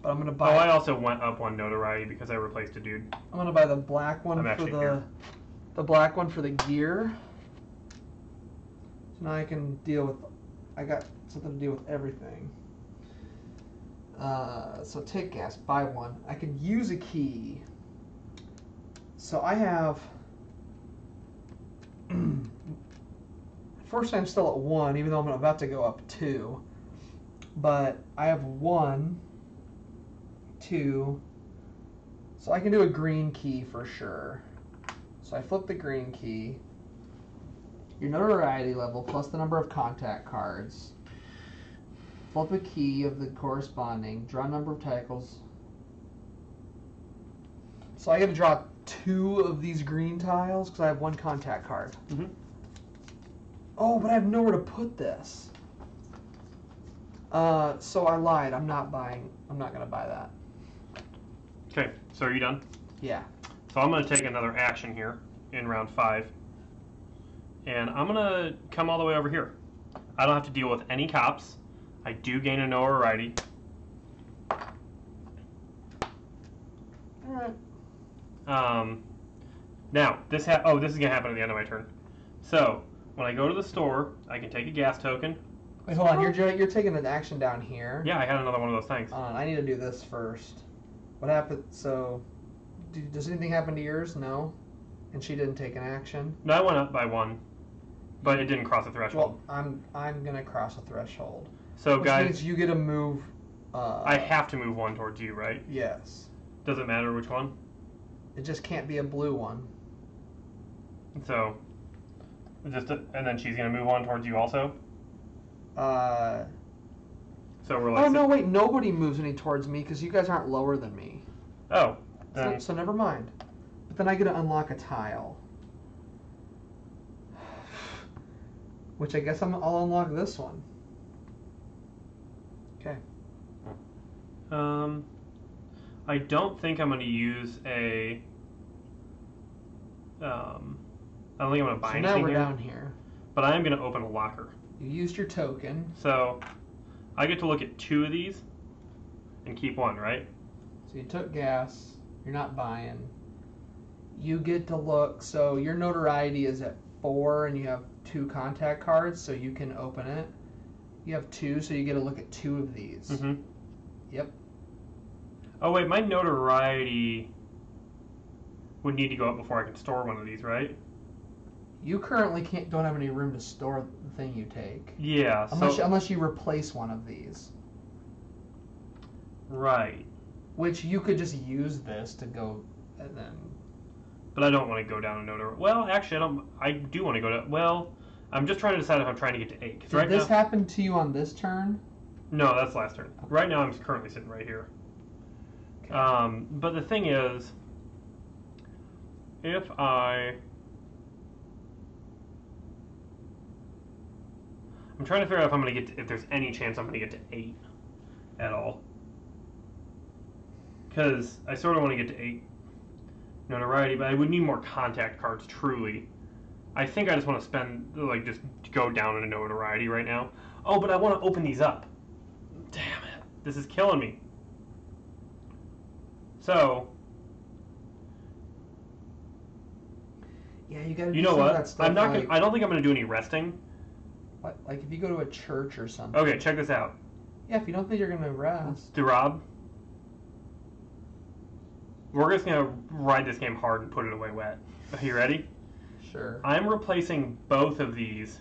[SPEAKER 2] But I'm gonna buy.
[SPEAKER 1] Oh, I also went up 1 notoriety because I replaced a dude.
[SPEAKER 2] I'm gonna buy the black one the black one for the gear. So now I can deal with. I got something to deal with everything. So take gas, buy 1. I can use a key. So I have. First, I'm still at 1, even though I'm about to go up 2. But I have 1, 2. So I can do a green key for sure. So I flip the green key. Your notoriety level plus the number of contact cards. Flip a key of the corresponding. Draw a number of titles. So I got to draw 2 of these green tiles because I have 1 contact card.
[SPEAKER 1] Mm-hmm.
[SPEAKER 2] Oh, but I have nowhere to put this. So I lied. I'm not going to buy that.
[SPEAKER 1] Okay, so are you done?
[SPEAKER 2] Yeah.
[SPEAKER 1] So I'm going to take another action here in round 5. And I'm going to come all the way over here. I don't have to deal with any cops. I do gain a notoriety.
[SPEAKER 2] Alright.
[SPEAKER 1] Now, this is going to happen at the end of my turn. So, when I go to the store, I can take a gas token.
[SPEAKER 2] Wait, hold on. You're taking an action down here.
[SPEAKER 1] Yeah, I had another one of those things.
[SPEAKER 2] I need to do this first. What happened? So, does anything happen to yours? No? And she didn't take an action.
[SPEAKER 1] No, I went up by 1, but it didn't cross the threshold.
[SPEAKER 2] Well, I'm gonna cross a threshold.
[SPEAKER 1] So,
[SPEAKER 2] Which
[SPEAKER 1] guys,
[SPEAKER 2] means you get to move.
[SPEAKER 1] I have to move 1 towards you, right?
[SPEAKER 2] Yes.
[SPEAKER 1] Doesn't matter which one.
[SPEAKER 2] It just can't be a blue one.
[SPEAKER 1] So, and then she's gonna move 1 towards you also. So we're like.
[SPEAKER 2] Oh no! Wait, nobody moves any towards me because you guys aren't lower than me.
[SPEAKER 1] Oh. Then,
[SPEAKER 2] So never mind. But then I get to unlock a tile. Which I guess I'll unlock this one. Okay.
[SPEAKER 1] I don't think I'm going to use a. I don't think I'm going to buy
[SPEAKER 2] So
[SPEAKER 1] anything
[SPEAKER 2] now we're
[SPEAKER 1] here,
[SPEAKER 2] down here.
[SPEAKER 1] but I am going to open a locker.
[SPEAKER 2] You used your token.
[SPEAKER 1] So I get to look at 2 of these and keep 1, right?
[SPEAKER 2] So you took gas. You're not buying. You get to look. So your notoriety is at 4, and you have 2 contact cards, so you can open it. You have 2, so you get to look at 2 of these.
[SPEAKER 1] Mm-hmm.
[SPEAKER 2] Yep.
[SPEAKER 1] Oh wait, my notoriety would need to go up before I can store one of these, right?
[SPEAKER 2] You currently don't have any room to store the thing you take.
[SPEAKER 1] Yeah.
[SPEAKER 2] Unless you replace one of these.
[SPEAKER 1] Right.
[SPEAKER 2] Which you could just use this to go and then.
[SPEAKER 1] But I don't want to go down a notoriety. Well, actually, I do want to go down. Well, I'm just trying to decide if I'm trying to get to 8. 'Cause
[SPEAKER 2] Did this happen to you on this turn?
[SPEAKER 1] No, that's last turn. Right now, I'm currently sitting right here.
[SPEAKER 2] Okay.
[SPEAKER 1] But the thing is, if I'm trying to figure out if I'm going to get if there's any chance I'm going to get to 8 at all. Because I sort of want to get to 8 notoriety, but I would need more contact cards, truly. I think I just want to spend, like, just go down in a notoriety right now. Oh, but I want to open these up. Damn it. This is killing me. So,
[SPEAKER 2] Yeah, you gotta.
[SPEAKER 1] you
[SPEAKER 2] do
[SPEAKER 1] know
[SPEAKER 2] some of
[SPEAKER 1] what?
[SPEAKER 2] that stuff,
[SPEAKER 1] I'm not.
[SPEAKER 2] like,
[SPEAKER 1] I don't think I'm gonna do any resting.
[SPEAKER 2] like if you go to a church or something.
[SPEAKER 1] Okay, check this out.
[SPEAKER 2] Yeah, if you don't think you're gonna rest.
[SPEAKER 1] Rob, we're just gonna ride this game hard and put it away wet. Are you ready?
[SPEAKER 2] Sure.
[SPEAKER 1] I'm replacing both of these.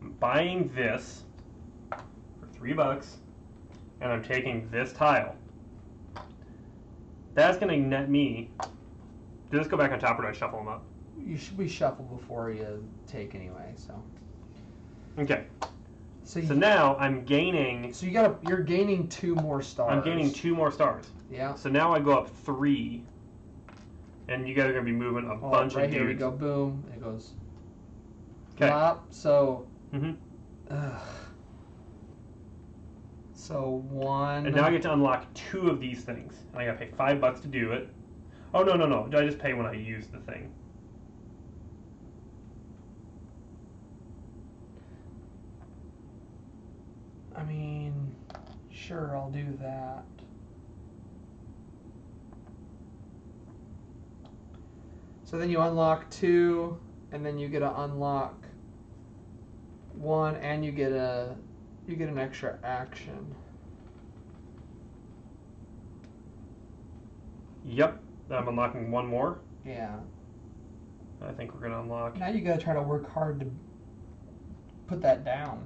[SPEAKER 1] I'm buying this for $3, and I'm taking this tile. That's gonna net me. Did this go back on top, or did I shuffle them up?
[SPEAKER 2] You should be shuffled before you take anyway. So.
[SPEAKER 1] Okay.
[SPEAKER 2] So
[SPEAKER 1] now I'm gaining.
[SPEAKER 2] So you're gaining 2 more stars.
[SPEAKER 1] I'm gaining 2 more stars.
[SPEAKER 2] Yeah.
[SPEAKER 1] So now I go up 3, and you guys are gonna be moving a bunch
[SPEAKER 2] right
[SPEAKER 1] of
[SPEAKER 2] here we
[SPEAKER 1] dudes.
[SPEAKER 2] go. Boom. It goes.
[SPEAKER 1] Okay.
[SPEAKER 2] Flop. So.
[SPEAKER 1] Mm-hmm.
[SPEAKER 2] So 1.
[SPEAKER 1] And now I get to unlock 2 of these things, and I gotta pay $5 to do it. Oh no! I just pay when I use the thing.
[SPEAKER 2] I mean, sure, I'll do that. So then you unlock 2, and then you get to unlock 1, and you get an extra action.
[SPEAKER 1] Yep, I'm unlocking 1 more.
[SPEAKER 2] Yeah.
[SPEAKER 1] I think we're gonna unlock.
[SPEAKER 2] Now you gotta try to work hard to put that down.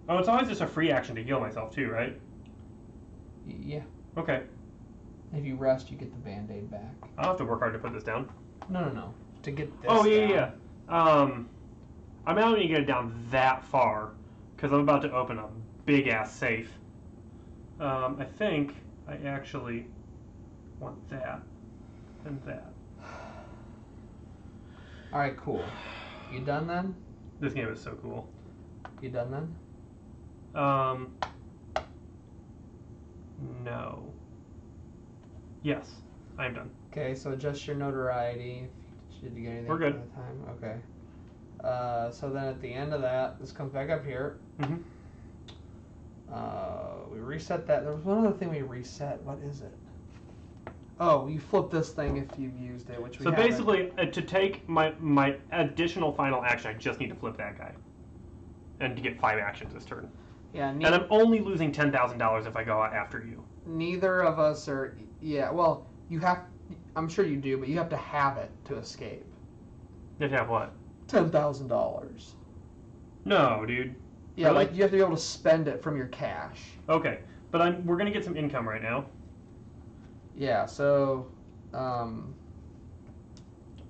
[SPEAKER 1] Oh, it's always just a free action to heal myself too, right?
[SPEAKER 2] Yeah.
[SPEAKER 1] Okay.
[SPEAKER 2] If you rest, you get the Band-Aid back.
[SPEAKER 1] I'll have to work hard to put this down.
[SPEAKER 2] No. To get this
[SPEAKER 1] Oh
[SPEAKER 2] down.
[SPEAKER 1] yeah. I'm not going to get it down that far because I'm about to open a big ass safe. I think I actually want that and that.
[SPEAKER 2] All right, cool. You done then?
[SPEAKER 1] This game is so cool.
[SPEAKER 2] You done then?
[SPEAKER 1] No. Yes, I'm done.
[SPEAKER 2] Okay, so adjust your notoriety. Did you get anything?
[SPEAKER 1] We're good.
[SPEAKER 2] For the time? Okay. So then at the end of that, this comes back up here.
[SPEAKER 1] Mm-hmm.
[SPEAKER 2] We reset that. There was one other thing we reset. What is it? Oh, you flip this thing if you've used it, which we
[SPEAKER 1] So
[SPEAKER 2] haven't.
[SPEAKER 1] basically, to take my additional final action, I just need to flip that guy. And to get 5 actions this turn.
[SPEAKER 2] Yeah,
[SPEAKER 1] And I'm only losing $10,000 if I go out after you.
[SPEAKER 2] neither of us are. Yeah, well, you have. I'm sure you do, but you have to have it to escape.
[SPEAKER 1] You have to have what?
[SPEAKER 2] $10,000.
[SPEAKER 1] No, dude.
[SPEAKER 2] Yeah,
[SPEAKER 1] Really?
[SPEAKER 2] like you have to be able to spend it from your cash.
[SPEAKER 1] Okay, but we're gonna get some income right now.
[SPEAKER 2] Yeah, so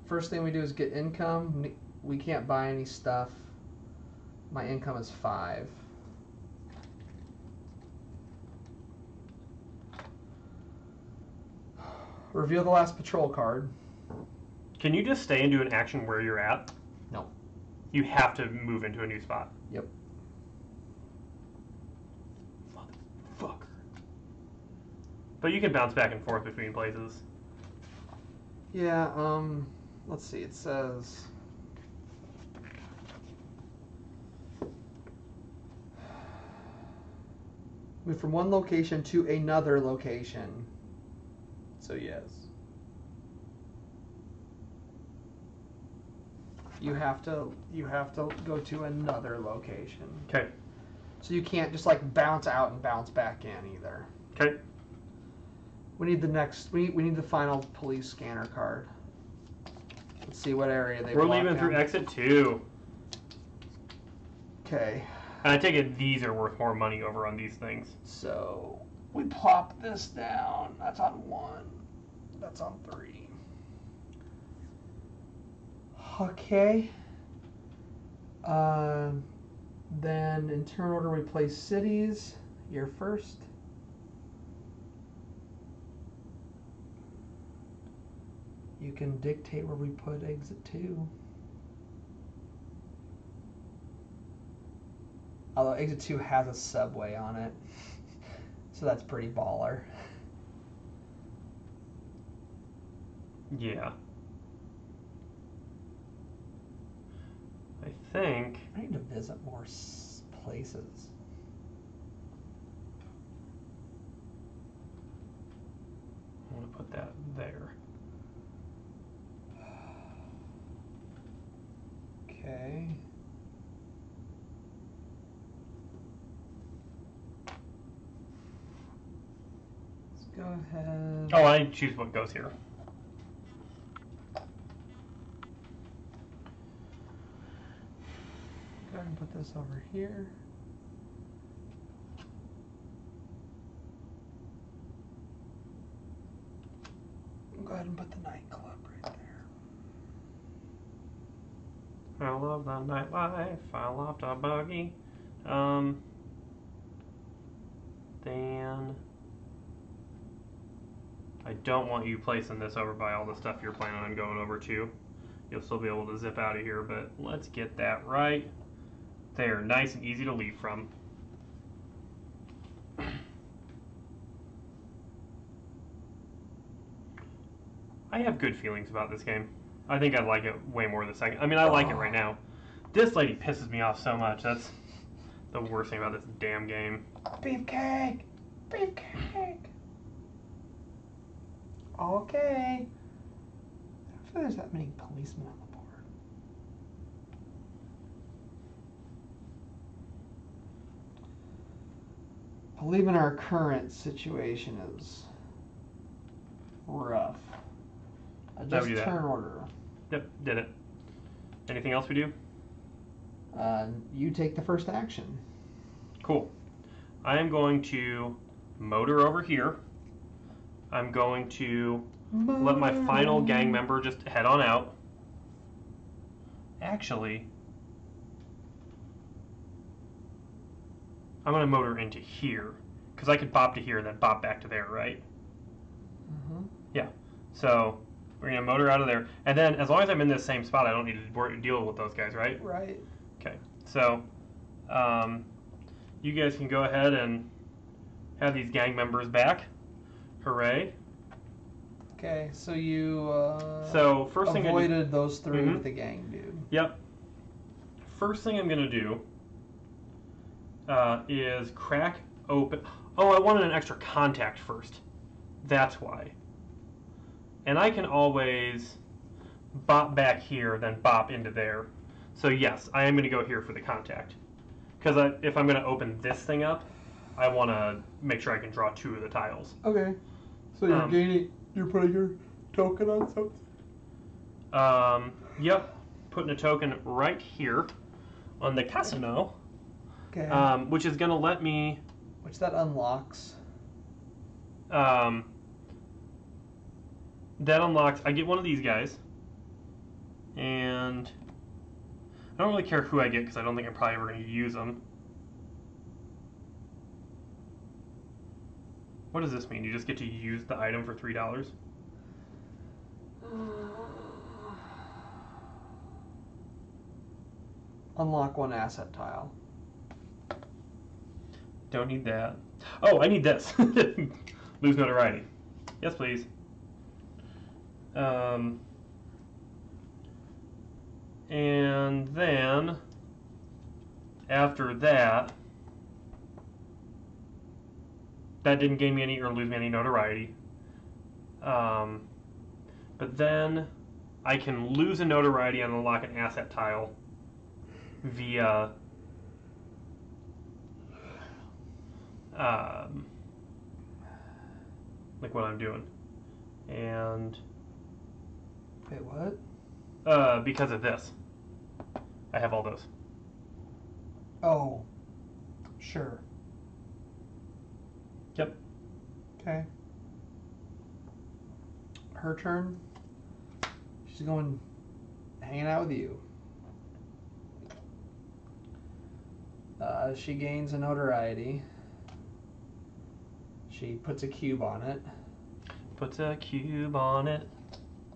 [SPEAKER 2] first thing we do is get income. We can't buy any stuff. My income is 5. Reveal the last patrol card.
[SPEAKER 1] Can you just stay and do an action where you're at?
[SPEAKER 2] No.
[SPEAKER 1] You have to move into a new spot.
[SPEAKER 2] Yep.
[SPEAKER 1] Motherfucker. But you can bounce back and forth between places.
[SPEAKER 2] Yeah, let's see, it says move from one location to another location. So yes. You have to go to another location.
[SPEAKER 1] Okay.
[SPEAKER 2] So you can't just like bounce out and bounce back in either.
[SPEAKER 1] Okay.
[SPEAKER 2] We need the next. We need the final police scanner card. Let's see what area they.
[SPEAKER 1] We're leaving through exit 2.
[SPEAKER 2] Okay.
[SPEAKER 1] And I take it these are worth more money over on these things.
[SPEAKER 2] So we plop this down. That's on 1. That's on 3. Okay. Then in turn order we place cities. You're first. You can dictate where we put exit 2. Although exit 2 has a subway on it. So that's pretty baller.
[SPEAKER 1] Yeah. I think...
[SPEAKER 2] I need to visit more places.
[SPEAKER 1] I want to put that there.
[SPEAKER 2] Okay. Let's go ahead.
[SPEAKER 1] Oh, I choose what goes here.
[SPEAKER 2] Go ahead and put this over here. Go ahead and put the nightclub right there.
[SPEAKER 1] I love the nightlife. I love the buggy. Then I don't want you placing this over by all the stuff you're planning on going over to. You'll still be able to zip out of here, but let's get that right there. Nice and easy to leave from. I have good feelings about this game. I think I'd like it way more the second. I mean, I like it right now. This lady pisses me off so much. That's the worst thing about this damn game.
[SPEAKER 2] Beefcake! Beefcake! Okay. I don't feel there's that many policemen on the board. Believing our current situation is rough. Adjust
[SPEAKER 1] do that.
[SPEAKER 2] turn order.
[SPEAKER 1] Yep, did it. Anything else we do?
[SPEAKER 2] You take the first action.
[SPEAKER 1] Cool. I am going to motor over here. I'm going to let my final gang member just head on out. Actually, I'm going to motor into here, because I could bop to here and then bop back to there, right?
[SPEAKER 2] Mm-hmm.
[SPEAKER 1] Yeah. So we're going to motor out of there. And then as long as I'm in this same spot, I don't need to deal with those guys, right?
[SPEAKER 2] Right.
[SPEAKER 1] Okay. So you guys can go ahead and have these gang members back. Hooray.
[SPEAKER 2] Okay, so you
[SPEAKER 1] So first thing
[SPEAKER 2] avoided those 3
[SPEAKER 1] Mhm.
[SPEAKER 2] with the gang dude.
[SPEAKER 1] Yep. First thing I'm going to do is crack open... Oh, I wanted an extra contact first. That's why. And I can always bop back here, then bop into there. So yes, I am going to go here for the contact. Because if I'm going to open this thing up, I want to make sure I can draw 2 of the tiles.
[SPEAKER 2] Okay. So you're putting your token on something?
[SPEAKER 1] Yep. putting a token right here on the casino,
[SPEAKER 2] Okay.
[SPEAKER 1] which is going to let me...
[SPEAKER 2] Which that unlocks.
[SPEAKER 1] That unlocks... I get one of these guys. And I don't really care who I get because I don't think I'm probably ever going to use them. What does this mean? You just get to use the item for $3?
[SPEAKER 2] Unlock one asset tile.
[SPEAKER 1] Don't need that. Oh, I need this. Lose notoriety. Yes, please. And then, after that, that didn't gain me any or lose me any notoriety. But then I can lose a notoriety and unlock an asset tile via like what I'm doing. And
[SPEAKER 2] Wait, what?
[SPEAKER 1] because of this, I have all those.
[SPEAKER 2] Oh, sure.
[SPEAKER 1] Yep.
[SPEAKER 2] Okay. Her turn. She's going hanging out with you. She gains a notoriety. She puts a cube on it.
[SPEAKER 1] Puts a cube on it.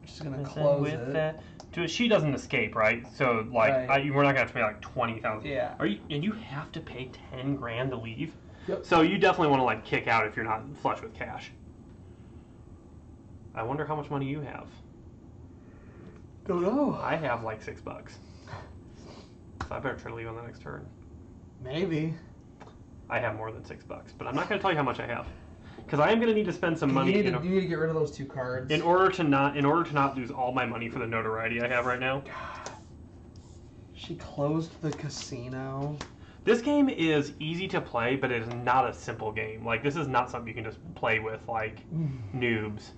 [SPEAKER 2] She's gonna
[SPEAKER 1] Listen
[SPEAKER 2] close
[SPEAKER 1] with
[SPEAKER 2] it.
[SPEAKER 1] that. She doesn't escape, right? So like,
[SPEAKER 2] Right.
[SPEAKER 1] we're not gonna have to pay like 20,000.
[SPEAKER 2] Yeah.
[SPEAKER 1] Are you? And you have to pay 10 grand to leave.
[SPEAKER 2] Yep.
[SPEAKER 1] So you definitely want to like kick out if you're not flush with cash. I wonder how much money you have.
[SPEAKER 2] Don't know.
[SPEAKER 1] I have like $6. So I better try to leave on the next turn.
[SPEAKER 2] Maybe.
[SPEAKER 1] I have more than $6, but I'm not going to tell you how much I have, because I am going to need to spend some money.
[SPEAKER 2] You need to get rid of those two cards.
[SPEAKER 1] In order to not lose all my money for the notoriety I have right now.
[SPEAKER 2] God. She closed the casino.
[SPEAKER 1] This game is easy to play, but it is not a simple game. Like, this is not something you can just play with like noobs.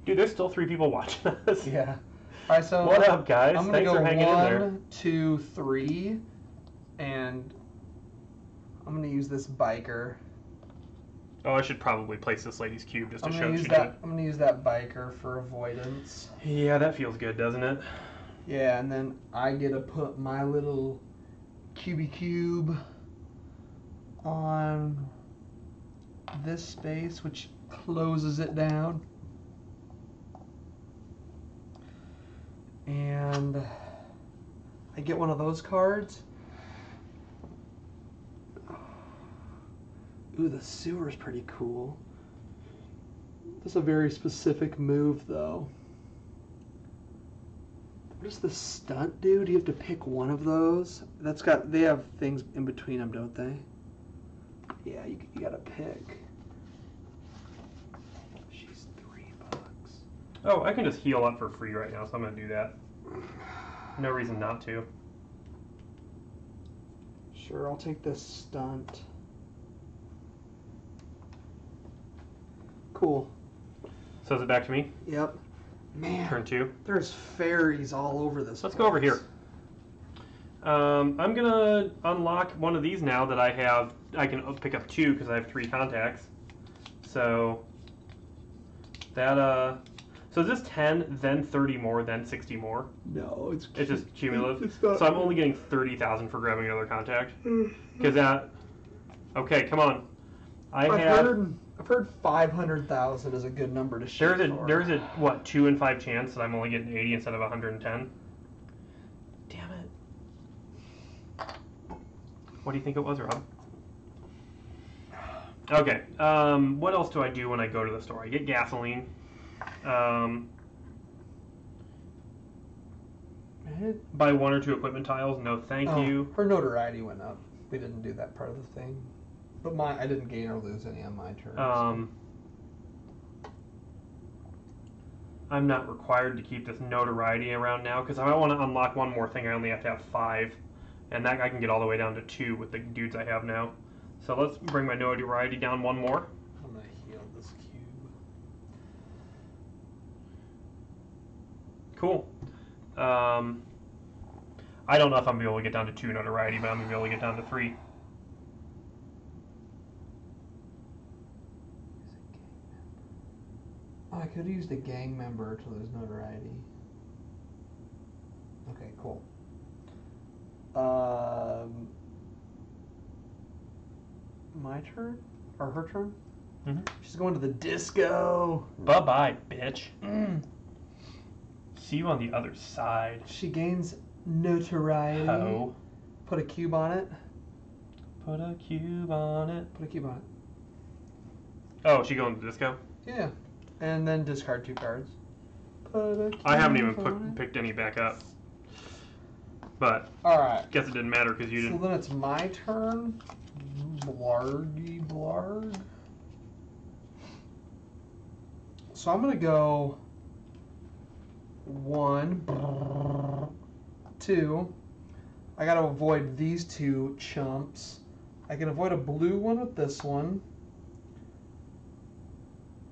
[SPEAKER 1] Dude, there's still 3 people watching us.
[SPEAKER 2] Yeah. All right, so
[SPEAKER 1] what up, guys?
[SPEAKER 2] I'm gonna
[SPEAKER 1] Thanks
[SPEAKER 2] go
[SPEAKER 1] for hanging in there.
[SPEAKER 2] 1, 2, 3, and I'm gonna use this biker.
[SPEAKER 1] Oh, I should probably place this lady's cube just to show
[SPEAKER 2] I'm gonna use that biker for avoidance.
[SPEAKER 1] Yeah, that feels good, doesn't it?
[SPEAKER 2] Yeah, and then I get to put my little cube on this space, which closes it down. And I get one of those cards. Ooh, the sewer's pretty cool. This is a very specific move, though. What does the stunt do? Do you have to pick one of those? They have things in between them, don't they? Yeah, you gotta pick. She's $3.
[SPEAKER 1] Oh, I can just heal up for free right now, so I'm going to do that. No reason not to.
[SPEAKER 2] Sure, I'll take this stunt. Cool.
[SPEAKER 1] So is it back to me?
[SPEAKER 2] Yep. Man,
[SPEAKER 1] Turn 2.
[SPEAKER 2] there's fairies all over this
[SPEAKER 1] Let's
[SPEAKER 2] place.
[SPEAKER 1] go over here. I'm going to unlock one of these now that I have. I can pick up 2 because I have 3 contacts. So that so is this 10, then 30 more, then 60 more?
[SPEAKER 2] No, it's
[SPEAKER 1] just cumulative.
[SPEAKER 2] It's not,
[SPEAKER 1] So I'm only getting 30,000 for grabbing another contact. Because that. Okay, come on. I've
[SPEAKER 2] heard 500,000 is a good number to shoot for.
[SPEAKER 1] There's a what 2 in 5 chance that I'm only getting 80 instead of 110. Damn it. What do you think it was, Rob? Okay. What else do I do when I go to the store? I get gasoline. Buy 1 or 2 equipment tiles. No, thank you.
[SPEAKER 2] Her notoriety went up. We didn't do that part of the thing. But I didn't gain or lose any on my turn.
[SPEAKER 1] I'm not required to keep this notoriety around now because if I want to unlock one more thing, I only have to have 5, and that I can get all the way down to 2 with the dudes I have now. So let's bring my notoriety down 1 more.
[SPEAKER 2] I'm gonna heal this cube.
[SPEAKER 1] Cool. I don't know if I'm going to be able to get down to 2 notoriety, but I'm going to be able to get down to 3.
[SPEAKER 2] Oh, I could have used a gang member to lose notoriety. Okay, cool. My turn? Or her turn?
[SPEAKER 1] Mm-hmm.
[SPEAKER 2] She's going to the disco.
[SPEAKER 1] Bye-bye, bitch. See you on the other side.
[SPEAKER 2] She gains notoriety.
[SPEAKER 1] Ho.
[SPEAKER 2] Put a cube on it.
[SPEAKER 1] Put a cube on it.
[SPEAKER 2] Put a cube on it.
[SPEAKER 1] Oh, she going to the disco?
[SPEAKER 2] Yeah. And then discard 2 cards. Put a cube
[SPEAKER 1] I haven't
[SPEAKER 2] on
[SPEAKER 1] even
[SPEAKER 2] it.
[SPEAKER 1] picked any back up. But
[SPEAKER 2] Alright.
[SPEAKER 1] guess it didn't matter because you didn't.
[SPEAKER 2] So then it's my turn. Blargy blarg. So I'm gonna go 1, 2. I gotta avoid these 2 chumps. I can avoid a blue one with this one.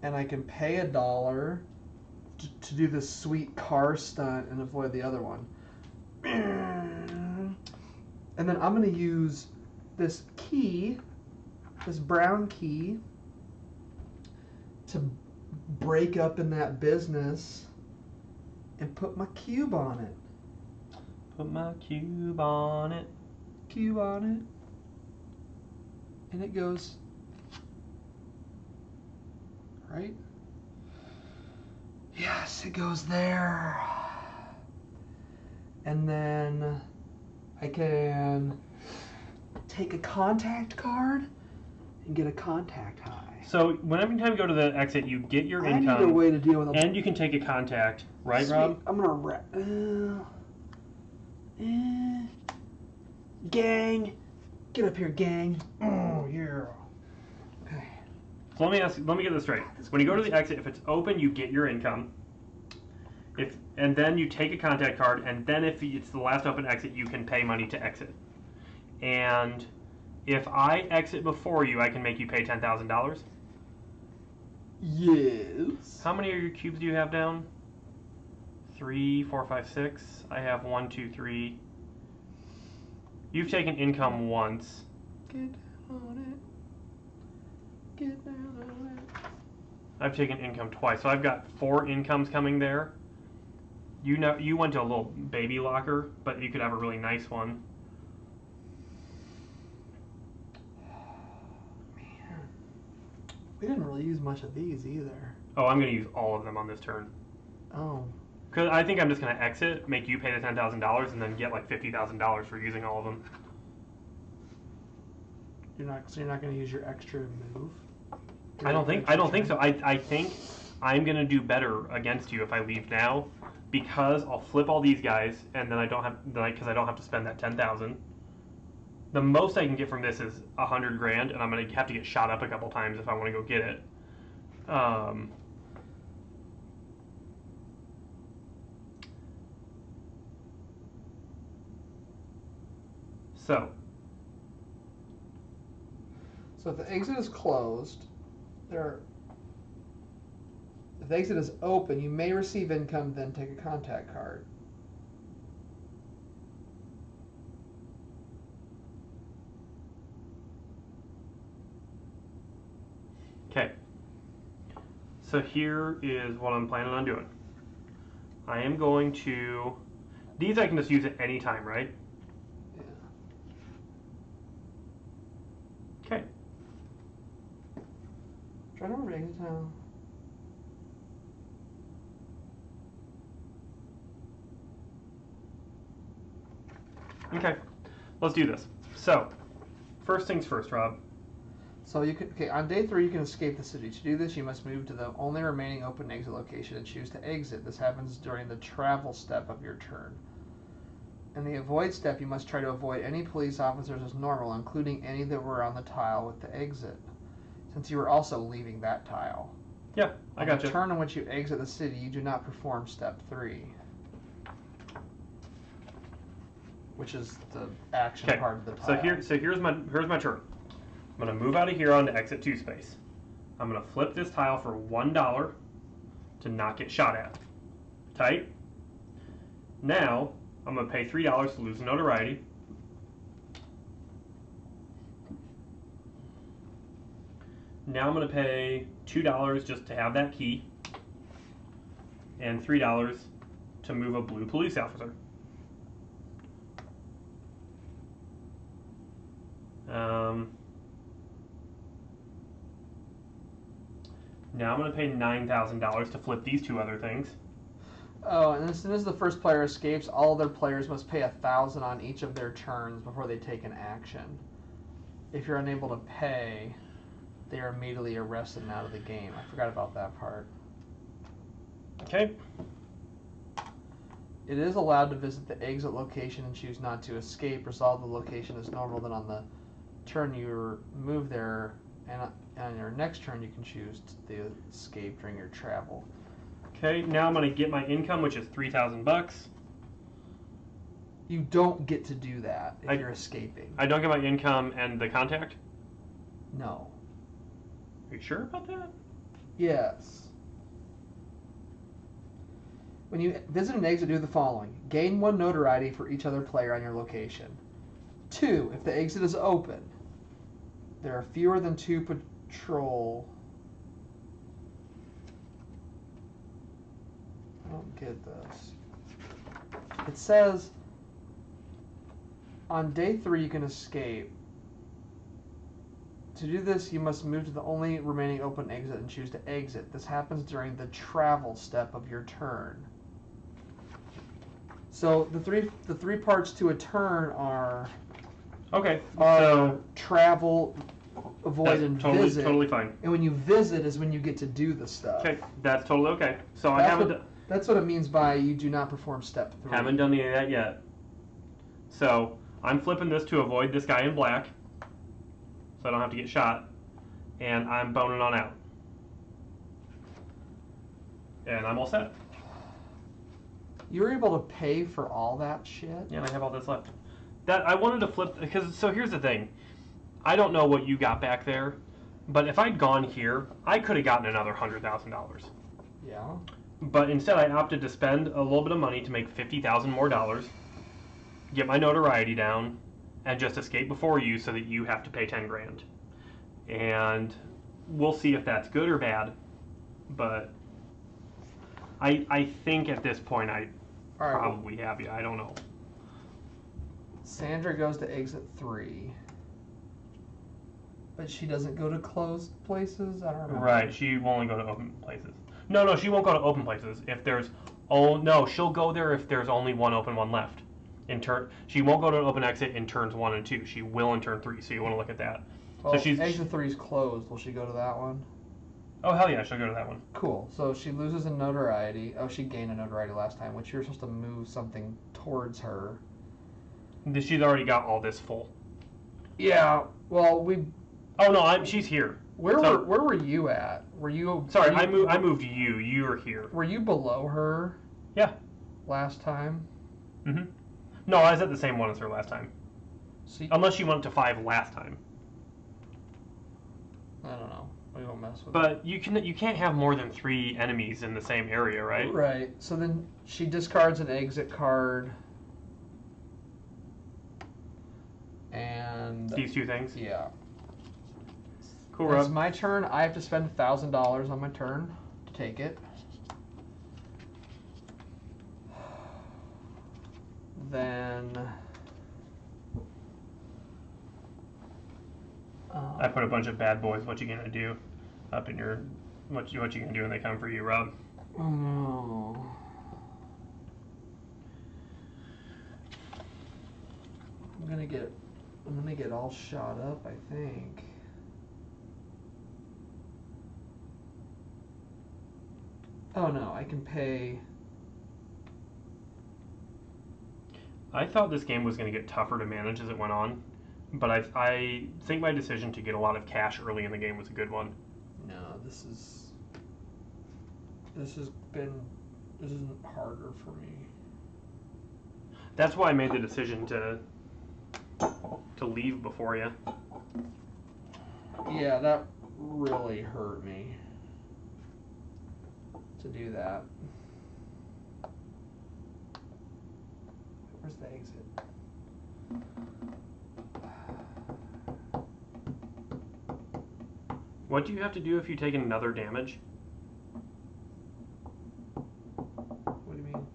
[SPEAKER 2] And I can pay $1 to do this sweet car stunt and avoid the other one. And then I'm going to use this key, this brown key, to break up in that business and put my cube on it.
[SPEAKER 1] Put my cube on it.
[SPEAKER 2] Cube on it. And it goes right? Yes, it goes there. And then I can take a contact card and get a contact high.
[SPEAKER 1] So whenever time you go to the exit, you get your
[SPEAKER 2] I need
[SPEAKER 1] income,
[SPEAKER 2] a way to deal with them.
[SPEAKER 1] and you can take a contact, right,
[SPEAKER 2] Sweet.
[SPEAKER 1] Rob?
[SPEAKER 2] I'm gonna gang, get up here, gang. Oh yeah. Okay.
[SPEAKER 1] So let me get this straight. When you go to the exit, if it's open, you get your income. And then you take a contact card, and then if it's the last open exit, you can pay money to exit. And if I exit before you, I can make you pay $10,000.
[SPEAKER 2] Yes.
[SPEAKER 1] How many of your cubes do you have down? 3, 4, 5, 6. I have 1, 2, 3. You've taken income once.
[SPEAKER 2] Get down on it. Get down on it.
[SPEAKER 1] I've taken income twice, so I've got 4 incomes coming there. You went to a little baby locker, but you could have a really nice one.
[SPEAKER 2] Man, we didn't really use much of these either.
[SPEAKER 1] Oh, I'm going to use all of them on this turn.
[SPEAKER 2] Oh.
[SPEAKER 1] Because I think I'm just going to exit, make you pay the $10,000, and then get like $50,000 for using all of them.
[SPEAKER 2] You're not going to use your extra move?
[SPEAKER 1] I don't think so. I think I'm going to do better against you if I leave now, because I'll flip all these guys, and then I don't have to spend that 10,000. The most I can get from this is $100,000, and I'm going to have to get shot up a couple times if I want to go get it. So
[SPEAKER 2] if the exit is closed, if the exit is open, you may receive income, then take a contact card.
[SPEAKER 1] Okay. So here is what I'm planning on doing. I am going to... These I can just use at any time, right?
[SPEAKER 2] Yeah.
[SPEAKER 1] Okay.
[SPEAKER 2] Try to remember exit time.
[SPEAKER 1] Okay. Let's do this. So, first things first, Rob.
[SPEAKER 2] So on day 3 you can escape the city. To do this, you must move to the only remaining open exit location and choose to exit. This happens during the travel step of your turn. In the avoid step, you must try to avoid any police officers as normal, including any that were on the tile with the exit, since you were also leaving that tile.
[SPEAKER 1] Yeah, I got
[SPEAKER 2] On the
[SPEAKER 1] you.
[SPEAKER 2] turn in which you exit the city, you do not perform step 3, which is the action
[SPEAKER 1] Okay.
[SPEAKER 2] part of the tile.
[SPEAKER 1] So here's my turn. I'm going to move out of here onto exit 2 space. I'm going to flip this tile for $1 to not get shot at. Tight? Now, I'm going to pay $3 to lose notoriety. Now I'm going to pay $2 just to have that key. And $3 to move a blue police officer. Now I'm going to pay $9,000 to flip these two other things.
[SPEAKER 2] Oh, and as soon as the first player escapes, all their players must pay $1,000 on each of their turns before they take an action. If you're unable to pay, they are immediately arrested and out of the game. I forgot about that part.
[SPEAKER 1] Okay.
[SPEAKER 2] It is allowed to visit the exit location and choose not to escape. Resolve the location as normal. Then on the turn you move there, and on your next turn you can choose to escape during your travel.
[SPEAKER 1] Okay, now I'm going to get my income, which is $3,000.
[SPEAKER 2] You don't get to do that if you're escaping.
[SPEAKER 1] I don't get my income and the contact?
[SPEAKER 2] No.
[SPEAKER 1] Are you sure about that?
[SPEAKER 2] Yes. When you visit an exit, do the following. Gain 1 notoriety for each other player on your location. 2, if the exit is open. There are fewer than 2 patrol. I don't get this. It says on day 3 you can escape. To do this, you must move to the only remaining open exit and choose to exit. This happens during the travel step of your turn. So the three parts to a turn are
[SPEAKER 1] so
[SPEAKER 2] travel, avoid, and visit.
[SPEAKER 1] Totally fine.
[SPEAKER 2] And when you visit is when you get to do the stuff.
[SPEAKER 1] Okay, that's totally okay. So
[SPEAKER 2] That's what it means by you do not perform step 3.
[SPEAKER 1] Haven't done any of that yet. So I'm flipping this to avoid this guy in black, so I don't have to get shot, and I'm boning on out. And I'm all set.
[SPEAKER 2] You're able to pay for all that shit?
[SPEAKER 1] Yeah, and I have all this left. That I wanted to flip, because, so here's the thing. I don't know what you got back there, but if I'd gone here, I could have gotten another $100,000.
[SPEAKER 2] Yeah.
[SPEAKER 1] But instead I opted to spend a little bit of money to make $50,000 more, get my notoriety down, and just escape before you so that you have to pay 10 grand. And we'll see if that's good or bad, but I think at this point I probably have you. I don't know.
[SPEAKER 2] Sandra goes to exit 3. But she doesn't go to closed places? I don't remember.
[SPEAKER 1] Right, she will only go to open places. No, she won't go to open places. If there's... Oh, no, she'll go there if there's only one open one left. She won't go to an open exit in turns 1 and 2. She will in turn 3, so you want to look at that.
[SPEAKER 2] Well,
[SPEAKER 1] so
[SPEAKER 2] exit 3 is closed. Will she go to that one?
[SPEAKER 1] Oh, hell yeah, she'll go to that one.
[SPEAKER 2] Cool. So she loses a notoriety. Oh, she gained a notoriety last time, which you're supposed to move something towards her.
[SPEAKER 1] She's already got all this full.
[SPEAKER 2] Yeah, well, we...
[SPEAKER 1] Oh, no, she's here.
[SPEAKER 2] Where were you at? Were you...
[SPEAKER 1] Sorry, I moved you. You were here.
[SPEAKER 2] Were you below her?
[SPEAKER 1] Yeah.
[SPEAKER 2] Last time?
[SPEAKER 1] Mm-hmm. No, I was at the same one as her last time.
[SPEAKER 2] See,
[SPEAKER 1] unless she went to 5 last time.
[SPEAKER 2] I don't know. We won't mess with it.
[SPEAKER 1] But you can't have more than 3 enemies in the same area, right?
[SPEAKER 2] Right. So then she discards an exit card. And...
[SPEAKER 1] These 2 things?
[SPEAKER 2] Yeah.
[SPEAKER 1] Cool, Rob.
[SPEAKER 2] It's my turn. I have to spend $1,000 on my turn to take it. Then...
[SPEAKER 1] I put a bunch of bad boys. What you gonna do? Up in your... What you gonna do when they come for you, Rob?
[SPEAKER 2] Oh no. I'm gonna get all shot up, I think. Oh no, I can pay.
[SPEAKER 1] I thought this game was going to get tougher to manage as it went on, but I think my decision to get a lot of cash early in the game was a good one.
[SPEAKER 2] No, this isn't harder for me.
[SPEAKER 1] That's why I made the decision to leave before you.
[SPEAKER 2] Yeah, that really hurt me to do that. Where's the exit?
[SPEAKER 1] What do you have to do if you take another damage?
[SPEAKER 2] What do you mean?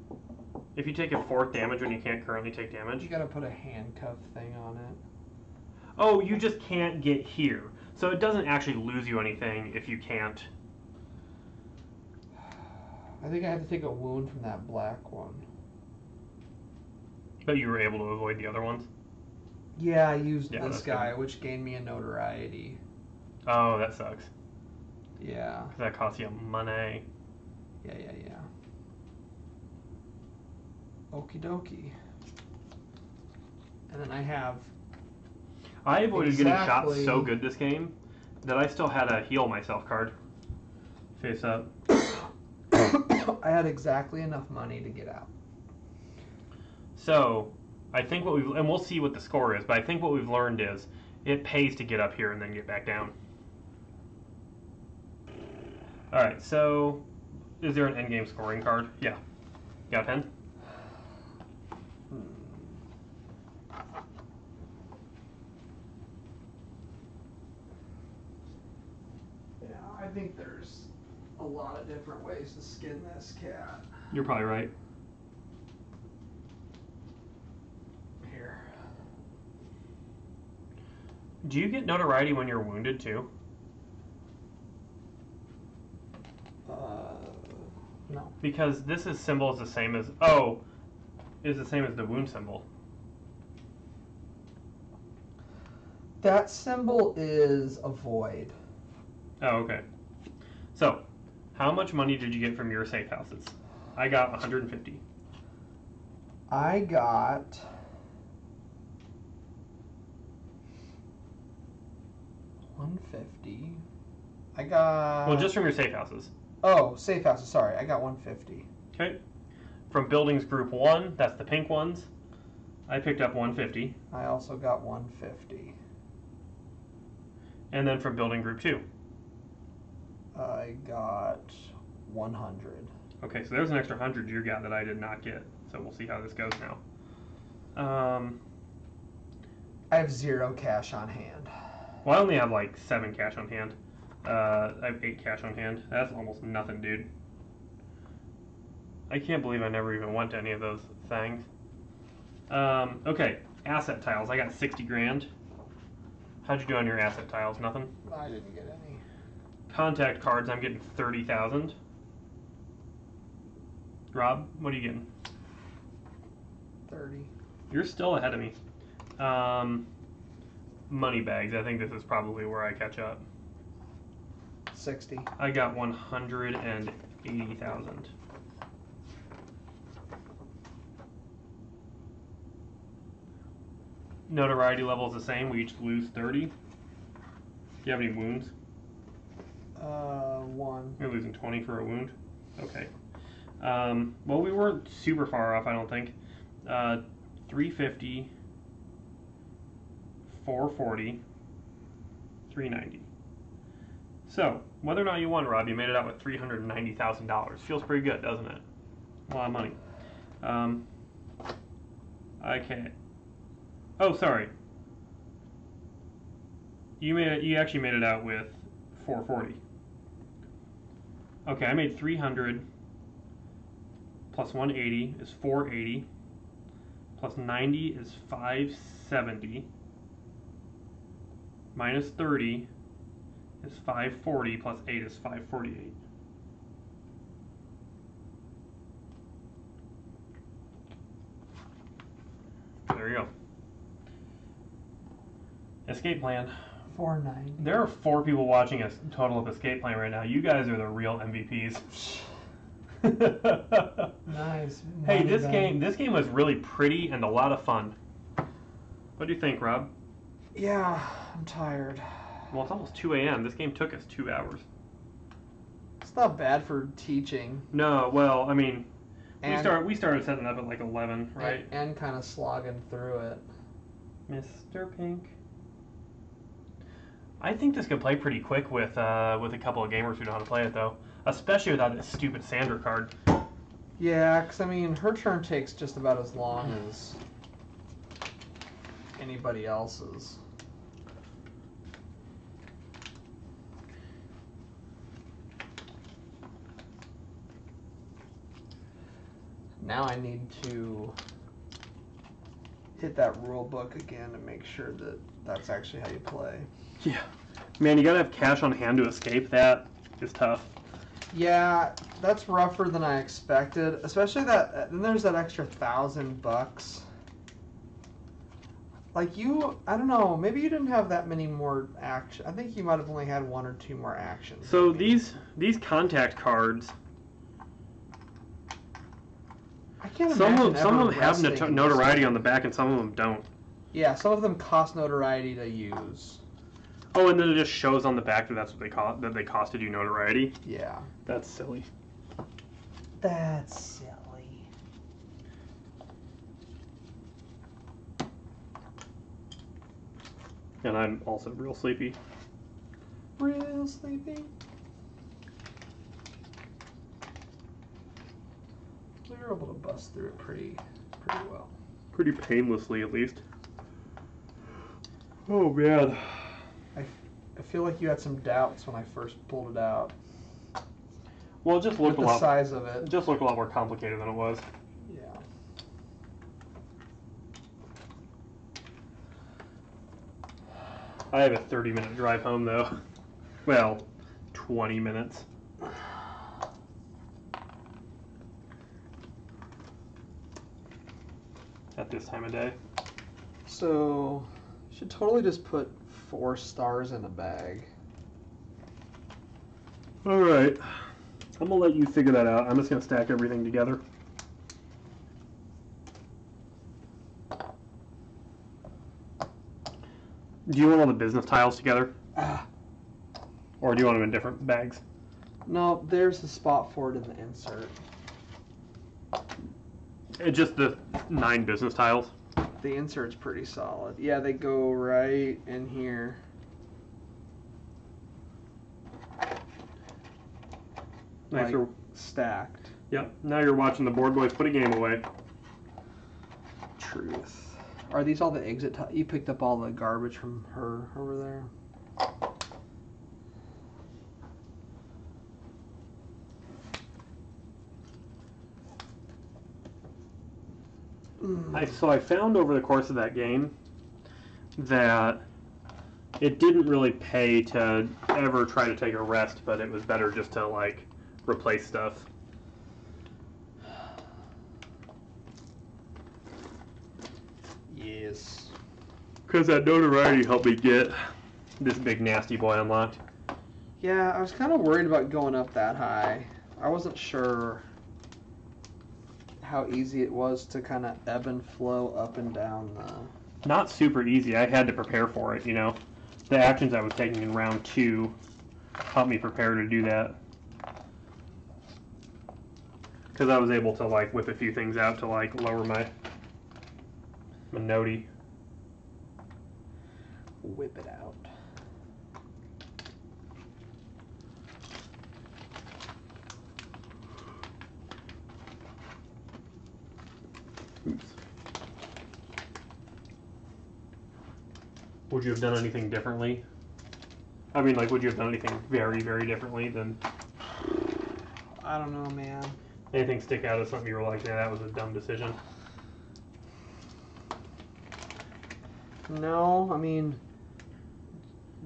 [SPEAKER 1] If you take a 4th damage when you can't currently take damage?
[SPEAKER 2] You gotta put a handcuff thing on it.
[SPEAKER 1] Oh, you just can't get here. So it doesn't actually lose you anything if you can't.
[SPEAKER 2] I think I had to take a wound from that black one.
[SPEAKER 1] But you were able to avoid the other ones?
[SPEAKER 2] Yeah, I used
[SPEAKER 1] Yeah,
[SPEAKER 2] this
[SPEAKER 1] that's
[SPEAKER 2] guy,
[SPEAKER 1] good.
[SPEAKER 2] which gained me a notoriety.
[SPEAKER 1] Oh, that sucks.
[SPEAKER 2] Yeah.
[SPEAKER 1] 'Cause that costs you money.
[SPEAKER 2] Yeah. Okie dokie. And then I have...
[SPEAKER 1] I avoided getting shot
[SPEAKER 2] Exactly.
[SPEAKER 1] so good this game that I still had a heal myself card. Face up.
[SPEAKER 2] I had exactly enough money to get out.
[SPEAKER 1] So, I think what we've... And we'll see what the score is, but I think what we've learned is it pays to get up here and then get back down. Alright, so... Is there an endgame scoring card? Yeah. Got a pen?
[SPEAKER 2] Yeah, I think there's a lot of different ways to skin this cat.
[SPEAKER 1] You're probably right.
[SPEAKER 2] Here.
[SPEAKER 1] Do you get notoriety when you're wounded too?
[SPEAKER 2] No.
[SPEAKER 1] Because this is symbol is the same as... Oh! Is the same as the wound symbol.
[SPEAKER 2] That symbol is a void.
[SPEAKER 1] Oh, okay. So, how much money did you get from your safe houses? I got 150.
[SPEAKER 2] I got... $150. I got...
[SPEAKER 1] Well, just from your safe houses.
[SPEAKER 2] Oh, safe houses. Sorry, I got 150.
[SPEAKER 1] Okay. From buildings group 1, that's the pink ones, I picked up 150.
[SPEAKER 2] I also got 150.
[SPEAKER 1] And then from building group 2.
[SPEAKER 2] I got 100.
[SPEAKER 1] Okay, so there's an extra 100 you got that I did not get. So we'll see how this goes now.
[SPEAKER 2] I have 0 cash on hand.
[SPEAKER 1] Well, I only have like 7 cash on hand. I have 8 cash on hand. That's almost nothing, dude. I can't believe I never even went to any of those things. Okay, asset tiles. I got 60 grand. How'd you do on your asset tiles? Nothing?
[SPEAKER 2] I didn't get any.
[SPEAKER 1] Contact cards, I'm getting 30,000. Rob, what are you getting?
[SPEAKER 2] 30.
[SPEAKER 1] You're still ahead of me. Money bags, I think this is probably where I catch up.
[SPEAKER 2] 60.
[SPEAKER 1] I got 180,000. Notoriety level is the same. We each lose 30. Do you have any wounds?
[SPEAKER 2] 1.
[SPEAKER 1] You're losing 20 for a wound. Okay. Well, we weren't super far off, I don't think. 350, 440, 390. So, whether or not you won, Rob, you made it out with $390,000. Feels pretty good, doesn't it? A lot of money. Okay. Oh, sorry. You actually made it out with 440. Okay, I made 300 plus 180 is 480 plus 90 is 570 minus 30 is 540 plus 8 is 548. There you go. Escape plan.
[SPEAKER 2] 490.
[SPEAKER 1] There are 4 people watching a total of escape plan right now. You guys are the real MVPs.
[SPEAKER 2] Nice.
[SPEAKER 1] Hey,
[SPEAKER 2] Money bag.
[SPEAKER 1] this game was really pretty and a lot of fun. What do you think, Rob?
[SPEAKER 2] Yeah, I'm tired.
[SPEAKER 1] Well, it's almost 2 a.m. This game took us 2 hours.
[SPEAKER 2] It's not bad for teaching.
[SPEAKER 1] No, well, I mean,
[SPEAKER 2] And,
[SPEAKER 1] we started setting up at like 11, right?
[SPEAKER 2] And kind of slogging through it.
[SPEAKER 1] Mr. Pink. I think this could play pretty quick with a couple of gamers who know how to play it, though. Especially without this stupid Sandra card.
[SPEAKER 2] Yeah, because I mean, her turn takes just about as long as anybody else's. Now I need to hit that rule book again and make sure that that's actually how you play.
[SPEAKER 1] Yeah. Man, you gotta have cash on hand to escape. That is tough.
[SPEAKER 2] Yeah, that's rougher than I expected. Especially that, then there's that extra $1,000. Like I don't know, maybe you didn't have that many more action. I think you might have only had 1 or 2 more actions.
[SPEAKER 1] So these contact cards,
[SPEAKER 2] I can't
[SPEAKER 1] some
[SPEAKER 2] imagine
[SPEAKER 1] of them have
[SPEAKER 2] resting
[SPEAKER 1] notoriety on the back, and some of them don't.
[SPEAKER 2] Yeah, some of them cost notoriety to use.
[SPEAKER 1] Oh, and then it just shows on the back that that's what they costed you notoriety.
[SPEAKER 2] Yeah.
[SPEAKER 1] That's silly.
[SPEAKER 2] That's silly.
[SPEAKER 1] And I'm also real sleepy.
[SPEAKER 2] Real sleepy. We were able to bust through it pretty well.
[SPEAKER 1] Pretty painlessly, at least. Oh, man.
[SPEAKER 2] I feel like you had some doubts when I first pulled it out.
[SPEAKER 1] Well, it just looked
[SPEAKER 2] With the size of it.
[SPEAKER 1] It just looked a lot more complicated than it was.
[SPEAKER 2] Yeah.
[SPEAKER 1] I have a 30-minute drive home, though. Well, 20 minutes. At this time of day.
[SPEAKER 2] So, you should totally just put 4 stars in a bag.
[SPEAKER 1] Alright. I'm going to let you figure that out. I'm just going to stack everything together. Do you want all the business tiles together? Or do you want them in different bags?
[SPEAKER 2] No, there's a spot for it in the insert.
[SPEAKER 1] It's just the 9 business tiles?
[SPEAKER 2] The insert's pretty solid. Yeah, they go right in here.
[SPEAKER 1] Nice.
[SPEAKER 2] Like, stacked.
[SPEAKER 1] Yep. Now you're watching the board boys put a game away.
[SPEAKER 2] Truth. Are these all the exit tiles? You picked up all the garbage from her over there?
[SPEAKER 1] So I found over the course of that game that it didn't really pay to ever try to take a rest, but it was better just to, like, replace stuff.
[SPEAKER 2] Yes.
[SPEAKER 1] Because that notoriety helped me get this big nasty boy unlocked.
[SPEAKER 2] Yeah, I was kind of worried about going up that high. I wasn't sure how easy it was to kind of ebb and flow up and down the...
[SPEAKER 1] Not super easy. I had to prepare for it, you know. The actions I was taking in round 2 helped me prepare to do that. Because I was able to, like, whip a few things out to, like, lower my noti.
[SPEAKER 2] Whip it out.
[SPEAKER 1] Oops. Would you have done anything differently? I mean, like, would you have done anything very, very differently than...
[SPEAKER 2] I don't know, man.
[SPEAKER 1] Anything stick out as something you were like, yeah, that was a dumb decision?
[SPEAKER 2] No, I mean,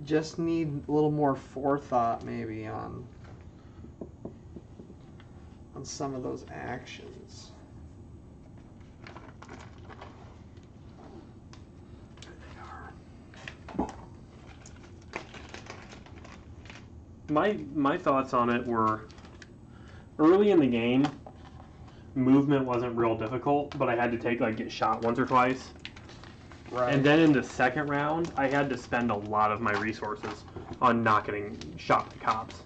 [SPEAKER 2] just need a little more forethought maybe on some of those actions.
[SPEAKER 1] My thoughts on it were, early in the game, movement wasn't real difficult, but I had to get shot once or twice.
[SPEAKER 2] Right.
[SPEAKER 1] And then in the second round, I had to spend a lot of my resources on not getting shot by cops.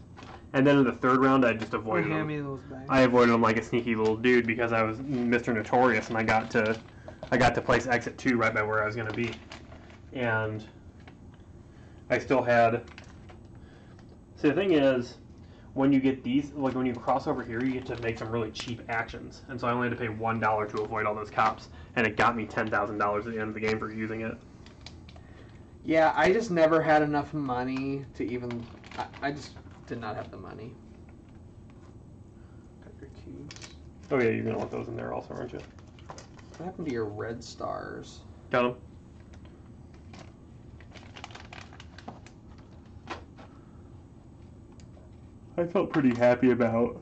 [SPEAKER 1] And then in the third round, I just avoided them.
[SPEAKER 2] Those bags.
[SPEAKER 1] I avoided them like a sneaky little dude because I was Mr. Notorious, and I got to place exit 2 right by where I was going to be. And I still had... See, the thing is, when you get these, like when you cross over here, you get to make some really cheap actions. And so I only had to pay $1 to avoid all those cops, and it got me $10,000 at the end of the game for using it.
[SPEAKER 2] Yeah, I just never had enough money to even. I just did not have the money. Got your cubes.
[SPEAKER 1] Oh yeah, you're gonna want those in there also, aren't you?
[SPEAKER 2] What happened to your red stars?
[SPEAKER 1] Got them. I felt pretty happy about.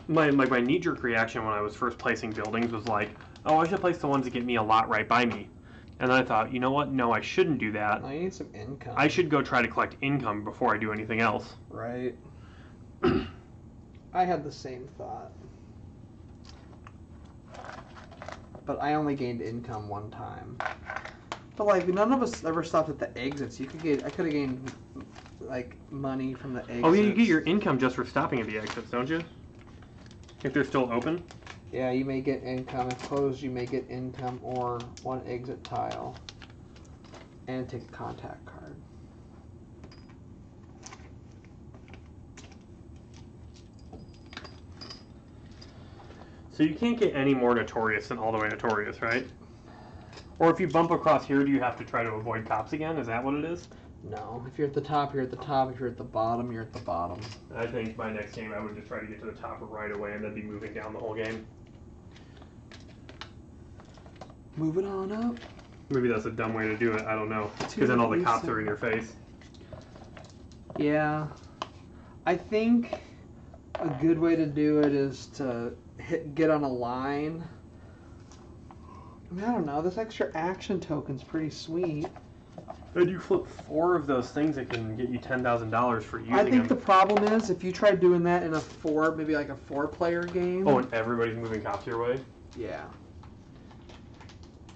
[SPEAKER 1] My knee-jerk reaction when I was first placing buildings was like, oh, I should place the ones that get me a lot right by me. And then I thought, you know what? No, I shouldn't do that.
[SPEAKER 2] I need some income.
[SPEAKER 1] I should go try to collect income before I do anything else.
[SPEAKER 2] Right. I had the same thought. But I only gained income one time. But like none of us ever stopped at the exits. I could have gained like money from the exits.
[SPEAKER 1] Oh yeah, you get your income just for stopping at the exits, don't you? If they're still open?
[SPEAKER 2] Yeah, you may get income. If closed, you may get income or one exit tile. And take a contact card.
[SPEAKER 1] So you can't get any more notorious than all the way notorious, right? Or if you bump across here, do you have to try to avoid cops again? Is that what it is?
[SPEAKER 2] No. If you're at the top, you're at the top. If you're at the bottom, you're at the bottom.
[SPEAKER 1] I think my next game I would just try to get to the top right away and then be moving down the whole game.
[SPEAKER 2] Moving on up.
[SPEAKER 1] Maybe that's a dumb way to do it. I don't know. Because then all the cops are in your face.
[SPEAKER 2] Yeah. I think a good way to do it is to get on a line. I mean, I don't know. This extra action token's pretty sweet.
[SPEAKER 1] And you flip 4 of those things that can get you $10,000 for using them.
[SPEAKER 2] I think the problem is if you try doing that in maybe like a 4-player game.
[SPEAKER 1] Oh, and everybody's moving cops your way?
[SPEAKER 2] Yeah.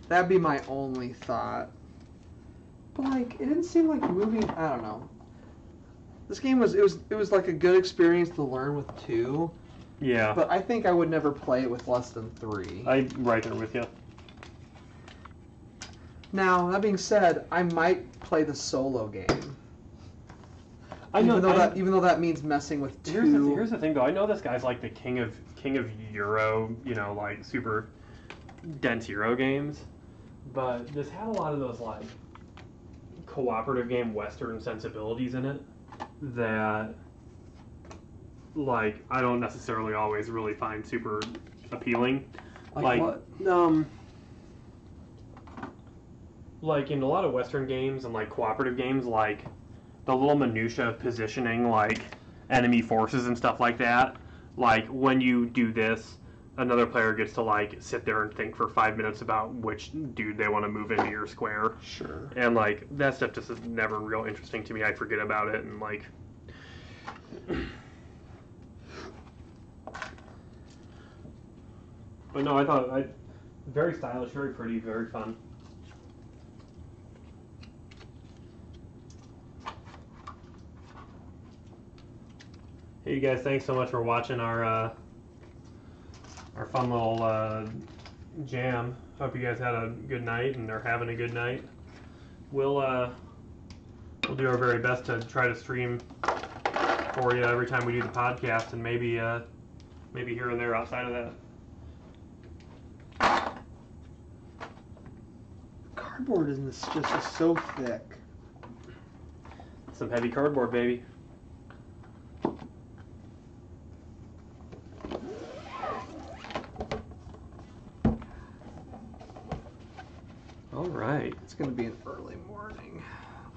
[SPEAKER 2] That'd be my only thought. But like, it didn't seem like moving. I don't know. This game was like a good experience to learn with 2.
[SPEAKER 1] Yeah.
[SPEAKER 2] But I think I would never play it with less than 3.
[SPEAKER 1] I'm right there with you.
[SPEAKER 2] Now, that being said, I might play the solo game.
[SPEAKER 1] I know,
[SPEAKER 2] even though that means messing with 2.
[SPEAKER 1] Here's the thing, though. I know this guy's like the king of Euro, you know, like super dense Euro games, but this had a lot of those like cooperative game Western sensibilities in it that, like, I don't necessarily always really find super appealing.
[SPEAKER 2] Like what?
[SPEAKER 1] Like in a lot of Western games and like cooperative games, like the little minutia of positioning, like enemy forces and stuff like that. Like when you do this, another player gets to like sit there and think for 5 minutes about which dude they want to move into your square.
[SPEAKER 2] Sure.
[SPEAKER 1] And like that stuff just is never real interesting to me. I forget about it and like. But no, I thought very stylish, very pretty, very fun. Hey, you guys! Thanks so much for watching our fun little jam. Hope you guys had a good night and are having a good night. We'll do our very best to try to stream for you every time we do the podcast, and maybe here and there outside of that.
[SPEAKER 2] Cardboard is just so thick.
[SPEAKER 1] Some heavy cardboard, baby. All right.
[SPEAKER 2] It's going to be an early morning.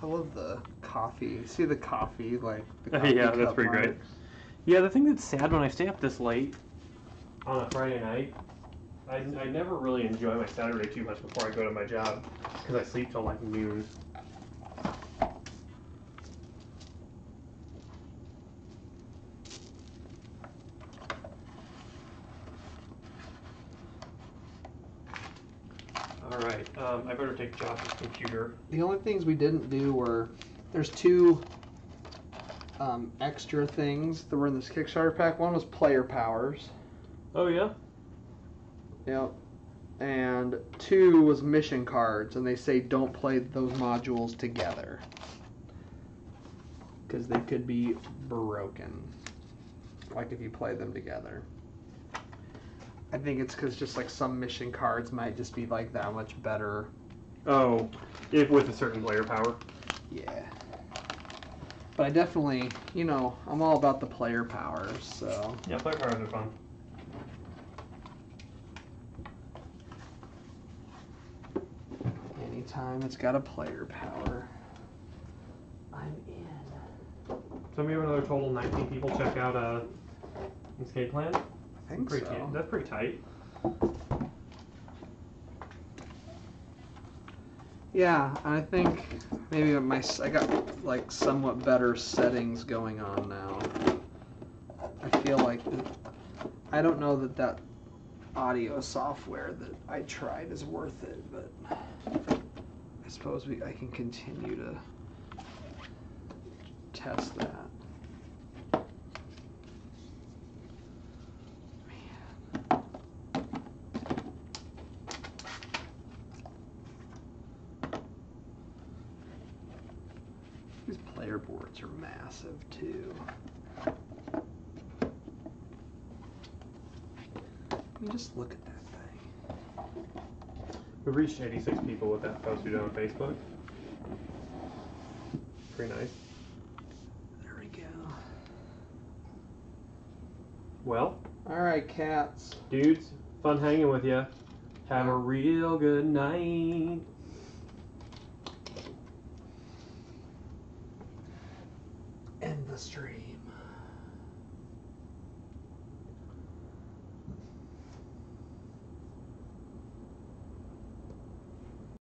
[SPEAKER 2] I love the coffee. See the coffee, like the coffee
[SPEAKER 1] yeah, that's pretty
[SPEAKER 2] mark.
[SPEAKER 1] great. Yeah, the thing that's sad when I stay up this late on a Friday night, I never really enjoy my Saturday too much before I go to my job because I sleep till like noon. All right, I better take Josh's computer.
[SPEAKER 2] The only things we didn't do were there's 2 extra things that were in this Kickstarter pack. One was player powers.
[SPEAKER 1] Oh yeah.
[SPEAKER 2] Yep. and 2 was mission cards, and they say don't play those modules together because they could be broken, like if you play them together. I think it's because just like some mission cards might just be like that much better.
[SPEAKER 1] Oh, if with a certain player power.
[SPEAKER 2] Yeah. But I definitely, you know, I'm all about the player powers, so.
[SPEAKER 1] Yeah, player powers are fun.
[SPEAKER 2] Anytime it's got a player power, I'm in.
[SPEAKER 1] So we have another total 19 people check out Escape Plan.
[SPEAKER 2] I think
[SPEAKER 1] Pretty
[SPEAKER 2] so.
[SPEAKER 1] That's pretty tight.
[SPEAKER 2] Yeah, I think maybe I got like somewhat better settings going on now. I feel like I don't know that audio software that I tried is worth it, but I suppose I can continue to test that. These player boards are massive too. Let me just look at that thing.
[SPEAKER 1] We've reached 86 people with that post we did on Facebook. Pretty nice.
[SPEAKER 2] There we go.
[SPEAKER 1] Well,
[SPEAKER 2] Alright, cats.
[SPEAKER 1] dudes, fun hanging with you. Have a real good night.
[SPEAKER 2] End the stream.